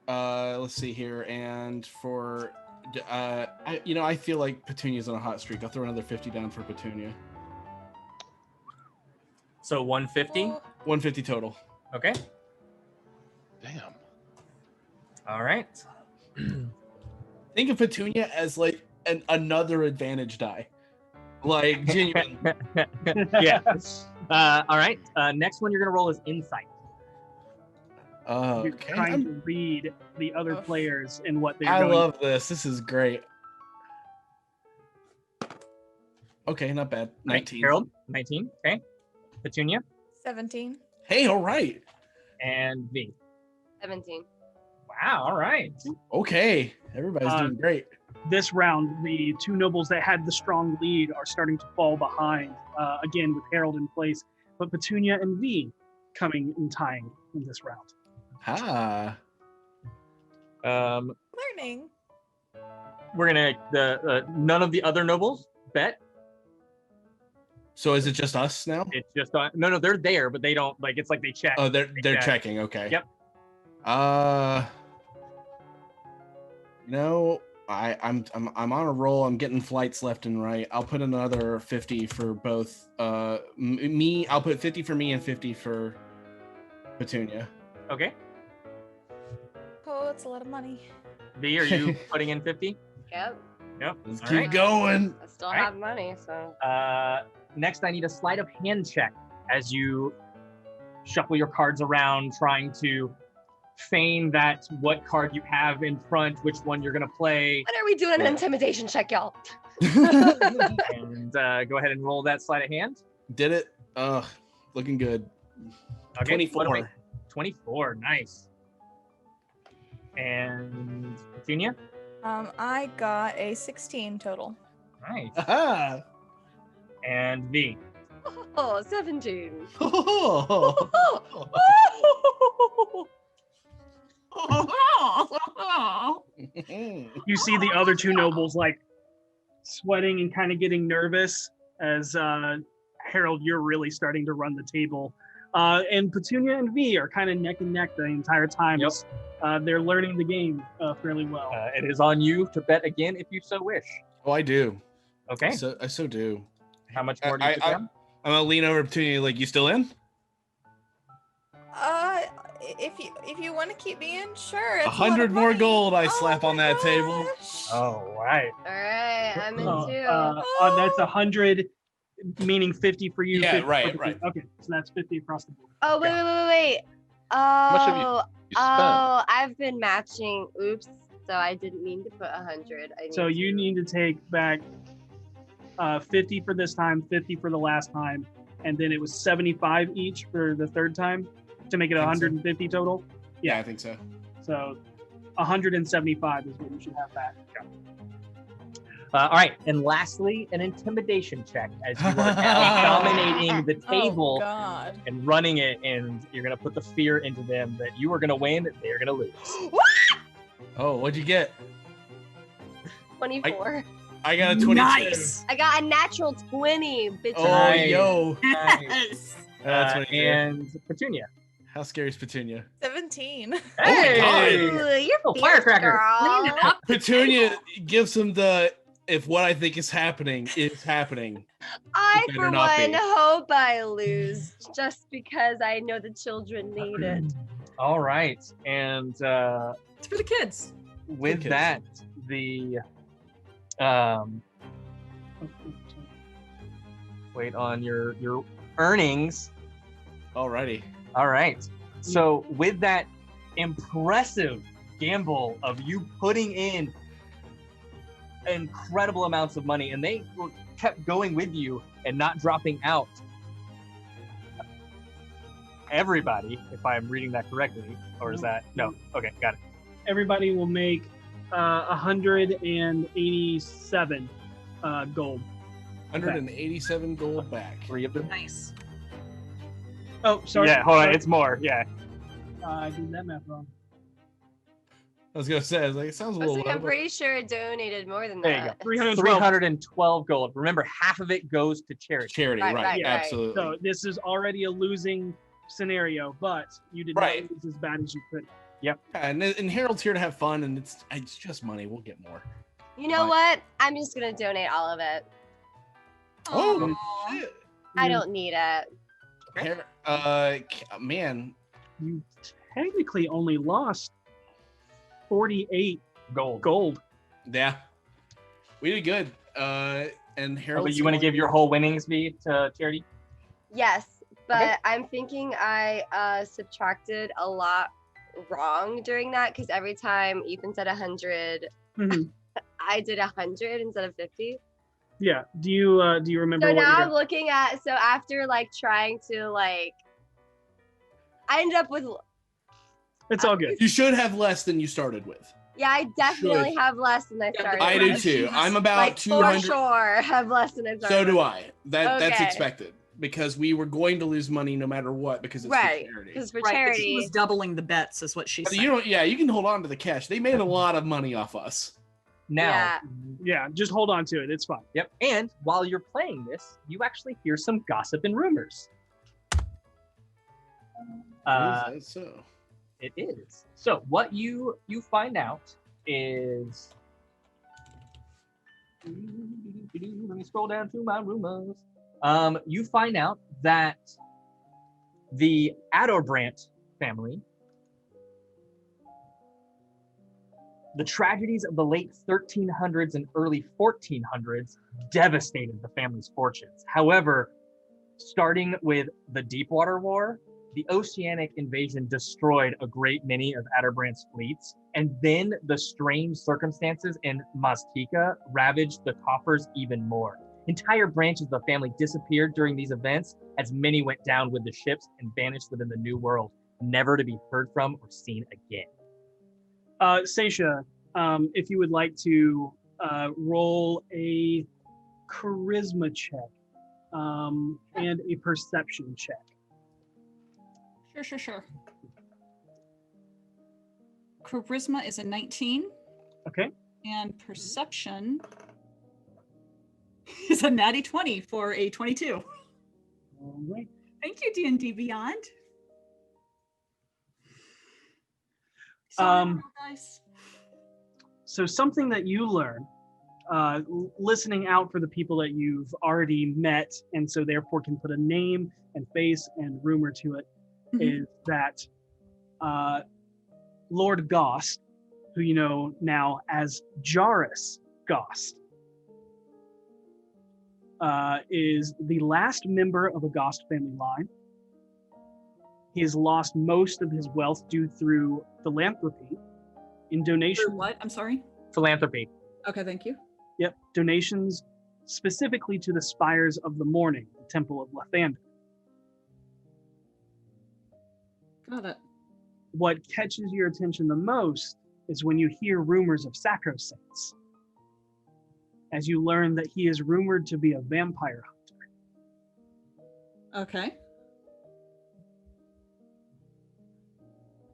Let's see here. And for, I feel like Petunia's on a hot streak. I'll throw another 50 down for Petunia. So 150. 150 total. Okay. Damn. All right. Think of Petunia as like another advantage die. Like, genuine. Yeah. All right. Next one you're gonna roll is insight. You're Okay. trying to read the other Oof. players and what they're I going. love this. This is great. Okay, not bad. 19. Harold, 19. Okay. Petunia 17. Hey, all right. and V. 17. Wow. All right. Okay, everybody's doing great. This round, the two nobles that had the strong lead are starting to fall behind, again with Harold in place, but Petunia and V coming and tying in this round. Ah. Learning. We're gonna none of the other nobles bet. So is it just us now? It's just no, they're there, but they don't like. It's like they check. Oh, they're check. checking. Okay. Yep. No, I'm on a roll. I'm getting flights left and right. I'll put another 50 for both. Me. I'll put 50 for me and 50 for Petunia. Okay. Oh, it's a lot of money. V, are you putting in 50? Yep. Yep. Let's All keep right. going. I still All have money, so. Next, I need a sleight of hand check as you shuffle your cards around, trying to feign that what card you have in front, which one you're gonna play. When are we doing an intimidation check, y'all? And go ahead and roll that sleight of hand. Did it? Looking good. Okay, 24. 24, nice. And Petunia? I got a 16 total. Nice. Aha. And V? Oh, 17. You see the other two nobles like sweating and kind of getting nervous as Harold, you're really starting to run the table. And Petunia and V are kind of neck and neck the entire time. Yep. They're learning the game fairly well. It is on you to bet again if you so wish. Oh, I do. Okay. I so do. How much more do you put down? I'm gonna lean over to Petunia. Like, you still in? If you want to keep me in, sure. It's 100 a lot of more money. gold. I slap on that table. Oh, right. All right, I'm in too. That's 100, meaning 50 for you. Yeah, 50 right, for Petunia. right. Okay, so that's 50 across the board. Oh, wait. much have you spent? Oh, I've been matching. Oops. So I didn't mean to put 100. So you need to take back 50 for this time, 50 for the last time, and then it was 75 each for the third time to make it 150 total. Yeah, I think so. So 175 is what you should have back. All right, and lastly, an intimidation check as you are now dominating the table God. and running it, and you're gonna put the fear into them that you are gonna win, they're gonna lose. Oh, what'd you get? 24. I got a 22. Nice. I got a natural 20, bitch. Oh, Nice. yo. Yes. And Petunia. How scary is Petunia? 17. Hey! Ooh, you're Oh, fierce, firecracker. girl. Clean it up. Petunia gives him the, if what I think is happening is happening. I, It for better not one, be. hope I lose just because I know the children need it. All right, and It's for the kids. with kids. that, the wait on your earnings. Alrighty. All right. So with that impressive gamble of you putting in incredible amounts of money, and they kept going with you and not dropping out. Everybody, if I'm reading that correctly, or is that no? Okay, got it. Everybody will make 187 gold. 187 gold back. 3 of them. Nice. Oh, sorry. Yeah, hold on. Sorry. It's more. Yeah. I did that math wrong. I was gonna say, I was like, it sounds a I was little like, low. I'm pretty sure it donated more than There you that. go. 312. 312 gold. Remember, half of it goes to charity. Charity, Right, right? right, right. Absolutely. So this is already a losing scenario, but you did Right. not lose as bad as you could. Yeah, and Harold's here to have fun, and it's just money. We'll get more. You know what? I'm just going to donate all of it. Oh, Aw. shit. I don't need it. Man, You technically only lost 48 Gold. yeah, we did good. And Harold, But you want to give your whole winnings be to charity? Yes, but Okay. I'm thinking I subtracted a lot wrong during that because every time Ethan said 100, Mhm. I did 100 instead of 50. Yeah. Do you remember So what now you're I'm looking at, so after like trying to like, I ended up with, It's all good. You should have less than you started with. yeah, I definitely Should. have less than I started I do with. too. I'm about Like, 200. for sure have less than I started So do with. I. That's Okay. expected because we were going to lose money no matter what because it's Right, for charity. because for Right, but she charity. was doubling the bets, is what she But said. you don't. Yeah, you can hold on to the cash. They made a lot of money off us. Now, Yeah. Yeah, just hold on to it. It's fine. yep. And while you're playing this, you actually hear some gossip and rumors. Is that so? It is. So what you find out is, let me scroll down to my rumors. You find out that the Adorbrandt family, the tragedies of the late 1300s and early 1400s devastated the family's fortunes. However, starting with the Deepwater War, the oceanic invasion destroyed a great many of Aderbrandt's fleets, and then the strange circumstances in Maztica ravaged the coffers even more. Entire branches of the family disappeared during these events, as many went down with the ships and vanished within the New World, never to be heard from or seen again. Seisha, if you would like to roll a charisma check and a perception check. Sure. Charisma is a 19. Okay. And perception is a natty 20 for a 22. All right. Thank you, D&D Beyond. Guys. So something that you learn, listening out for the people that you've already met, and so therefore can put a name and face and rumor to it, is that Lord Gost, who you know now as Jarus Gost, is the last member of a Gost family line. He has lost most of his wealth due through philanthropy. In donation, For what? I'm sorry. Philanthropy. Okay, thank you. Yep, donations specifically to the Spires of the Morning, the Temple of Lathander. Got it. What catches your attention the most is when you hear rumors of sacrosaints, as you learn that he is rumored to be a vampire hunter. Okay.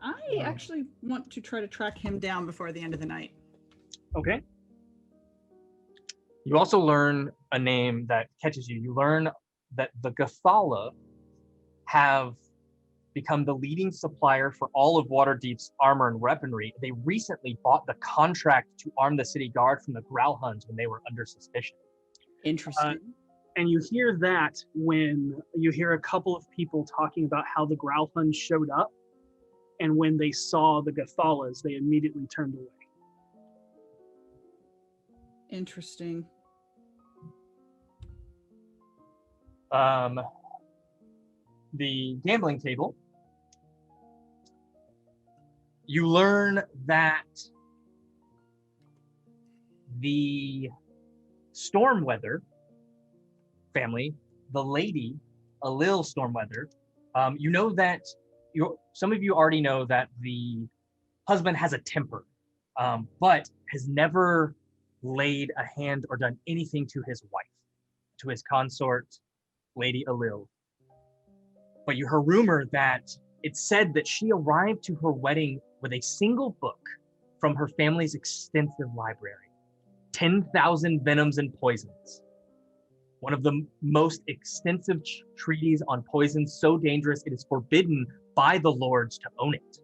I actually want to try to track him down before the end of the night. Okay. You also learn a name that catches you. You learn that the Gathala have become the leading supplier for all of Waterdeep's armor and weaponry. They recently bought the contract to arm the city guard from the Growlhuns when they were under suspicion. Interesting. And you hear that when you hear a couple of people talking about how the Growlhuns showed up, and when they saw the Gathalas, they immediately turned away. Interesting. The gambling table. You learn that the Stormweather family, the lady, Alil Stormweather, you know that some of you already know that the husband has a temper, but has never laid a hand or done anything to his wife, to his consort, Lady Alil. But you heard rumor that it said that she arrived to her wedding with a single book from her family's extensive library, 10,000 venoms and poisons. One of the most extensive treaties on poisons, so dangerous it is forbidden by the lords to own it.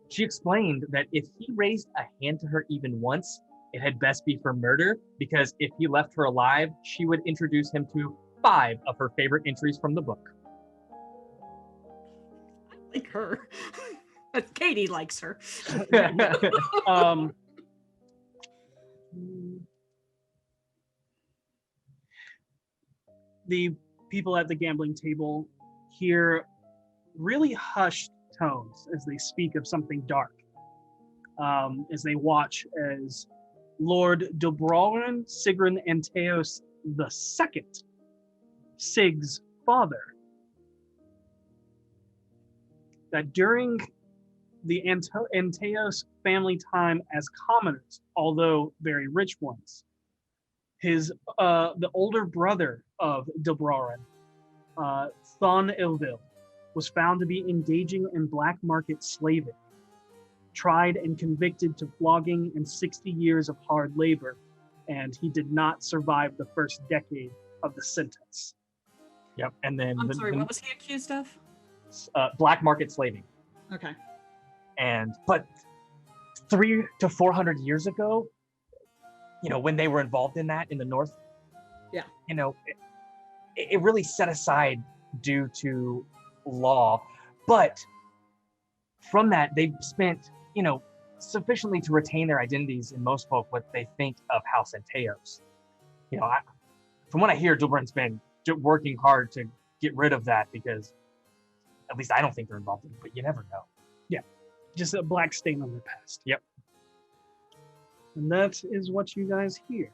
She explained that if he raised a hand to her even once, it had best be for murder, because if he left her alive, she would introduce him to 5 of her favorite entries from the book. I like her. But Katie likes her. The people at the gambling table hear really hushed tones as they speak of something dark, as they watch as Lord Dobrorin, Sigrun, Anteos, the second, Sig's father, that during the Anteos family time as commoners, although very rich ones, the older brother of Delbrorin, Thon Ilville, was found to be engaging in black market slaving, tried and convicted to flogging and 60 years of hard labor, and he did not survive the first decade of the sentence. Yep. And then I'm sorry, what was he accused of? black market slaving. Okay. But 300 to 400 years ago, when they were involved in that in the North, yeah, it really set aside due to law. But from that, they've spent, sufficiently to retain their identities in most folk what they think of House Anteos. From what I hear, Dilbrin's been working hard to get rid of that because at least I don't think they're involved in it, but you never know. Yeah, just a black stain on their past. Yep. And that is what you guys hear.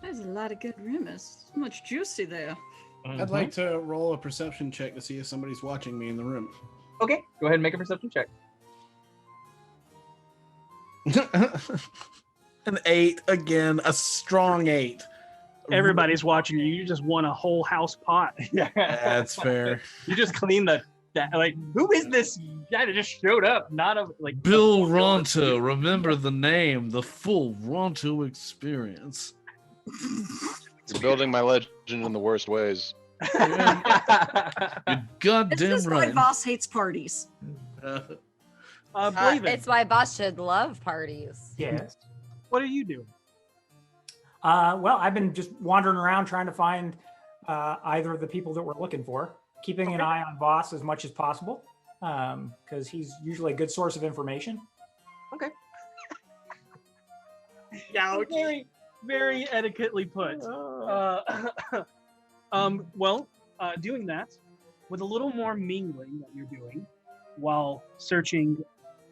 There's a lot of good rumors. So much juicy there. I'd like to roll a perception check to see if somebody's watching me in the room. Okay, go ahead and make a perception check. An 8 again, a strong 8. Everybody's watching you. You just won a whole house pot. Yeah, that's fair. You just cleaned that. Who is this guy that just showed up? Bill Ronto. Remember the name, the full Ronto experience. You're building my legend in the worst ways. You're goddamn This is why right. Voss hates parties. It's why boss should love parties. Yes. What are you doing? Well, I've been just wandering around trying to find either of the people that we're looking for, keeping an eye on Voss as much as possible, because he's usually a good source of information. Okay. Yeah, very, very etiquetely put. Doing that with a little more mingling that you're doing while searching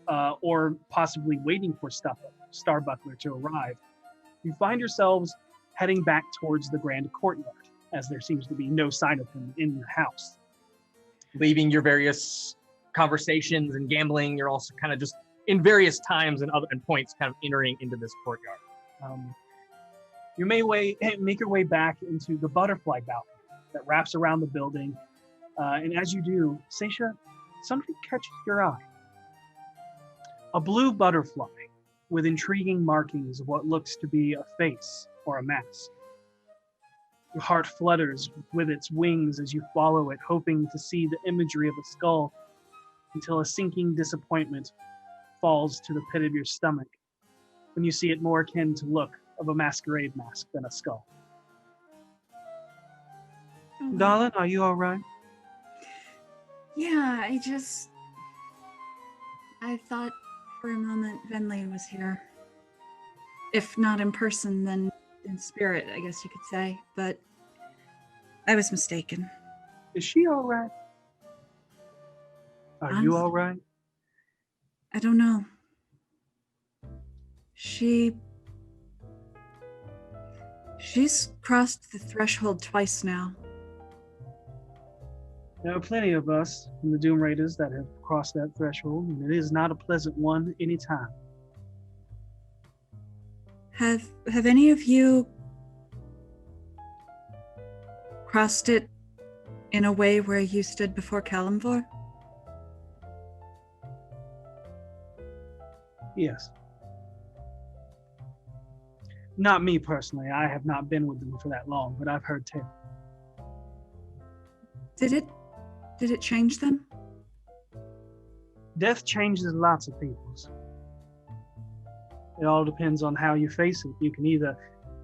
or possibly waiting for Starbuckler to arrive, you find yourselves heading back towards the grand courtyard, as there seems to be no sign of him in the house. Leaving your various conversations and gambling, you're also kind of just in various times and points kind of entering into this courtyard. You may make your way back into the butterfly balcony that wraps around the building, and as you do, Seisha, something catches your eye. A blue butterfly with intriguing markings of what looks to be a face or a mask. Your heart flutters with its wings as you follow it, hoping to see the imagery of a skull, until a sinking disappointment falls to the pit of your stomach when you see it more akin to look of a masquerade mask than a skull. Darling, are you all right? Yeah, I thought for a moment Venley was here. If not in person, then in spirit, I guess you could say. But I was mistaken. Is she all right? Are you all right? I don't know. She's crossed the threshold twice now. There are plenty of us in the Doom Raiders that have crossed that threshold, and it is not a pleasant one anytime. Have any of you crossed it in a way where you stood before Kalimvor? Yes. Not me personally. I have not been with them for that long, but I've heard tales. Did it change them? Death changes lots of people's. It all depends on how you face it. You can either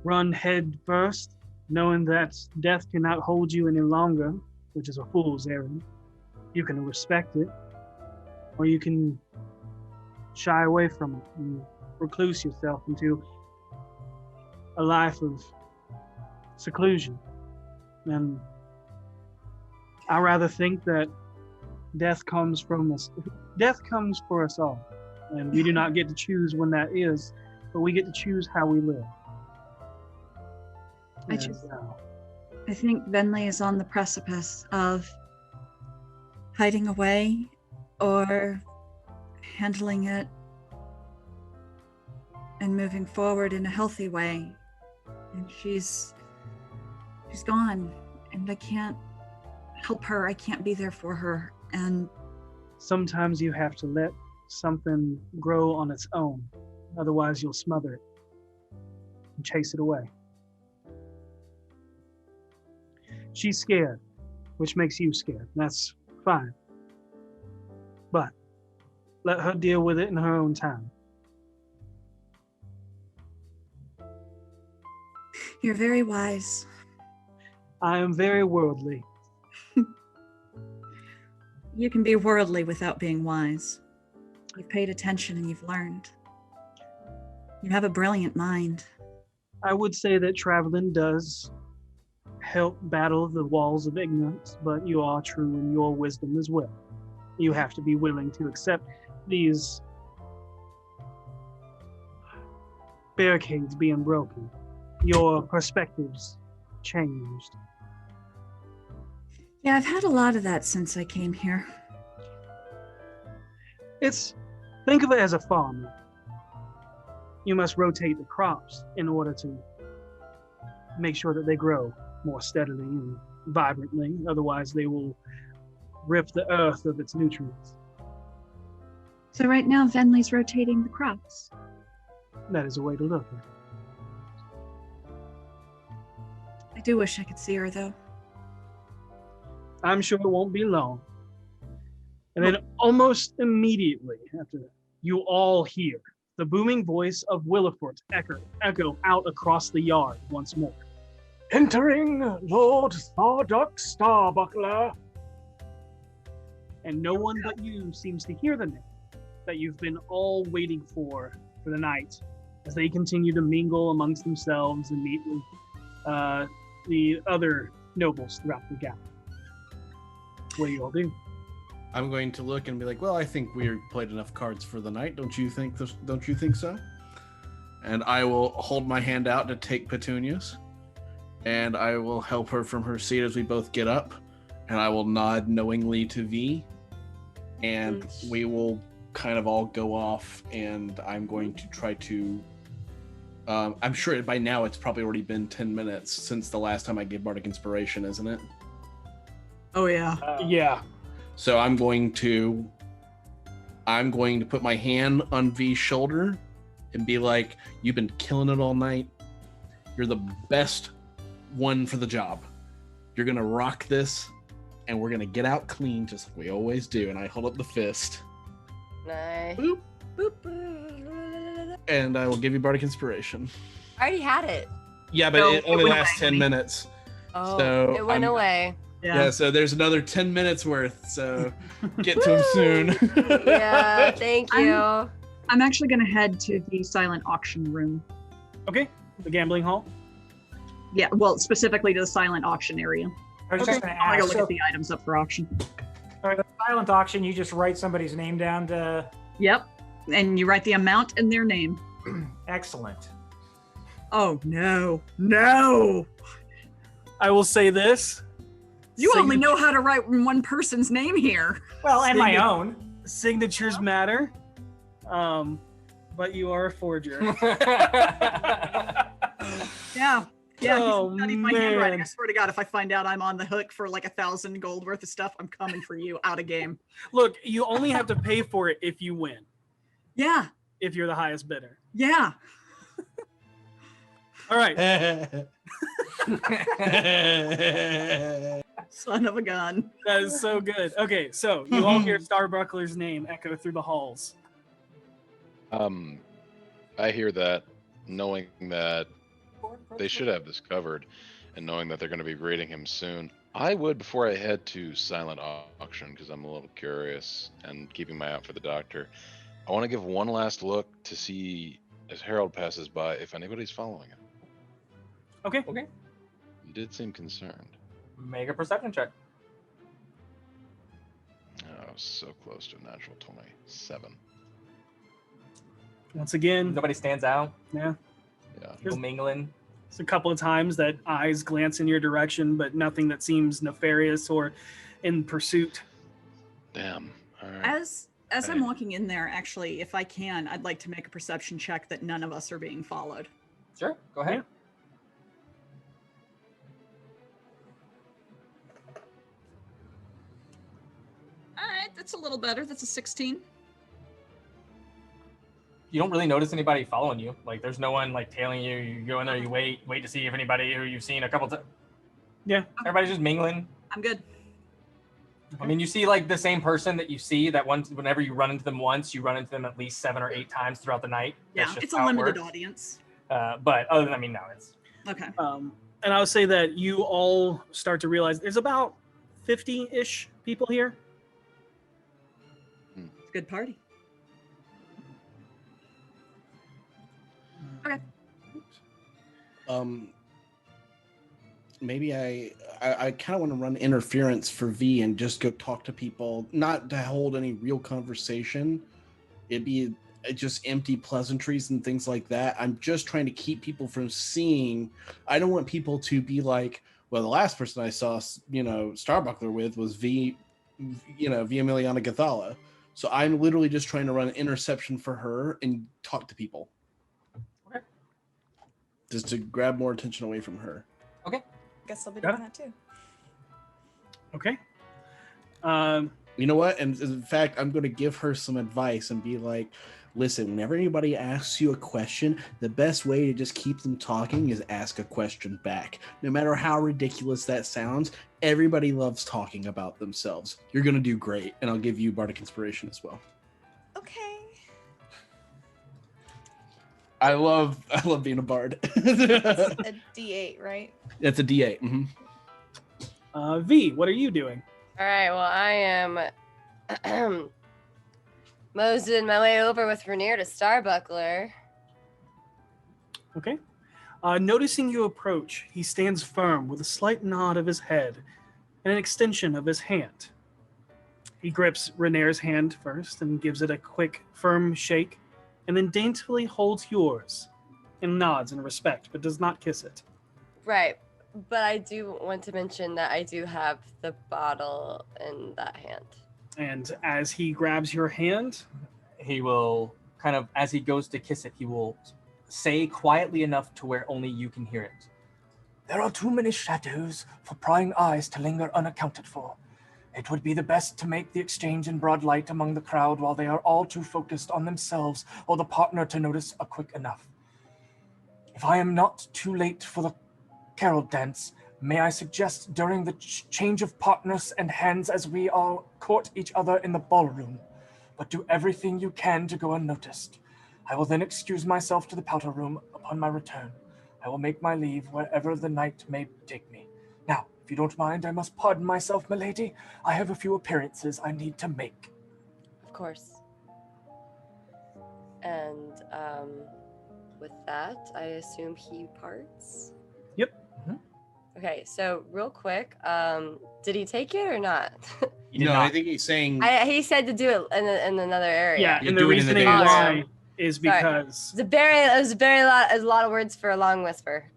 run head first, knowing that death cannot hold you any longer, which is a fool's errand. You can respect it, or you can shy away from it and recluse yourself into a life of seclusion. And I rather think that death comes for us all, and we do not get to choose when that is. but we get to choose how we live. I think Venley is on the precipice of hiding away or handling it and moving forward in a healthy way. And she's gone, and I can't help her. I can't be there for her. And sometimes you have to let something grow on its own. Otherwise, you'll smother it and chase it away. She's scared, which makes you scared. That's fine. But let her deal with it in her own time. you're very wise. I am very worldly. You can be worldly without being wise. You've paid attention and you've learned. You have a brilliant mind. I would say that traveling does help battle the walls of ignorance, but you are true in your wisdom as well. You have to be willing to accept these barricades being broken, your perspectives changed. Yeah, I've had a lot of that since I came here. Think of it as a farmer. You must rotate the crops in order to make sure that they grow more steadily and vibrantly. Otherwise, they will rip the earth of its nutrients. So right now, Venley's rotating the crops. That is a way to look at it. I do wish I could see her, though. I'm sure it won't be long. And then almost immediately after you all hear the booming voice of Willifort echo out across the yard once more. Entering Lord Starduck Starbuckler. And no one but you seems to hear the name that you've been all waiting for the night, as they continue to mingle amongst themselves and meet with the other nobles throughout the gap. What do you all do? I'm going to look and be like, well, I think we played enough cards for the night. Don't you think so? And I will hold my hand out to take Petunia's, and I will help her from her seat as we both get up, and I will nod knowingly to V, and we will kind of all go off, and I'm going to try to I'm sure by now it's probably already been 10 minutes since the last time I gave Bardic Inspiration, isn't it? Oh yeah. Yeah. So I'm going to put my hand on V's shoulder and be like, you've been killing it all night. You're the best one for the job. You're going to rock this, and we're going to get out clean just like we always do. And I hold up the fist. Nice. Boop. And I will give you Bardic Inspiration. I already had it. Yeah, but it only lasts 10 minutes. Oh, so it went away. Yeah, so there's another 10 minutes worth, so get to him soon. Yeah, thank you. I'm actually going to head to the silent auction room. Okay, the gambling hall? Yeah, well, specifically to the silent auction area. I was just going to I'm ask. going to go look at the items up for auction. All right, the silent auction, you just write somebody's name down to... Yep, and you write the amount and their name. Excellent. Oh, no. No! I will say this. You only know how to write one person's name here. Well, and my own. Signatures matter, but you are a forger. Yeah. Oh, he's studied my handwriting. man. I swear to God, if I find out I'm on the hook for like 1,000 gold worth of stuff, I'm coming for you out of game. Look, you only have to pay for it if you win. Yeah. If you're the highest bidder. Yeah. All right. Son of a gun. That is so good. Okay, so you all hear Starbuckler's name echo through the halls. I hear that, knowing that they should have this covered, and knowing that they're going to be raiding him soon. I would, before I head to silent auction, because I'm a little curious and keeping my eye out for the doctor, I want to give one last look to see, as Harold passes by, if anybody's following him. Okay. He did seem concerned. Make a perception check. Oh, so close to a natural 27. Once again, Nobody stands out. yeah. People mingling. It's a couple of times that eyes glance in your direction, but nothing that seems nefarious or in pursuit. Damn. All right. As I'm walking in there, actually, if I can, I'd like to make a perception check that none of us are being followed. Sure, go ahead. All right, that's a little better. That's a 16. You don't really notice anybody following you. Like, there's no one like tailing you. You go in there, you wait to see if anybody who you've seen a couple times. Yeah. Everybody's just mingling. I'm good. I mean, you see like the same person that you see that once, whenever you run into them once, you run into them at least 7 or 8 times throughout the night. Yeah, That's just it's a how it limited works. audience. But other than, I mean, no, it's Okay. And I would say that you all start to realize there's about 50-ish people here. It's a good party. Okay. Maybe I kind of want to run interference for V and just go talk to people, not to hold any real conversation. It'd be just empty pleasantries and things like that. I'm just trying to keep people from seeing. I don't want people to be like, well, the last person I saw, Starbuckler with was V Emiliana Gathala. So I'm literally just trying to run an interception for her and talk to people. Okay. Just to grab more attention away from her. Okay. Guess I'll be doing that too. Okay. You know what? And in fact, I'm going to give her some advice and be like, listen, whenever anybody asks you a question, the best way to just keep them talking is ask a question back. No matter how ridiculous that sounds, everybody loves talking about themselves. You're going to do great. And I'll give you Bardic Inspiration as well. Okay. I love being a bard. That's a D8, right? That's a D8. V, what are you doing? All right, well, I am moseying my way over with Rainier to Starbuckler. Okay. Noticing you approach, he stands firm with a slight nod of his head and an extension of his hand. He grips Rainier's hand first and gives it a quick, firm shake, and then daintily holds yours and nods in respect, but does not kiss it. Right, but I do want to mention that I do have the bottle in that hand. And as he grabs your hand, he will kind of, as he goes to kiss it, he will say quietly enough to where only you can hear it. There are too many shadows for prying eyes to linger unaccounted for. It would be the best to make the exchange in broad light among the crowd while they are all too focused on themselves or the partner to notice a quick enough. If I am not too late for the carol dance, may I suggest during the change of partners and hands as we all court each other in the ballroom, but do everything you can to go unnoticed. I will then excuse myself to the powder room upon my return. I will make my leave wherever the night may take me. Now, if you don't mind, I must pardon myself, milady. I have a few appearances I need to make. Of course. And with that, I assume he parts? Yep. Okay, so real quick, did he take it or not? No, I think he's saying... he said to do it in another area. Yeah, and the reasoning why is because... It was a lot of words for a long whisper.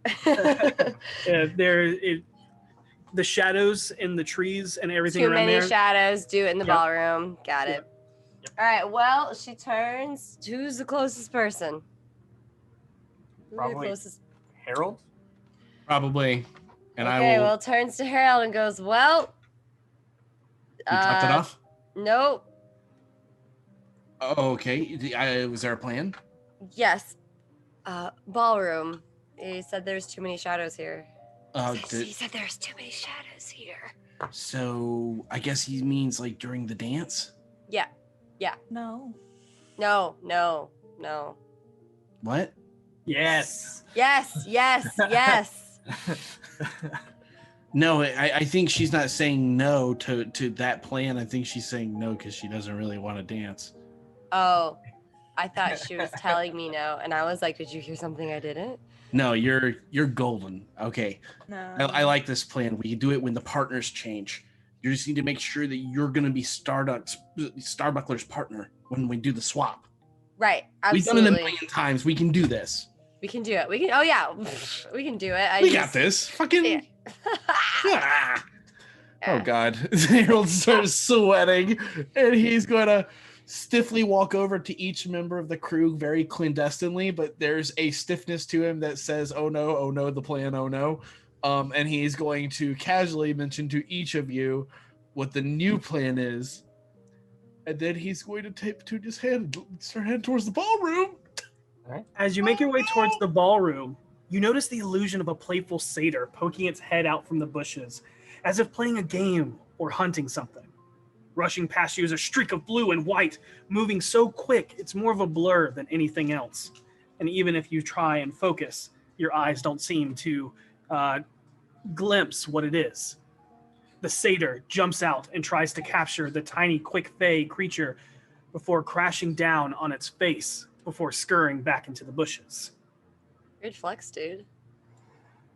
The shadows in the trees and everything Too around many there. shadows, do it in the Yep. ballroom. Got it. All right, well, she turns. Who's the closest person? Who's the Probably closest? Harold? Probably. And Okay, I will... well, turns to Harold and goes, well. You chopped it off? Nope. Oh, okay. Was there a plan? Yes. Ballroom. He said there's too many shadows here. He said there's too many shadows here. So I guess he means like during the dance? Yeah. Yeah. No. No. What? Yes. Yes. No, I think she's not saying no to that plan. I think she's saying no because she doesn't really want to dance. Oh, I thought she was telling me no, and I was like, "Did you hear something I didn't?" No, you're golden. Okay. No. I like this plan. We do it when the partners change. You just need to make sure that you're going to be Starbuckler's partner when we do the swap. Right. We've done it a Absolutely. million times. We can do this. We can do it. We can. Oh yeah, we can do it. We got this. Fucking. Yeah. Ah. Oh God. Harold starts sweating, and he's gonna stiffly walk over to each member of the crew very clandestinely, but there's a stiffness to him that says, oh no, the plan, oh no. And he's going to casually mention to each of you what the new plan is. And then he's going to take Petunia's hand and start heading towards the ballroom. All right. As you make your way towards the ballroom, you notice the illusion of a playful satyr poking its head out from the bushes, as if playing a game or hunting something. Rushing past you is a streak of blue and white, moving so quick it's more of a blur than anything else. And even if you try and focus, your eyes don't seem to glimpse what it is. The satyr jumps out and tries to capture the tiny, quick fey creature before crashing down on its face, before scurrying back into the bushes. Good flex, dude.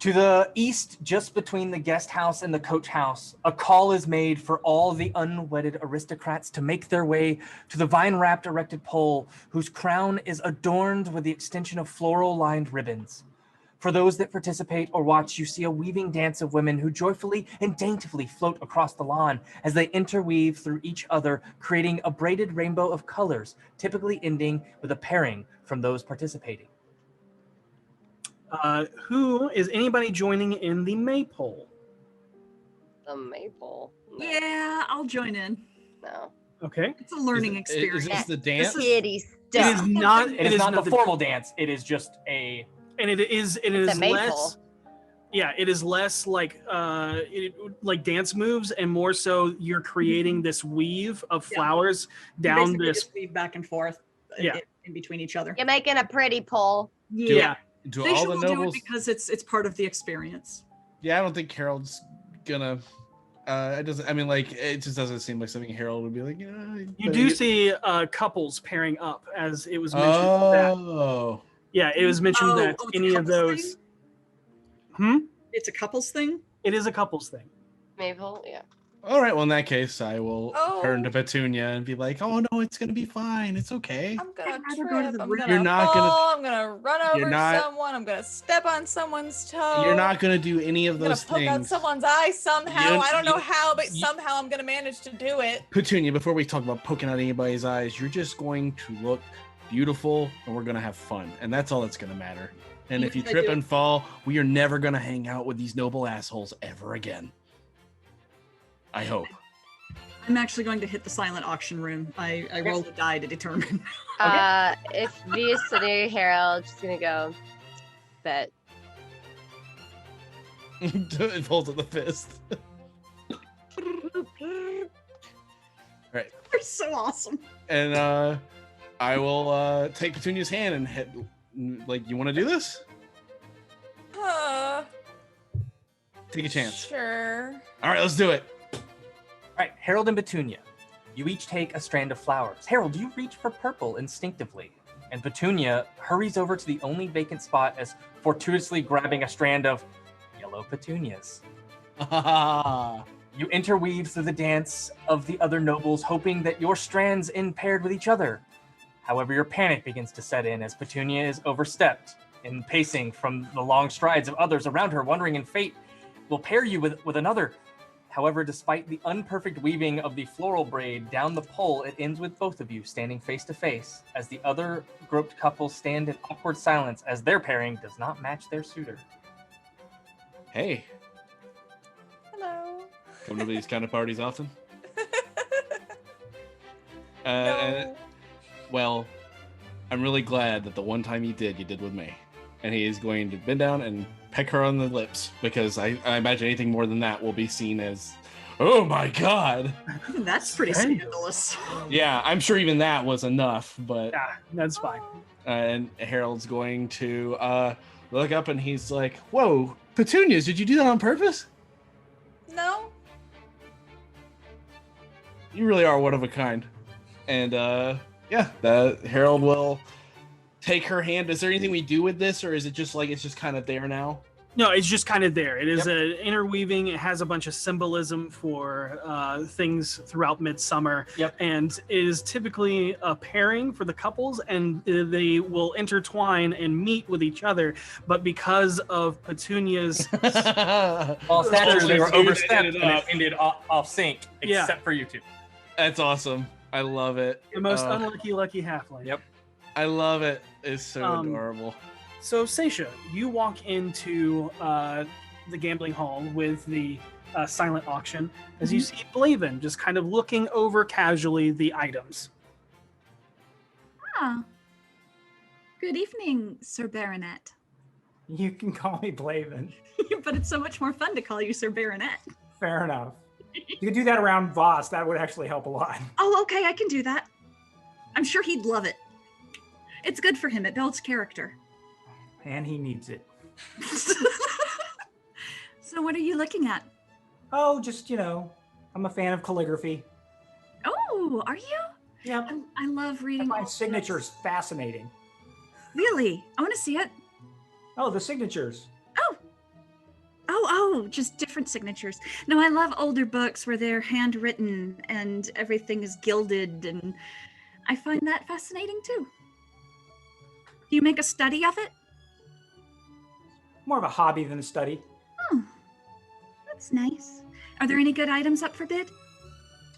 To the east, just between the guest house and the coach house, a call is made for all the unwedded aristocrats to make their way to the vine-wrapped erected pole, whose crown is adorned with the extension of floral-lined ribbons. For those that participate or watch, you see a weaving dance of women who joyfully and daintily float across the lawn as they interweave through each other, creating a braided rainbow of colors, typically ending with a pairing from those participating. Who is anybody joining in the maypole? The maple. No. Yeah, I'll join in. No. Okay. It's a learning experience. Is this the dance? Kitty It is stuff. not. It is not the formal dance. It is just a. And it is. It It's is a maypole. less. Yeah, it is less like like dance moves, and more so you're creating this weave of Yeah. flowers You down basically this. just weave back and forth Yeah. in between each other. You're making a pretty pole. Yeah. Do They all should the all do it nobles? because it's part of the experience. Yeah, I don't think Harold's gonna. It doesn't. I mean, like, it just doesn't seem like something Harold would be like. You do see couples pairing up, as it was mentioned that. Oh. Yeah, it was mentioned that it's a any of couples those. thing? It's a couples thing? It is a couples thing. Maple, yeah. All right. Well, in that case, I will Oh. turn to Petunia and be like, "Oh no, it's gonna be fine. It's okay." I'm gonna rather trip. go to the I'm room. gonna You're not gonna- fall. I'm gonna run You're over not- someone. I'm gonna step on someone's toe. You're not gonna do any of I'm gonna those poke out things. someone's eye somehow. You- I don't know you- how, but you- somehow I'm gonna manage to do it. Petunia, before we talk about poking out anybody's eyes, you're just going to look beautiful, and we're gonna have fun, and that's all that's gonna matter. And if you Yes, I trip do. and fall, we are never gonna hang out with these noble assholes ever again. I hope. I'm actually going to hit the silent auction room. I rolled a die to determine. If Via's sitting here, Harold, just gonna go bet. It holds up the fist. Right. They're so awesome. And I will take Petunia's hand and hit. Like, you want to do this? Take a chance. Sure. All right, let's do it. All right, Harold and Petunia, you each take a strand of flowers. Harold, you reach for purple instinctively, and Petunia hurries over to the only vacant spot as fortuitously grabbing a strand of yellow petunias. You interweave through the dance of the other nobles, hoping that your strands end paired with each other. However, your panic begins to set in as Petunia is overstepped in pacing from the long strides of others around her, wondering if fate will pair you with another. However, despite the unperfect weaving of the floral braid down the pole, it ends with both of you standing face to face as the other groped couples stand in awkward silence as their pairing does not match their suitor. Hey, Hello. come to these kind of parties often? No. Well, I'm really glad that the one time you did with me. And he is going to bend down and peck her on the lips, because I imagine anything more than that will be seen as, oh my god. That's pretty scandalous. Yeah, I'm sure even that was enough, but Yeah, that's fine. and Harold's going to look up and he's like, whoa, Petunias, did you do that on purpose? No. You really are one of a kind. And yeah, Harold will take her hand. Is there anything we do with this, or is it just like it's just kind of there now? No, it's just kind of there. It is an interweaving. It has a bunch of symbolism for things throughout Midsummer. And is typically a pairing for the couples, and they will intertwine and meet with each other. But because of Petunia's stature, they were overstepped and it ended off sync, except for you two. That's awesome. I love it. The most unlucky lucky halfling. Yep. I love it. It's so adorable. So, Seisha, you walk into the gambling hall with the silent auction as you see Blaven just kind of looking over casually the items. Ah. Good evening, Sir Baronet. You can call me Blaven. But it's so much more fun to call you Sir Baronet. Fair enough. You could do that around Voss. That would actually help a lot. Oh, okay, I can do that. I'm sure he'd love it. It's good for him. It builds character. And he needs it. So what are you looking at? Oh, just, I'm a fan of calligraphy. Oh, are you? Yeah. I love reading. I find signatures fascinating. Really? I want to see it. Oh, the signatures. Oh, just different signatures. No, I love older books where they're handwritten and everything is gilded, and I find that fascinating too. Do you make a study of it? More of a hobby than a study. Oh, that's nice. Are there any good items up for bid?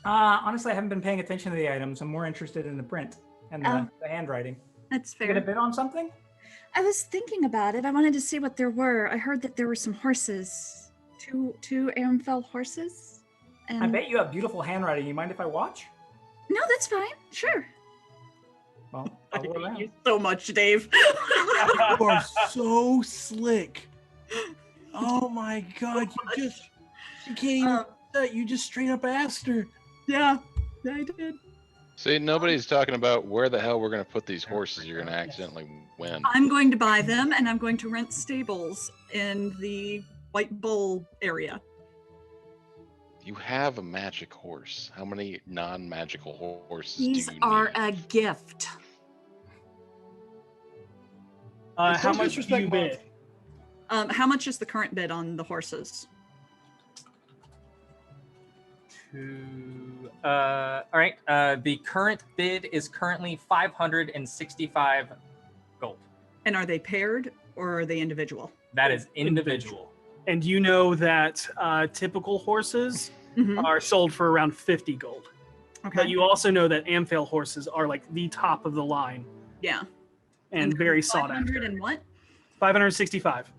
Honestly, I haven't been paying attention to the items. I'm more interested in the print and the handwriting. That's fair. You gonna bid on something? I was thinking about it. I wanted to see what there were. I heard that there were some horses. Two Aramfell horses. And... I bet you have beautiful handwriting. You mind if I watch? No, that's fine. Sure. Well, I'll go around. You so much, Dave. You are so slick. Oh my god, you can't even you just straight up asked her. Yeah, I did. See, nobody's talking about where the hell we're going to put these horses you're going to accidentally win. I'm going to buy them, and I'm going to rent stables in the White Bull area. You have a magic horse. How many non-magical horses These do you are need? a gift. How much do you bid? How much is the current bid on the horses? All right. The current bid is currently 565 gold. And are they paired or are they individual? That is individual. And you know that typical horses are sold for around 50 gold. Okay. But you also know that Amphale horses are like the top of the line. Yeah. And very sought 500 after. and what? 565.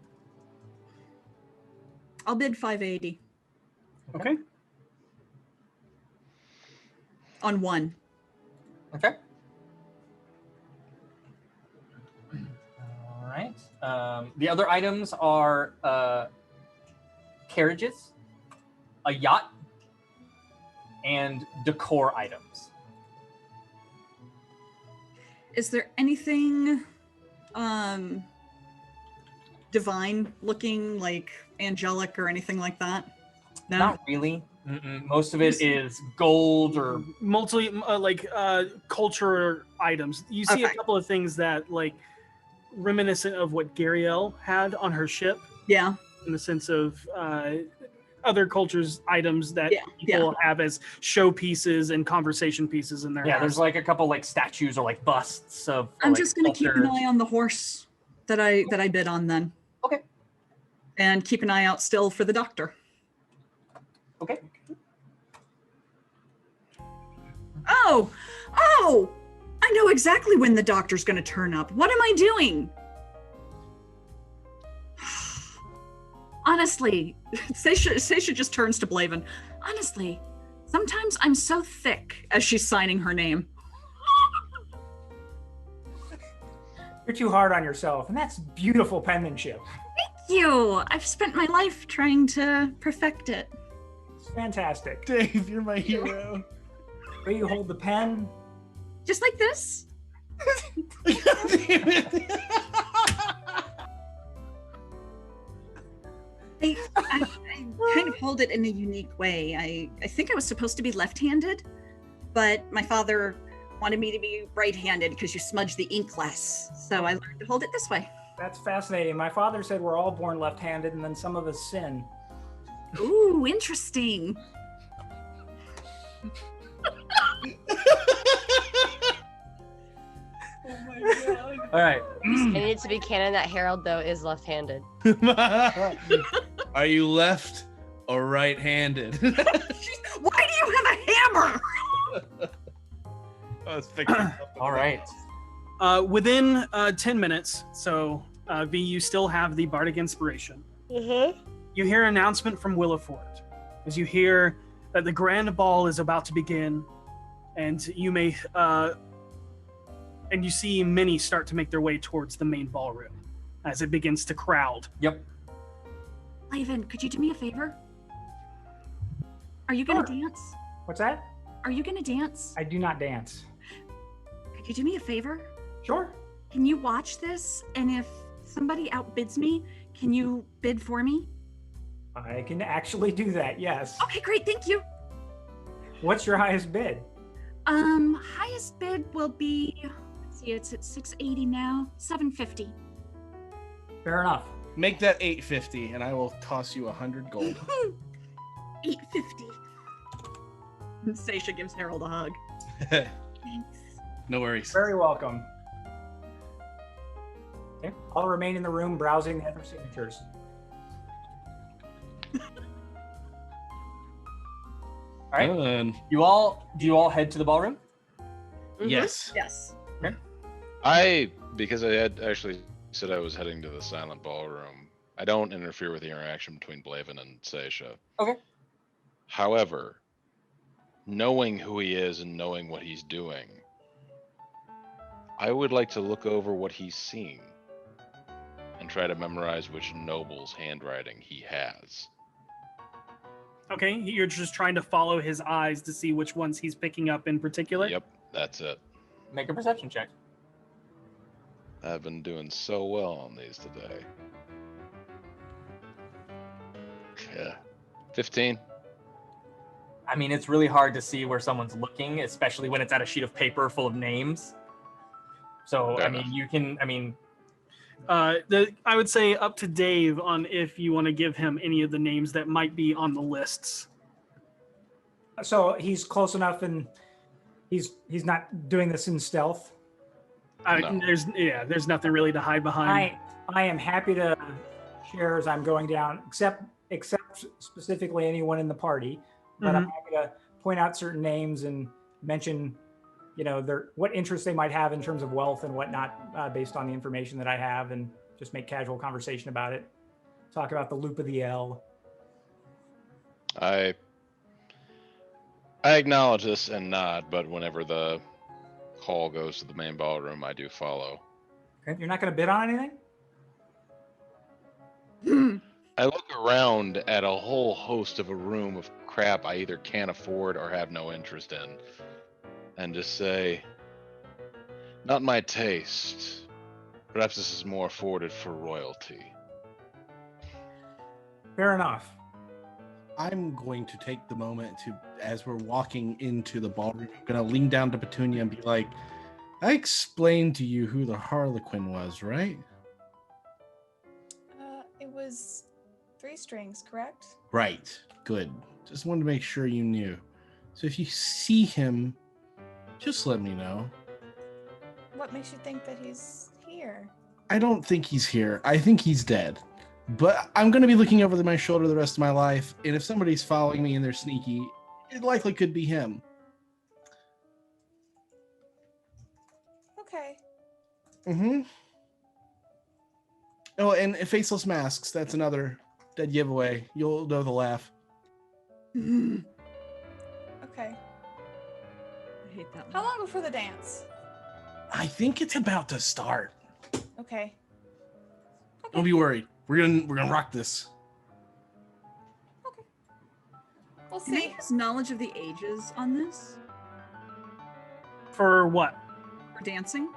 I'll bid 580. Okay. On one. Okay. All right. The other items are carriages, a yacht, and decor items. Is there anything divine looking, like angelic or anything like that? No? Not really. Most of it is gold or culture items. You see a couple of things that like reminiscent of what Gariel had on her ship. Yeah. In the sense of other cultures' items that people have as showpieces and conversation pieces in their house. there's like a couple like statues or like busts of. I'm just gonna keep an eye on the horse that I bid on then. Okay. And keep an eye out still for the doctor. Okay. Oh! I know exactly when the doctor's gonna turn up. What am I doing? Honestly, Seisha just turns to Blaven. Honestly, sometimes I'm so thick as she's signing her name. You're too hard on yourself, and that's beautiful penmanship. Thank you. I've spent my life trying to perfect it. It's fantastic. Dave, you're my hero. Where you hold the pen? Just like this? I kind of hold it in a unique way. I think I was supposed to be left-handed, but my father wanted me to be right-handed because you smudge the ink less. So I learned to hold it this way. That's fascinating. My father said we're all born left-handed, and then some of us sin. Ooh, interesting. All right. It needs to be canon that Harold, though, is left-handed. Are you left or right-handed? Why do you have a hammer? I was fixing All right. Within 10 minutes, so V, you still have the Bardic Inspiration. Mm-hmm. You hear an announcement from Willowfort as you hear that the Grand Ball is about to begin, and you may and you see many start to make their way towards the main ballroom as it begins to crowd. Yep. Ivan, could you do me a favor? Are you gonna dance? What's that? Are you gonna dance? I do not dance. Could you do me a favor? Sure. Can you watch this? And if somebody outbids me, can you bid for me? I can actually do that, yes. Okay, great, thank you. What's your highest bid? Highest bid will be, let's see, it's at 680 now, 750. Fair enough. Make that 850, and I will toss you 100 gold. 850. And Seisha gives Harold a hug. Thanks. No worries. Very welcome. Okay. I'll remain in the room browsing the other signatures. All right. Do you all head to the ballroom? Mm-hmm. Yes. Yes. Okay. Because I had actually said I was heading to the silent ballroom, I don't interfere with the interaction between Blaven and Seisha. Okay. However, knowing who he is and knowing what he's doing, I would like to look over what he's seeing and try to memorize which noble's handwriting he has. Okay, you're just trying to follow his eyes to see which ones he's picking up in particular? Yep, that's it. Make a perception check. I've been doing so well on these today. Yeah. 15. I mean, it's really hard to see where someone's looking, especially when it's at a sheet of paper full of names. So, Fair I mean, enough. you can, I mean... I would say up to Dave on if you want to give him any of the names that might be on the lists. So he's close enough, and he's not doing this in stealth. No. There's nothing really to hide behind. I am happy to share as I'm going down, except specifically anyone in the party. But I'm happy to point out certain names and mention, what interests they might have in terms of wealth and whatnot, based on the information that I have, and just make casual conversation about it. Talk about the loop of the L. I acknowledge this and nod, but whenever the call goes to the main ballroom, I do follow. Okay. You're not going to bid on anything? I look around at a whole host of a room of crap I either can't afford or have no interest in, and just say, not my taste. Perhaps this is more afforded for royalty. Fair enough. I'm going to take the moment to, as we're walking into the ballroom, I'm going to lean down to Petunia and be like, I explained to you who the Harlequin was, right? It was 3 strings, correct? Right. Good. Just wanted to make sure you knew. So if you see him, just let me know. What makes you think that he's here? I don't think he's here. I think he's dead. But I'm going to be looking over my shoulder the rest of my life, and if somebody's following me and they're sneaky, it likely could be him. Okay. Mm-hmm. Oh, and faceless masks. That's another dead giveaway. You'll know the laugh. Okay. I hate that How one. long before the dance? I think it's about to start. Okay. Don't be worried. We're gonna rock this. We'll Can I see. use knowledge of the ages on this? For what? For dancing?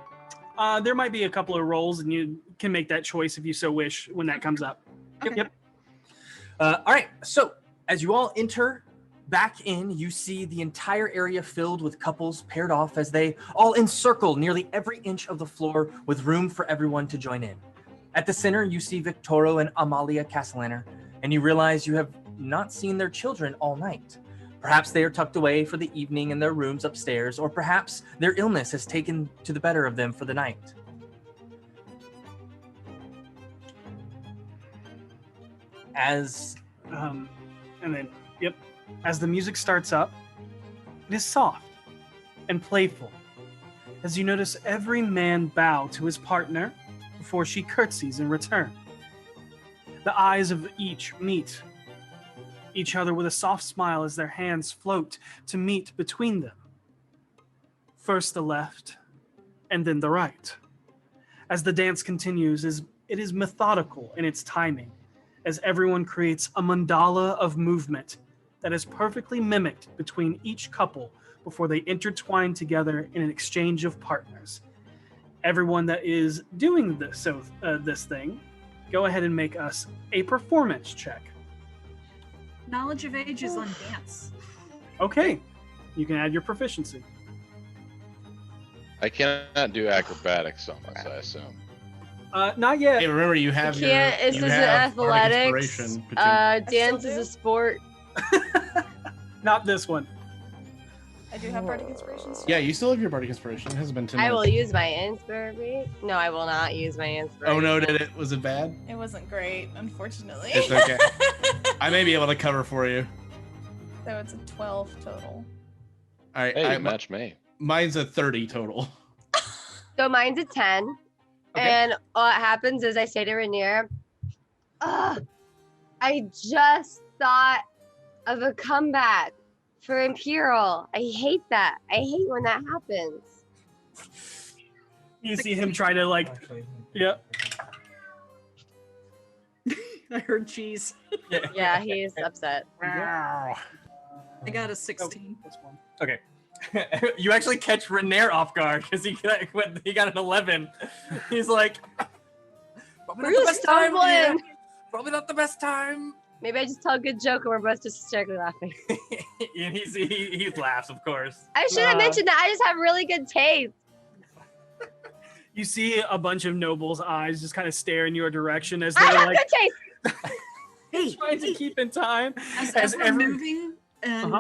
There might be a couple of rolls, and you can make that choice if you so wish when that comes up. Okay. Yep. All right, so as you all enter back in, you see the entire area filled with couples paired off as they all encircle nearly every inch of the floor with room for everyone to join in. At the center, you see Victorio and Amalia Castellanter, and you realize you have not seen their children all night. Perhaps they are tucked away for the evening in their rooms upstairs, or perhaps their illness has taken to the better of them for the night. As as the music starts up, it is soft and playful. As you notice every man bow to his partner before she curtsies in return. The eyes of each meet each other with a soft smile as their hands float to meet between them. First the left, and then the right. As the dance continues, it is methodical in its timing, as everyone creates a mandala of movement that is perfectly mimicked between each couple before they intertwine together in an exchange of partners. Everyone that is doing this thing, go ahead and make us a performance check. Knowledge of age is on dance. Okay, you can add your proficiency. I cannot do acrobatics on this, I assume. Not yet. Hey, remember you have your. This you isn't have bardic athletics. inspiration, but Dance is a sport. Not this one. I do have bardic inspiration. yeah, you still have your bardic inspiration. It hasn't been 10 I minutes. will use my inspiration. No, I will not use my inspiration. Oh no, did it? Was it bad? It wasn't great, unfortunately. It's okay. I may be able to cover for you. So it's a 12 total. All right, Hey, match me. Mine's a 30 total. So mine's a 10. Okay. And what happens is I say to Rainier, I just thought of a comeback for Imperial. I hate that. I hate when that happens. You see him try to yep. I heard cheese. Yeah, he's upset. I got a 16. Okay. You actually catch Rainier off guard because he got an 11. He's like, We're just stumbling. Probably not the best time. Maybe I just tell a good joke and we're both just hysterically laughing. And he laughs, of course. I should have mentioned that I just have really good taste. You see a bunch of nobles' eyes just kind of stare in your direction as I they're have like good taste. trying to keep in time. As we're moving, and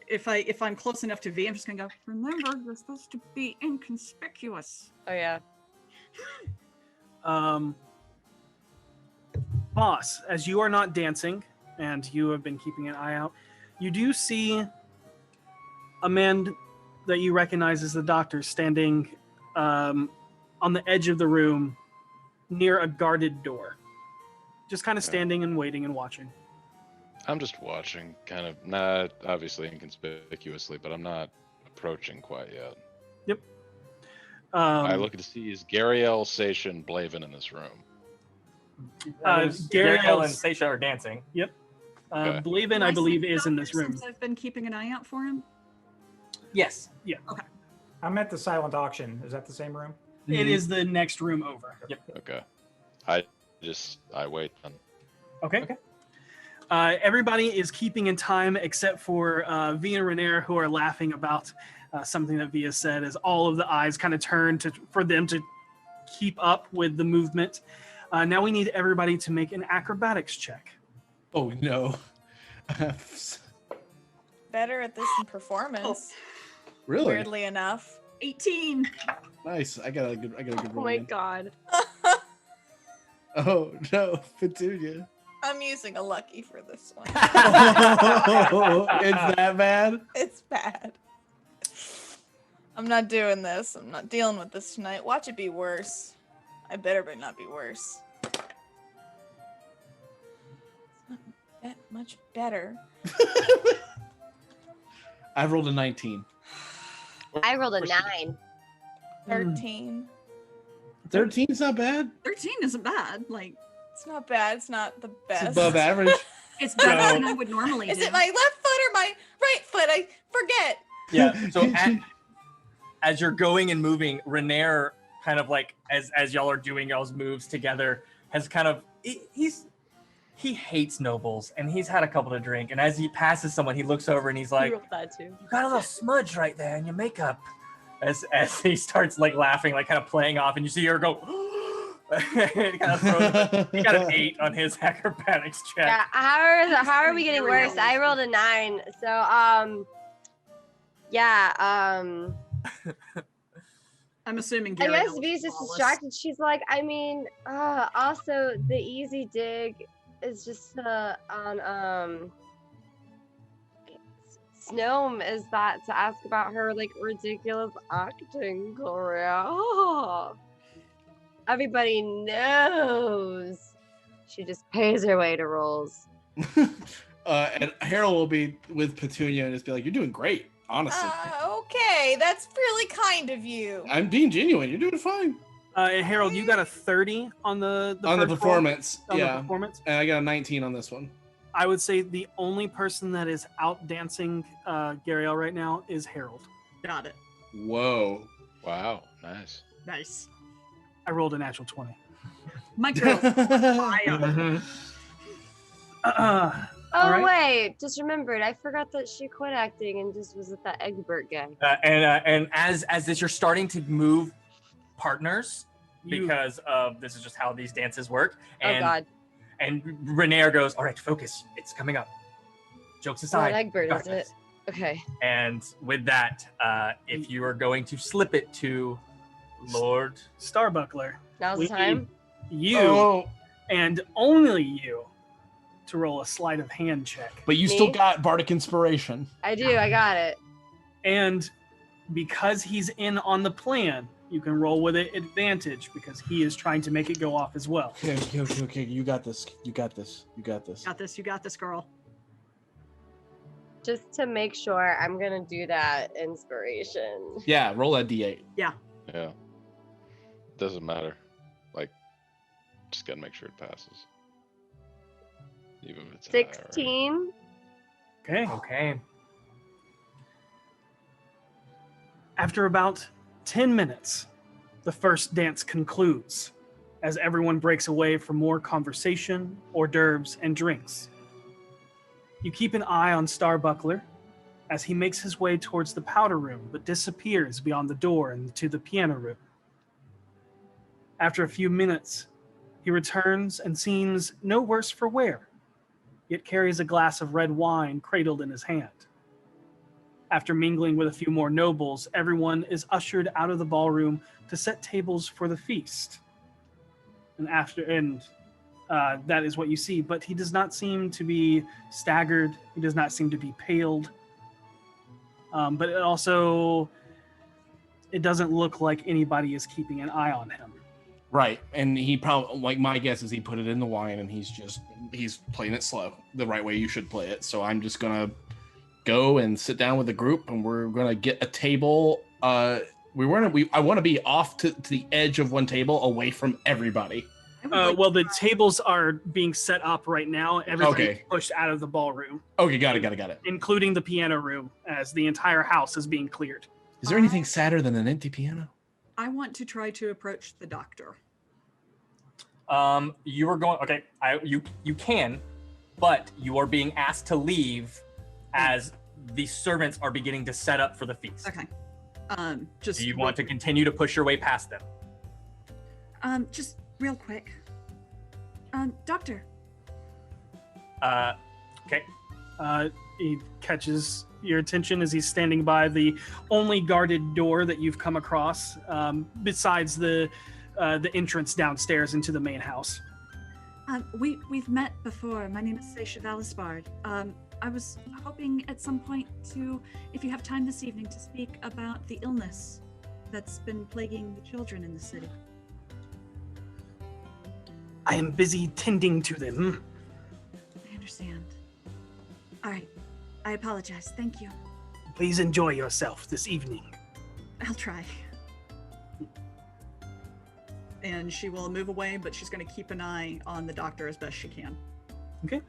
if I'm close enough to V, I'm just gonna go. Remember, you're supposed to be inconspicuous. Oh yeah. Boss, as you are not dancing and you have been keeping an eye out, you do see a man that you recognize as the doctor standing on the edge of the room near a guarded door. Just kind of standing and waiting and watching. I'm just watching, kind of, not obviously inconspicuously, but I'm not approaching quite yet. Yep. I look to see, is Gariel, Sasha, and Blaven in this room? Gariel and Sasha are dancing. Yep. Okay. Blaven, I believe, is in this room. Since I've been keeping an eye out for him. Yes. Yeah. Okay. I'm at the silent auction. Is that the same room? It is the next room over. Yep. Okay. I wait then. Okay. Everybody is keeping in time except for V and Rainier, who are laughing about something that Via said, as all of the eyes kind of turn for them to keep up with the movement. Now we need everybody to make an acrobatics check. Oh no. Better at this than performance. Really? Weirdly enough. 18. Nice. I got a good Oh roll. my in. god. Oh no, Petunia. I'm using a lucky for this one. It's that bad? It's bad. I'm not doing this. I'm not dealing with this tonight. Watch it be worse. I better not be worse. It's not that much better. I've rolled a 19. I rolled a 9. 13. 13 is not bad. 13 isn't bad. Like, it's not bad. It's not the best. It's above average. It's better than I would normally Is do. it my left foot or my right foot? I forget. Yeah. So as you're going and moving, Rainier kind of like as y'all are doing y'all's moves together has kind of he hates nobles and he's had a couple to drink, and as he passes someone he looks over and he's like, You rolled that too. "You got a little smudge right there in your makeup." As he starts like laughing, like kind of playing off, and you see her go he got an 8 on his acrobatics check. Yeah, how are we getting worse? I rolled a 9. So I'm assuming I Gary guess V's just distracted. She's like, I mean, also the easy dig is just on Snome is that to ask about her like ridiculous acting career. Everybody knows she just pays her way to roles. And Harold will be with Petunia and just be like, "You're doing great, honestly." Okay, that's really kind of you. I'm being genuine. You're doing fine. Harold, you got a 30 on the on the first performance. roll? On Yeah, the performance. And I got a 19 on this one. I would say the only person that is out dancing Gariel right now is Harold. Got it. Whoa. Wow. Nice. Nice. I rolled a natural 20. My girl. Oh right. wait, just remembered. I forgot that she quit acting and just was with that Egbert guy. And as you're starting to move partners, because this is just how these dances work. And, Oh God. And Renair goes, "All right, focus. It's coming up. Jokes aside." Not Egbert, got is this." it? Okay. And with that, if you are going to slip it to Lord Starbuckler, Now's we the time. need you Oh. and only you to roll a sleight of hand check. But you still got Bardic Inspiration. I do. I got it. And because he's in on the plan, you can roll with it advantage because he is trying to make it go off as well. Okay. You got this. You got this. You got this. Got this. You got this, girl. Just to make sure, I'm gonna do that inspiration. Yeah, roll a D8. Yeah. Yeah. Doesn't matter. Like, just gotta make sure it passes. Even if it's high, right? 16. Okay. After about 10 minutes, the first dance concludes as everyone breaks away for more conversation, hors d'oeuvres, and drinks. You keep an eye on Starbuckler as he makes his way towards the powder room but disappears beyond the door into the piano room. After a few minutes, he returns and seems no worse for wear, yet carries a glass of red wine cradled in his hand. After mingling with a few more nobles, everyone is ushered out of the ballroom to set tables for the feast. That is what you see, but he does not seem to be staggered. He does not seem to be paled. But it doesn't look like anybody is keeping an eye on him. Right, and he probably, like, my guess is he put it in the wine and he's playing it slow, the right way you should play it. So I'm just gonna go and sit down with the group, and we're gonna get a table. I want to be off to the edge of one table, away from everybody. Well, the tables are being set up right now. Everybody's Okay. pushed out of the ballroom, Okay, got it. including the piano room, as the entire house is being cleared. Is there anything sadder than an empty piano? I want to try to approach the doctor. You are going. Okay, you can, but you are being asked to leave as the servants are beginning to set up for the feast. Okay. Do you want to continue to push your way past them? Just real quick. Doctor. Okay. He catches your attention as he's standing by the only guarded door that you've come across, besides the entrance downstairs into the main house. We've met before. My name is Seisha Valisbard. I was hoping at some point if you have time this evening, to speak about the illness that's been plaguing the children in the city. I am busy tending to them. I understand. All right. I apologize. Thank you. Please enjoy yourself this evening. I'll try. And she will move away, but she's going to keep an eye on the doctor as best she can. Okay.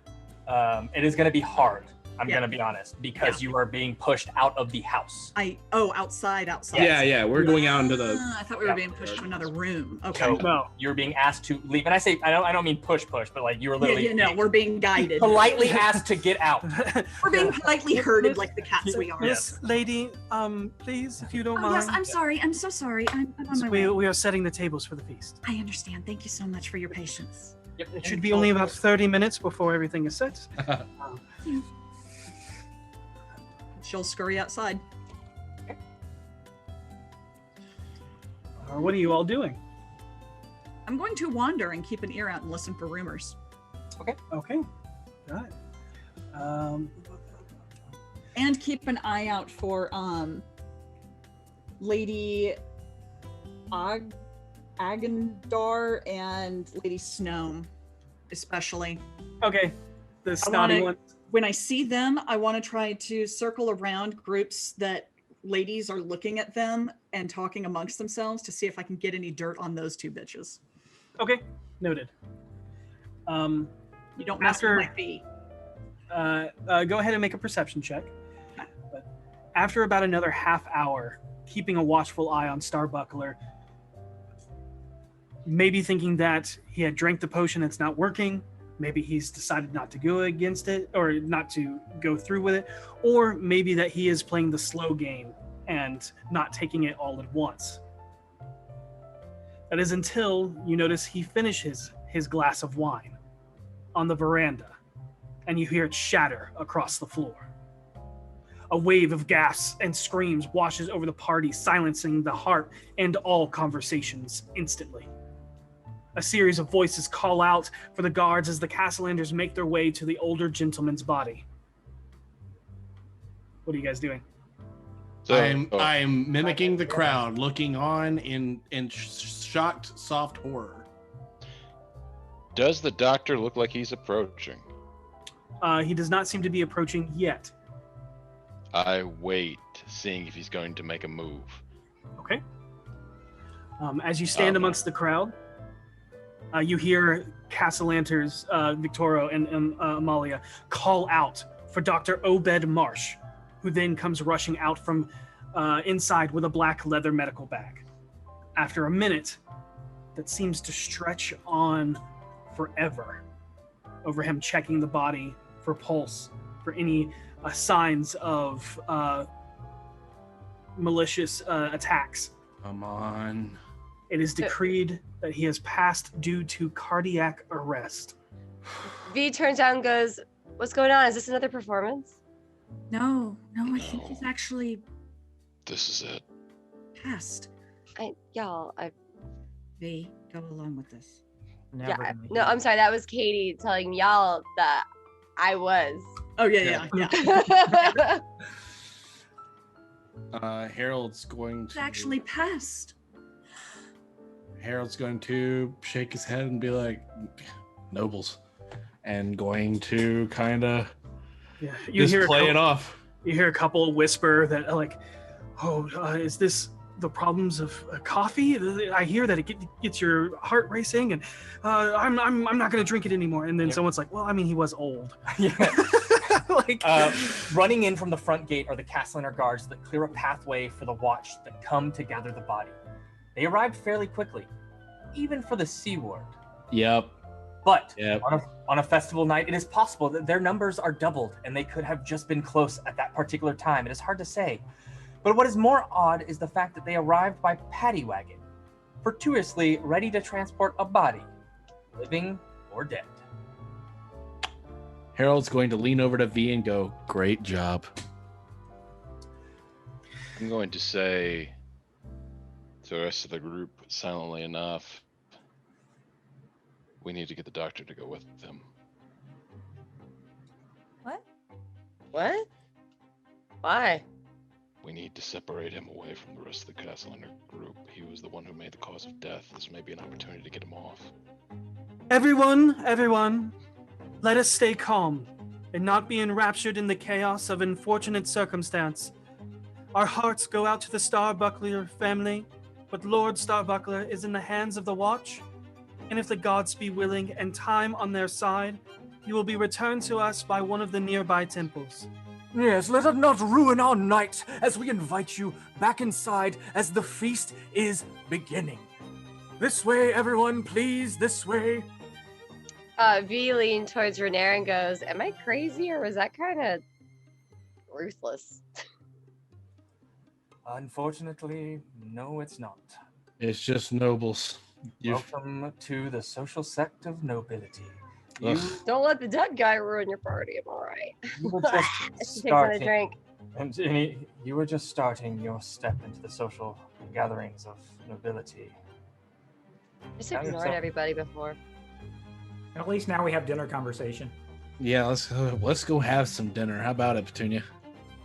It is going to be hard I'm Yeah. gonna be honest, because you are being pushed out of the house. Outside. Yeah, we're going out into the. I thought we were being pushed to another room. Okay. So No. you're being asked to leave, and I say I don't mean push, but like you were literally No, we're being guided. politely asked to get out. We're being politely herded like the cats we are. Miss Lady, please, if you don't Oh, mind. yes, I'm sorry. I'm so sorry. I'm on my way. We are setting the tables for the feast. I understand. Thank you so much for your patience. Yep. It should be only about 30 minutes before everything is set. She'll scurry outside. What are you all doing? I'm going to wander and keep an ear out and listen for rumors. Okay. Got it. And keep an eye out for Lady Agandar and Lady Snow, especially. Okay. The snotty one. When I see them, I want to try to circle around groups that ladies are looking at them and talking amongst themselves to see if I can get any dirt on those two bitches. Okay. Noted. You don't mess with my fee. Go ahead and make a perception check. But after about another half hour, keeping a watchful eye on Starbuckler, maybe thinking that he had drank the potion that's not working, maybe he's decided not to go against it or not to go through with it, or maybe that he is playing the slow game and not taking it all at once. That is until you notice he finishes his glass of wine on the veranda, and you hear it shatter across the floor. A wave of gasps and screams washes over the party, silencing the heart and all conversations instantly. A series of voices call out for the guards as the Castellanders make their way to the older gentleman's body. What are you guys doing? I'm mimicking the crowd, looking on in shocked, soft horror. Does the doctor look like he's approaching? He does not seem to be approaching yet. I wait, seeing if he's going to make a move. Okay. As you stand amongst the crowd, you hear Castellanter's Victorio and Amalia call out for Dr. Obed Marsh, who then comes rushing out from inside with a black leather medical bag. After a minute that seems to stretch on forever, over him checking the body for pulse, for any signs of malicious attacks. Come on. It is decreed that he has passed due to cardiac arrest. V turns around and goes, "What's going on? Is this another performance?" No, I think he's actually This is it. passed. V, go along with this. No, I'm sorry. That was Katie telling y'all that I was. Oh yeah. Harold's going It's to actually passed. Harold's going to shake his head and be like, "Nobles," and going to kind of just play it off. You hear a couple whisper that like, "Oh, is this the problems of coffee? I hear that it gets your heart racing, and I'm not going to drink it anymore." And then someone's like, "Well, I mean, he was old." Running in from the front gate are the Castellaner guards that clear a pathway for the watch that come to gather the body. They arrived fairly quickly, even for the C ward. Yep. But on a festival night, it is possible that their numbers are doubled, and they could have just been close at that particular time. It is hard to say. But what is more odd is the fact that they arrived by paddy wagon, fortuitously ready to transport a body, living or dead. Harold's going to lean over to V and go, "Great job." I'm going to say to the rest of the group, silently enough, we need to get the doctor to go with them. What? Why? We need to separate him away from the rest of the Castellanders group. He was the one who made the cause of death. This may be an opportunity to get him off. Everyone, let us stay calm and not be enraptured in the chaos of unfortunate circumstance. Our hearts go out to the Starbuckler family, but Lord Starbuckler is in the hands of the Watch, and if the gods be willing and time on their side, you will be returned to us by one of the nearby temples. Yes, let us not ruin our night as we invite you back inside as the feast is beginning. This way, everyone, please, this way. V leans towards Renair and goes, "Am I crazy, or was that kind of ruthless?" Unfortunately, no, it's not. It's just nobles. Welcome to the social sect of nobility. Ugh. Don't let the dead guy ruin your party. I'm all right. You were just She takes another starting, drink. and you were just starting your step into the social gatherings of nobility. Just Now you're ignored so- everybody before. At least now we have dinner conversation. Yeah, let's go have some dinner. How about it, Petunia?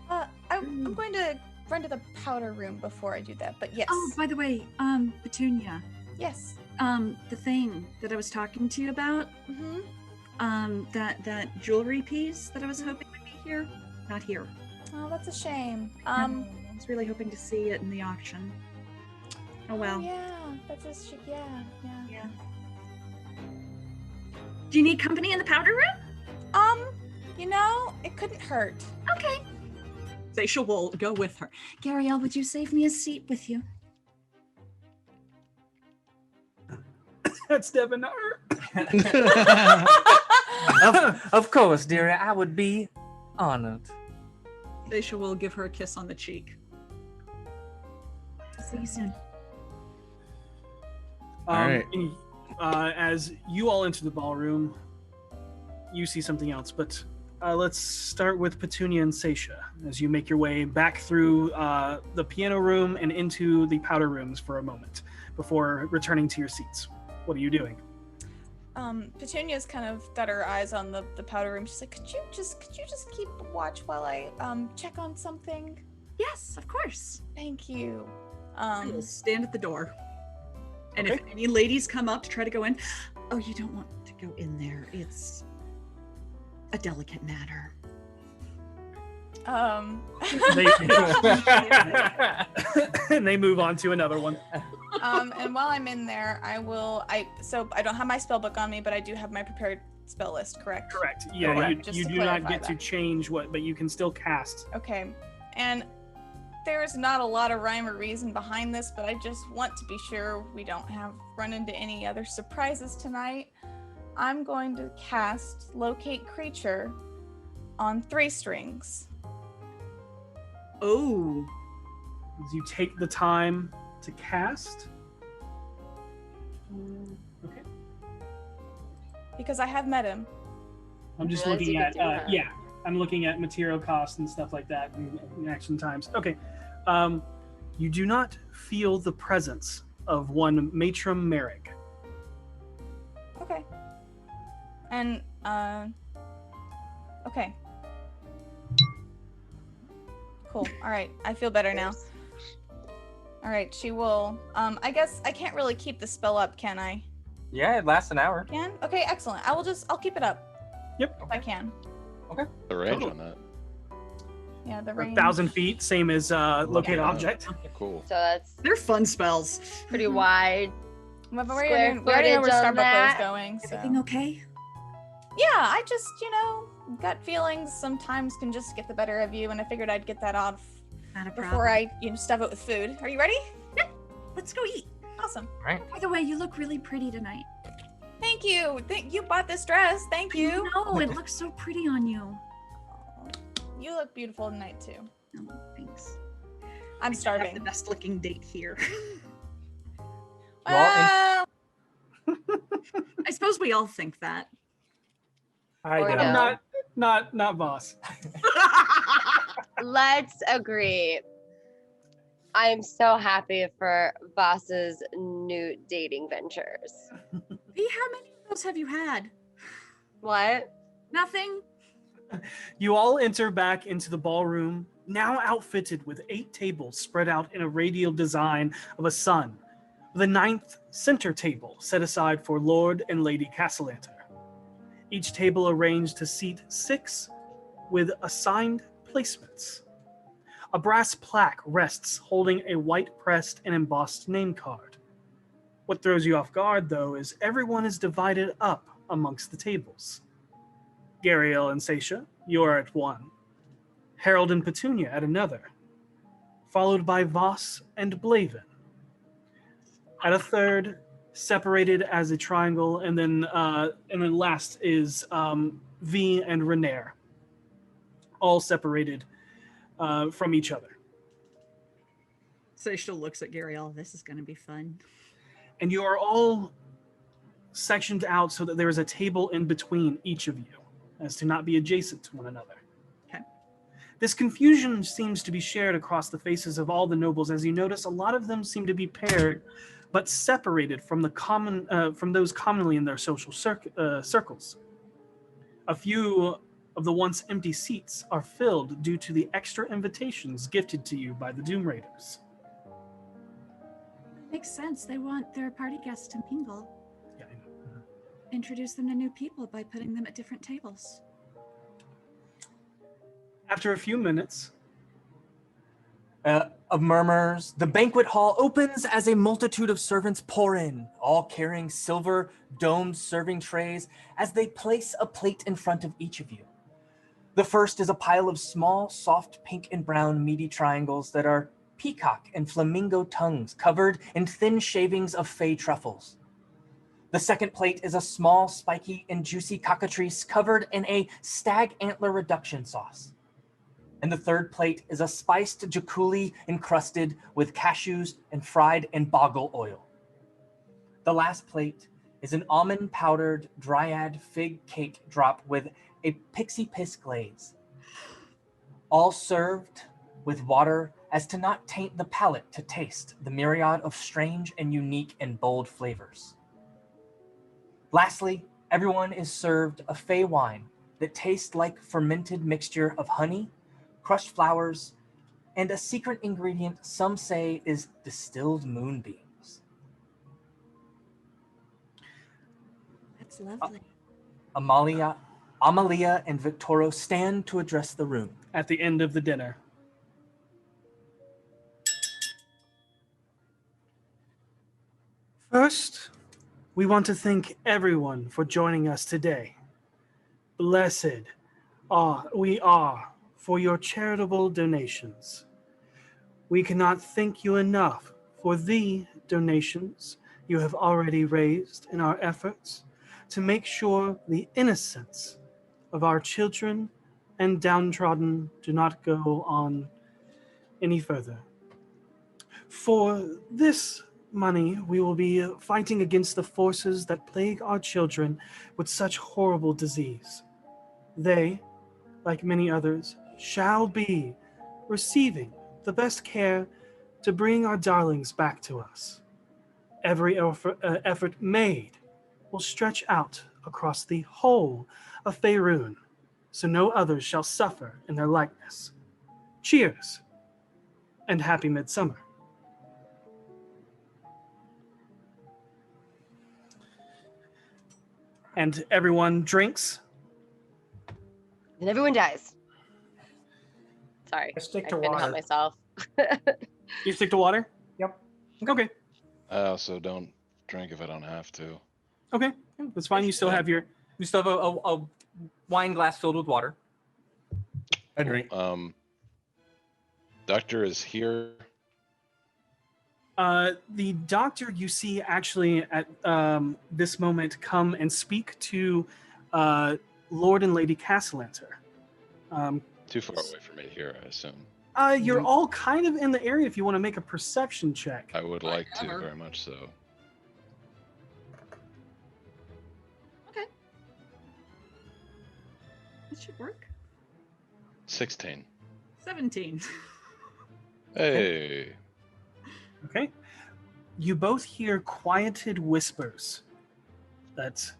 I'm going to run to the powder room before I do that, but yes. Oh, by the way, Petunia. Yes. The thing that I was talking to you about, that jewelry piece that I was hoping would be here, not here. Oh, that's a shame. I was really hoping to see it in the auction. Oh well. Yeah, that's yeah. Do you need company in the powder room? It couldn't hurt. Okay. Seisha will go with her. Gariel, would you save me a seat with you? That's Devin. Of course, dearie. I would be honored. Seisha will give her a kiss on the cheek. See you soon. Alright. As you all enter the ballroom, you see something else, but let's start with Petunia and Seisha as you make your way back through the piano room and into the powder rooms for a moment before returning to your seats. What are you doing? Petunia's kind of got her eyes on the powder room. She's like, could you just keep watch while I check on something? Yes, of course. Thank you. I will stand at the door. And if any ladies come up to try to go in, oh, you don't want to go in there. It's a delicate matter. And they move on to another one. And while I'm in there, so I don't have my spell book on me, but I do have my prepared spell list, correct? Correct. Yeah, Okay. you do not get to change but you can still cast. Okay. And there's not a lot of rhyme or reason behind this, but I just want to be sure we don't run into any other surprises tonight. I'm going to cast Locate Creature on 3 strings. Oh. As you take the time to cast. Okay. Because I have met him. I'm just Realize looking you at could do that. I'm looking at material costs and stuff like that and action times. Okay. You do not feel the presence of one Matron Merrick. Okay. And, okay. Cool. All right. I feel better now. All right. She will, I guess I can't really keep the spell up, can I? Yeah, it lasts an hour. Can? Okay, excellent. I'll keep it up. Yep. If I can. Okay. The range on that. Yeah, the range. 1,000 feet, same as locate object. Cool. So that's They're fun spells. pretty wide. Well, but we Square already know where footage on Starbuck that. is going. So. Everything okay? Yeah, I just, gut feelings sometimes can just get the better of you, and I figured I'd get that off Not a before problem. I, stuff it with food. Are you ready? Let's go eat. Awesome. By the way, you look really pretty tonight. Thank you. You bought this dress. Thank you. No, it looks so pretty on you. You look beautiful tonight too. Oh, thanks. I'm Have starving. the best looking date here. Well, I suppose we all think that. I Or don't. no. Not boss. Let's agree. I'm so happy for Voss's new dating ventures. Hey, how many of those have you had? What? Nothing? You all enter back into the ballroom, now outfitted with 8 tables spread out in a radial design of a sun, the 9th center table set aside for Lord and Lady Castellanter. Each table arranged to seat 6 with assigned placements. A brass plaque rests holding a white-pressed and embossed name card. What throws you off guard, though, is everyone is divided up amongst the tables. Gariel and Seisha, you are at one. Harold and Petunia at another, followed by Voss and Blaven. At a third, separated as a triangle, and then last is V and Renair, all separated from each other. Seisha looks at Gariel. This is going to be fun. And you are all sectioned out so that there is a table in between each of you, as to not be adjacent to one another. Okay. This confusion seems to be shared across the faces of all the nobles, as you notice a lot of them seem to be paired, but separated from from those commonly in their social circles. A few of the once empty seats are filled due to the extra invitations gifted to you by the Doom Raiders. Makes sense. They want their party guests to mingle. Yeah, I know. Introduce them to new people by putting them at different tables. After a few minutes, of murmurs, the banquet hall opens as a multitude of servants pour in, all carrying silver domed serving trays as they place a plate in front of each of you. The first is a pile of small, soft pink and brown meaty triangles that are peacock and flamingo tongues covered in thin shavings of fey truffles. The second plate is a small, spiky and juicy cockatrice covered in a stag antler reduction sauce. And the third plate is a spiced jaculi encrusted with cashews and fried in boggle oil. The last plate is an almond powdered dryad fig cake drop with a pixie piss glaze. All served with water as to not taint the palate to taste the myriad of strange and unique and bold flavors. Lastly, everyone is served a fey wine that tastes like fermented mixture of honey, crushed flowers, and a secret ingredient some say is distilled moonbeams. That's lovely. Amalia and Victoro stand to address the room. at the end of the dinner. First, we want to thank everyone for joining us today. Blessed we are for your charitable donations. We cannot thank you enough for the donations you have already raised in our efforts to make sure the innocence of our children and downtrodden do not go on any further. For this money, we will be fighting against the forces that plague our children with such horrible disease. They, like many others, shall be receiving the best care to bring our darlings back to us. Every effort made will stretch out across the whole of Faerun, so no others shall suffer in their likeness. Cheers, and happy midsummer. And everyone drinks. And everyone dies. Sorry, I stick I to couldn't water. help myself. You stick to water? Yep. Okay. I also don't drink if I don't have to. Okay. That's fine. You still have your... You still have a wine glass filled with water. I drink. Doctor is here. The doctor you see actually at this moment come and speak to Lord and Lady Castellanter. Too far away from me here, I assume. You're all kind of in the area if you want to make a perception check. I would like to, very much so. Okay. That should work. 16. 17. Hey. Okay. You both hear quieted whispers that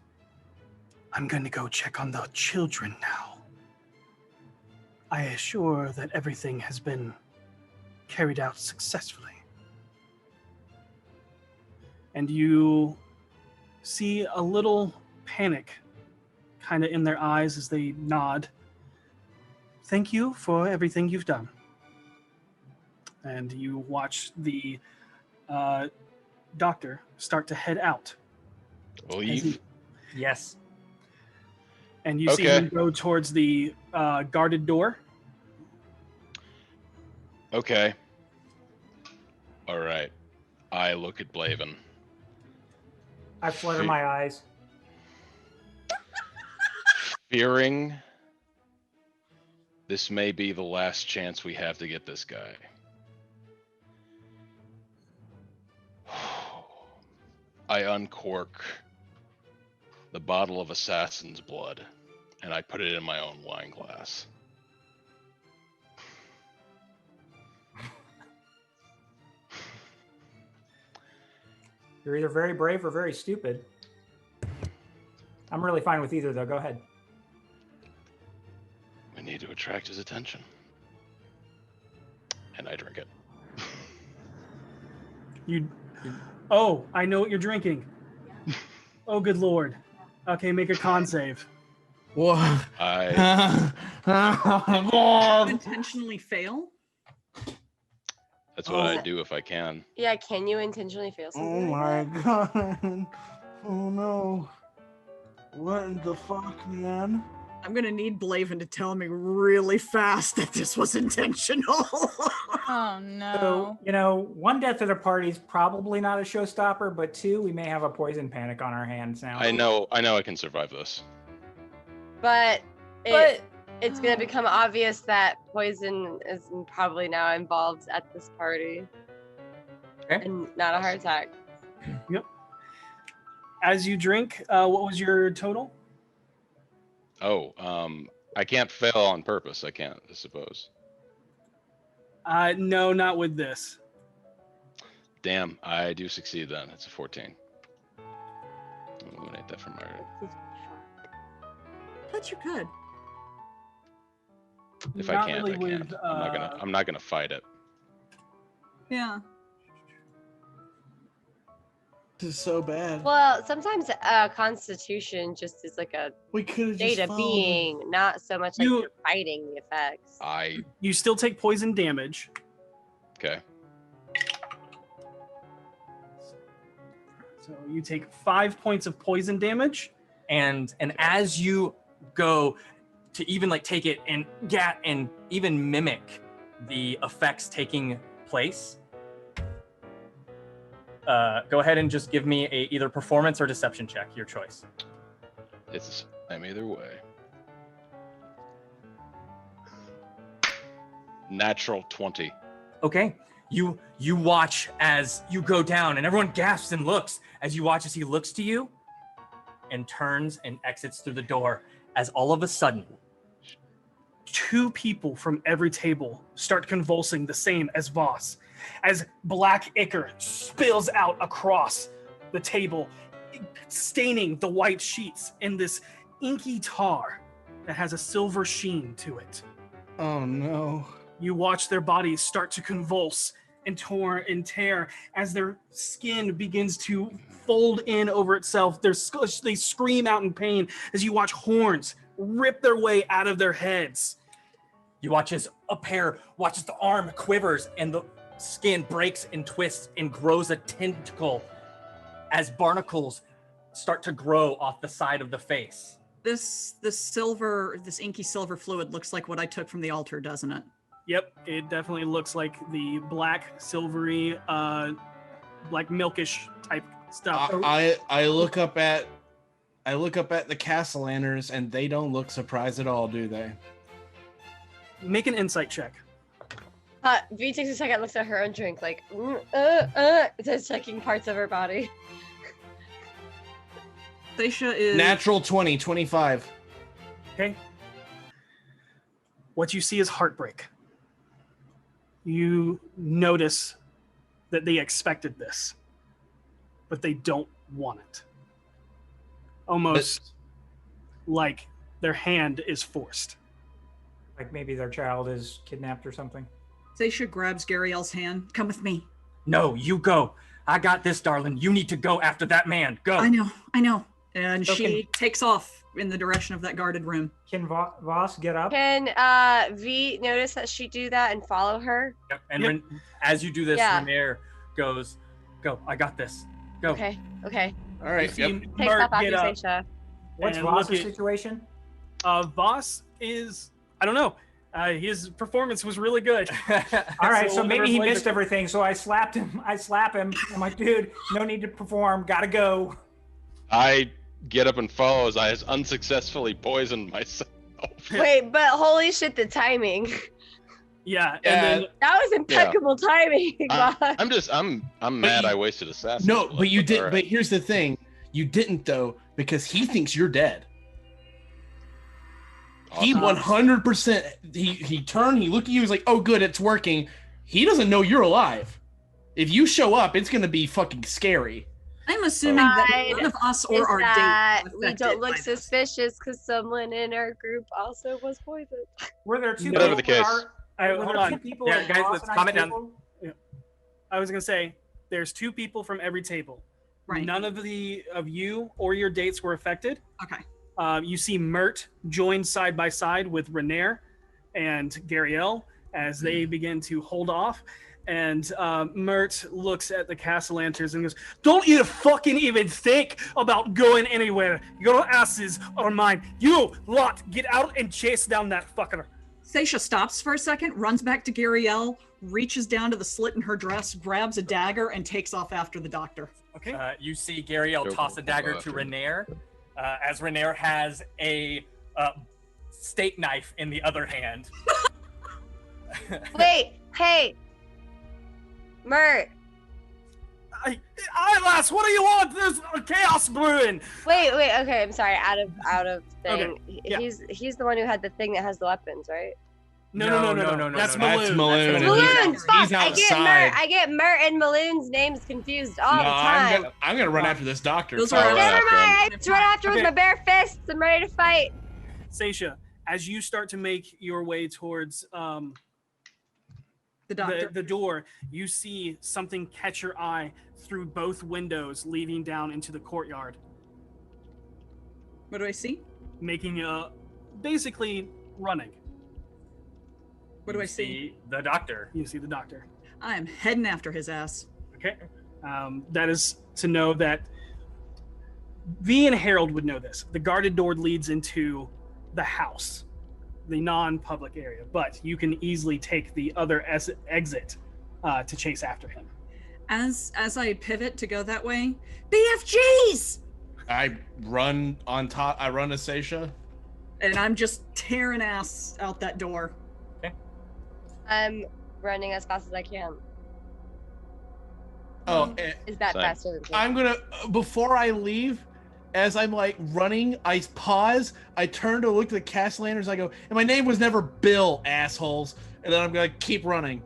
I'm going to go check on the children now. I assure that everything has been carried out successfully. And you see a little panic kind of in their eyes as they nod. Thank you for everything you've done. And you watch the doctor start to head out. Leave? Yes. And you see him go towards the guarded door. Okay. All right. I look at Blaven. I flutter my eyes. Fearing this may be the last chance we have to get this guy. I uncork the bottle of assassin's blood and I put it in my own wine glass. You're either very brave or very stupid. I'm really fine with either, though. Go ahead. We need to attract his attention. And I drink it. Oh, I know what you're drinking. Oh, good lord. Okay, make a con save. What? Intentionally fail? That's what I do if I can. Yeah, can you intentionally fail something? Oh my god. Oh no. What in the fuck, man? I'm gonna need Blaven to tell me really fast that this was intentional. Oh no. So, one death at a party is probably not a showstopper, but two, we may have a poison panic on our hands now. I know I can survive this. But it's gonna become obvious that poison is probably now involved at this party. Okay. And not a heart attack. Yep. As you drink, what was your total? Oh, I can't fail on purpose. I can't, I suppose. No, not with this. Damn, I do succeed then. It's a 14. Eliminate that from my... But you could. If Not I can't, really I can't. with, I'm not gonna fight it. Yeah. This is so bad. Well, sometimes constitution just is like a We could have state just of being, not so much like you're fighting the effects. You still take poison damage. Okay. So you take 5 points of poison damage. And as you go to even like take it and even mimic the effects taking place, go ahead and just give me a either performance or deception check, your choice. I'm either way. Natural 20. Okay. You watch as you go down and everyone gasps and looks as you watch as he looks to you and turns and exits through the door as all of a sudden 2 people from every table start convulsing the same as Voss, as black ichor spills out across the table, staining the white sheets in this inky tar that has a silver sheen to it. Oh no. You watch their bodies start to convulse and tear as their skin begins to fold in over itself. They scream out in pain as you watch horns rip their way out of their heads. You watch as watches the arm quivers and the skin breaks and twists and grows a tentacle as barnacles start to grow off the side of the face. This inky silver fluid looks like what I took from the altar, doesn't it? Yep, it definitely looks like the black, silvery, like milkish type stuff. I look up at the Castellaners and they don't look surprised at all, do they? Make an insight check. V takes a second, looks at her own drink, like, just checking parts of her body. Thacia is... Natural 20, 25. Okay. What you see is heartbreak. You notice that they expected this, but they don't want it. Almost like their hand is forced. Like maybe their child is kidnapped or something. Thacia grabs Gariel's hand. Come with me. No, you go. I got this, darling. You need to go after that man. Go. I know. And So she takes off in the direction of that guarded room. Can Voss get up? Can V notice that she do that and follow her? Yep. And as you do this, Yeah. Renier goes, go. I got this. Go. Okay. All right. You see Yep. Take Mert stuff after get up Thacia. What's and Voss's look at- situation? Voss is, I don't know. His performance was really good. All right, so we'll maybe never he play missed the- everything. So I slapped him. I'm like, dude, no need to perform. Gotta go. I get up and follow as I unsuccessful poisoned myself. Wait, but holy shit, the timing. Yeah, Yeah. and then That was impeccable timing. Boss. I'm mad I wasted assassin. No, but you did. All right. But here's the thing: you didn't though, because he thinks you're dead. He Awesome. 100%. He turned. He looked at you. He was like, "Oh, good, it's working." He doesn't know you're alive. If you show up, it's gonna be fucking scary. I'm assuming that Fine. none of us Is or our that date we don't look suspicious because someone in our group also was poisoned. Were there two Whatever people the at case. were hold there on. two people Yeah, at guys, Ross let's and I's comment down. table? I was gonna say there's 2 people from every table. Right. None of you or your dates were affected. Okay. You see Mert join side by side with Renair and Gariel as they begin to hold off. And Mert looks at the Castellanters and goes, "Don't you fucking even think about going anywhere. Your asses are mine. You lot, get out and chase down that fucker." Seisha stops for a second, runs back to Gariel, reaches down to the slit in her dress, grabs a dagger, and takes off after the doctor. Okay. You see Gariel Go toss for a it. dagger Go to after it. Renair, as Renair has a steak knife in the other hand. Wait, hey, Mert. Eyelash, what do you want? There's a chaos brewing. Wait, okay, I'm sorry. Out of thing. Okay, yeah. He's the one who had the thing that has the weapons, right? No. That's no. Maloon. That's Maloon. That's Maloon, fuck! He's outside. I get Mert and Maloon's names confused all the No, time. I'm gonna run after this doctor. Those Fuck. are- Never after mind. him. I just run after with Okay. my bare fists. I'm ready to fight. Seisha, as you start to make your way towards The doctor. the door, you see something catch your eye through both windows leading down into the courtyard, What do I see? making basically running. What do I see? The doctor. You see the doctor. I am heading after his ass. Okay. That is to know that V and Harold would know this. The guarded door leads into the house, the non-public area, but you can easily take the other exit to chase after him. As I pivot to go that way, BFGs! I run on top. I run to Seisha. And I'm just tearing ass out that door. I'm running as fast as I can. Oh, Is that Same. faster than I'm gonna before I leave, as I'm like running, I pause. I turn to look at the Castellanters. I go, and my name was never Bill, assholes. And then I'm gonna keep running.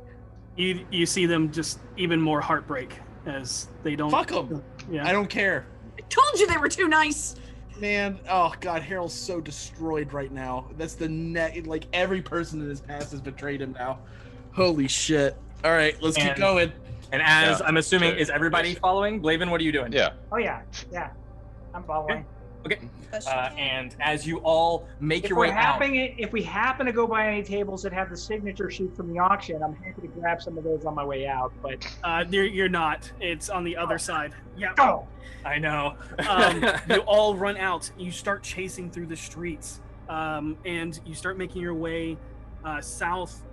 You see them just even more heartbreak as they don't. Fuck them. Yeah. I don't care. I told you they were too nice! Man, oh god, Harold's so destroyed right now. That's the net. Like every person in his past has betrayed him now. Holy shit! All right, let's keep And- going. And as Yeah, I'm assuming, sure. is everybody following? Blaven, what are you doing? Yeah. Oh yeah. I'm following. Okay. Best you can. And as you all make If your we way out, happen to go by any tables that have the signature sheet from the auction, I'm happy to grab some of those on my way out. But You're not. It's on the other side. Yeah. oh, I know. You all run out. You start chasing through the streets, and you start making your way southeast.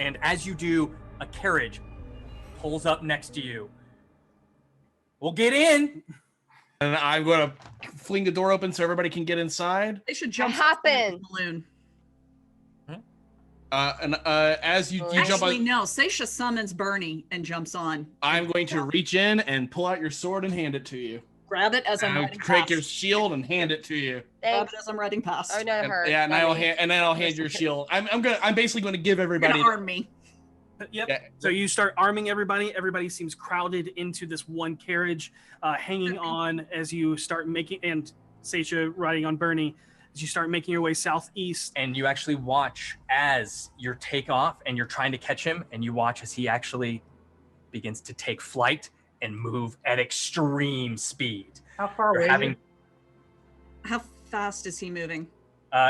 And as you do, a carriage pulls up next to you. We'll get in. And I'm gonna fling the door open so everybody can get inside. They should jump hop on the in. balloon. As you jump Actually, on, no. Seisha summons Bernie and jumps on. I'm going to reach in and pull out your sword and hand it to you. Grab it as I'm And riding take past. your shield and hand it to you. Grab Thanks. it as I'm riding past. Oh no, And, her. yeah, and not I'll me. hand and then I'll hand your shield. I'm basically going to give You're everybody. gonna arm me. Yep. Yeah. So you start arming everybody. Everybody seems crowded into this one carriage, hanging on as you start making, and Seisha riding on Bernie, as you start making your way southeast. And you actually watch as you take off and you're trying to catch him, and you watch as he actually begins to take flight and move at extreme speed. how far You're away? having, How fast is he moving?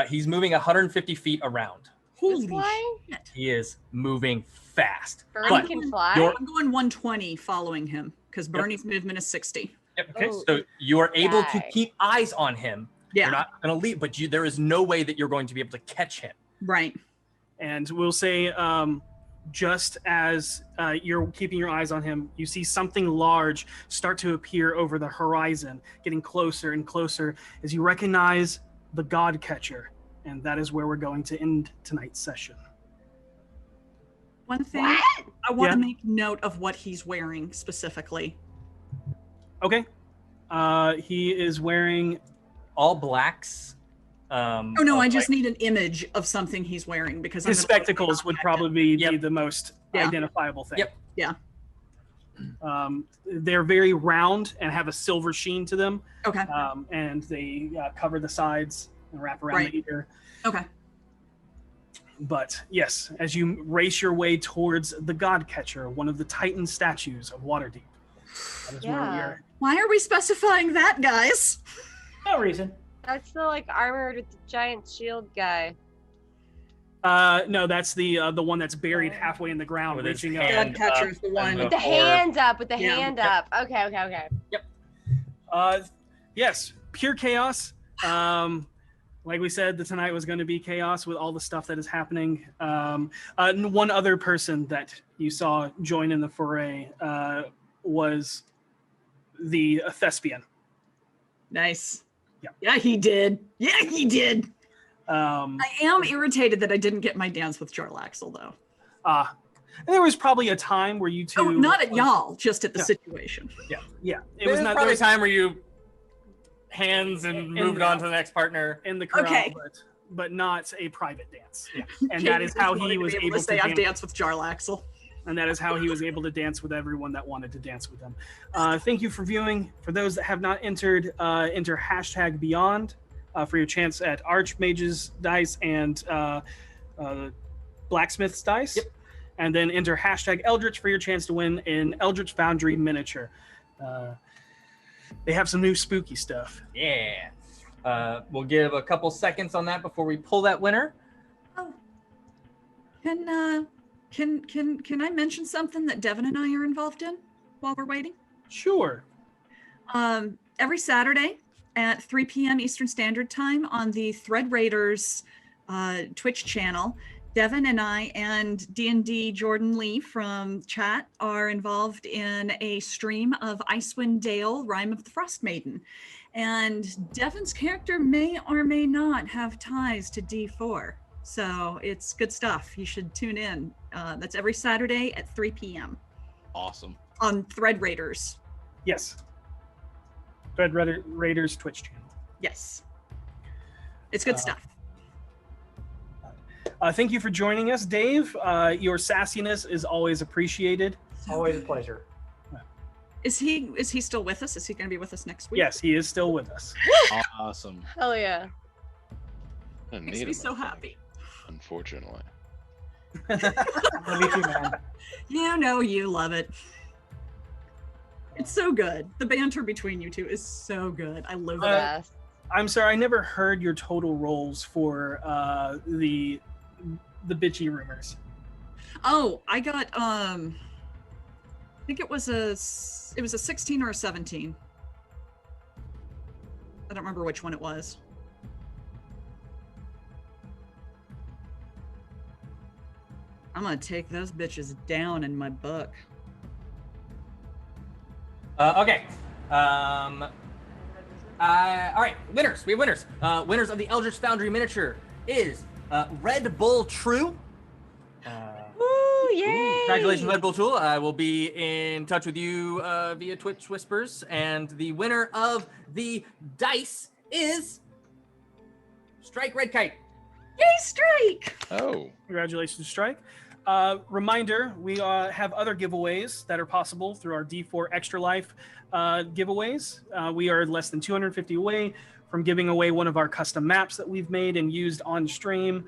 he's moving 150 feet around. Holy flying? shit. He is moving fast. Bernie But can fly. you're- I'm going 120 following him because Bernie's movement is 60. Yep, okay, Oh, so you are able to die. keep eyes on him, Yeah. You're not going to leave, but there is no way that you're going to be able to catch him. Right. And we'll say, just as you're keeping your eyes on him, you see something large start to appear over the horizon, getting closer and closer as you recognize the God Catcher. And that is where we're going to end tonight's session. One thing, I want to make note of what he's wearing specifically. Okay. He is wearing all blacks. Oh no, I just need an image of something he's wearing because his spectacles would probably be the most identifiable thing. Yep. Yeah. They're very round and have a silver sheen to them. Okay. And they cover the sides and wrap around the ear. Okay. But yes, as you race your way towards the God Catcher, one of the Titan statues of Waterdeep. That is where we are. Why are we specifying that, guys? No reason. That's the like armored with the giant shield guy. No, that's the one that's buried halfway in the ground, With his reaching up. hand God Catcher's the one With the hand up, with the hand up. Okay. Yep. Yes, pure chaos. Like we said, tonight was going to be chaos with all the stuff that is happening. One other person that you saw join in the foray was the thespian. Nice. Yeah. Yeah, he did. Yeah, he did. I am irritated that I didn't get my dance with Jarlaxle, though. There was probably a time where you two... Oh, not at y'all, just at the situation. Yeah. It was not probably a time where you hands and moved on to the next partner in the corral, Okay. but not a private dance. Yeah. And Jamie that is just how wanted he to was be able to say to I've danced with Jarlaxle. And that is how he was able to dance with everyone that wanted to dance with him. Thank you for viewing. For those that have not entered, enter #Beyond for your chance at Archmage's dice and Blacksmith's dice. Yep. And then enter #Eldritch for your chance to win an Eldritch Foundry miniature. They have some new spooky stuff. Yeah. We'll give a couple seconds on that before we pull that winner. Oh. Can I mention something that Devin and I are involved in while we're waiting? Sure. Every Saturday at 3 p.m. Eastern Standard Time on the Thread Raiders Twitch channel, Devin and I and D&D Jordan Lee from chat are involved in a stream of Icewind Dale, Rime of the Frost Maiden. And Devin's character may or may not have ties to D4. So it's good stuff. You should tune in. That's every Saturday at 3 p.m. Awesome. On Thread Raiders. Yes. Thread Raiders Twitch channel. Yes. It's good stuff. Thank you for joining us, Dave. Your sassiness is always appreciated. Always a pleasure. Is he still with us? Is he going to be with us next week? Yes, he is still with us. Awesome. Hell yeah. Makes me so happy. Unfortunately. Me too, man. You know you love it. It's so good. The banter between you two is so good. I love it. I'm sorry, I never heard your total rolls for the bitchy rumors. Oh, I got I think it was a 16 or a 17. I don't remember which one it was. I'm gonna take those bitches down in my book. Okay. All right, winners. We have winners. Winners of the Eldritch Foundry miniature is Red Bull True. Woo, yay! Congratulations, Red Bull True. I will be in touch with you via Twitch Whispers. And the winner of the dice is Strike Red Kite. Yay, Strike! Oh. Congratulations, Strike. Reminder, we have other giveaways that are possible through our D4 Extra Life giveaways. We are less than 250 away from giving away one of our custom maps that we've made and used on stream.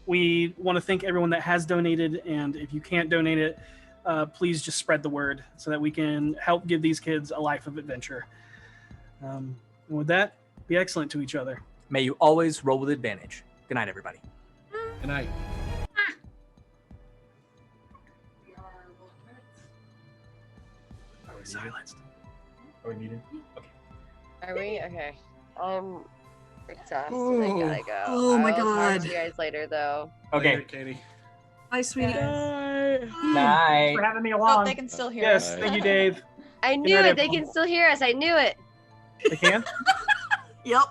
We want to thank everyone that has donated, and if you can't donate it, please just spread the word so that we can help give these kids a life of adventure. And with that, be excellent to each other. May you always roll with advantage. Good night, everybody. Good night. Are we silenced? Are we muted? Okay. Are we? Okay. I'm exhausted. I gotta go. Oh my I'll talk God. to you guys later, though. Later, Okay. Katie. Bye, sweetie. Thanks Night. for having me Oh, along. they can still hear Yes, us. thank you, Dave. I Good knew night, it. They everyone. can still hear us. I knew it. They can? Yep.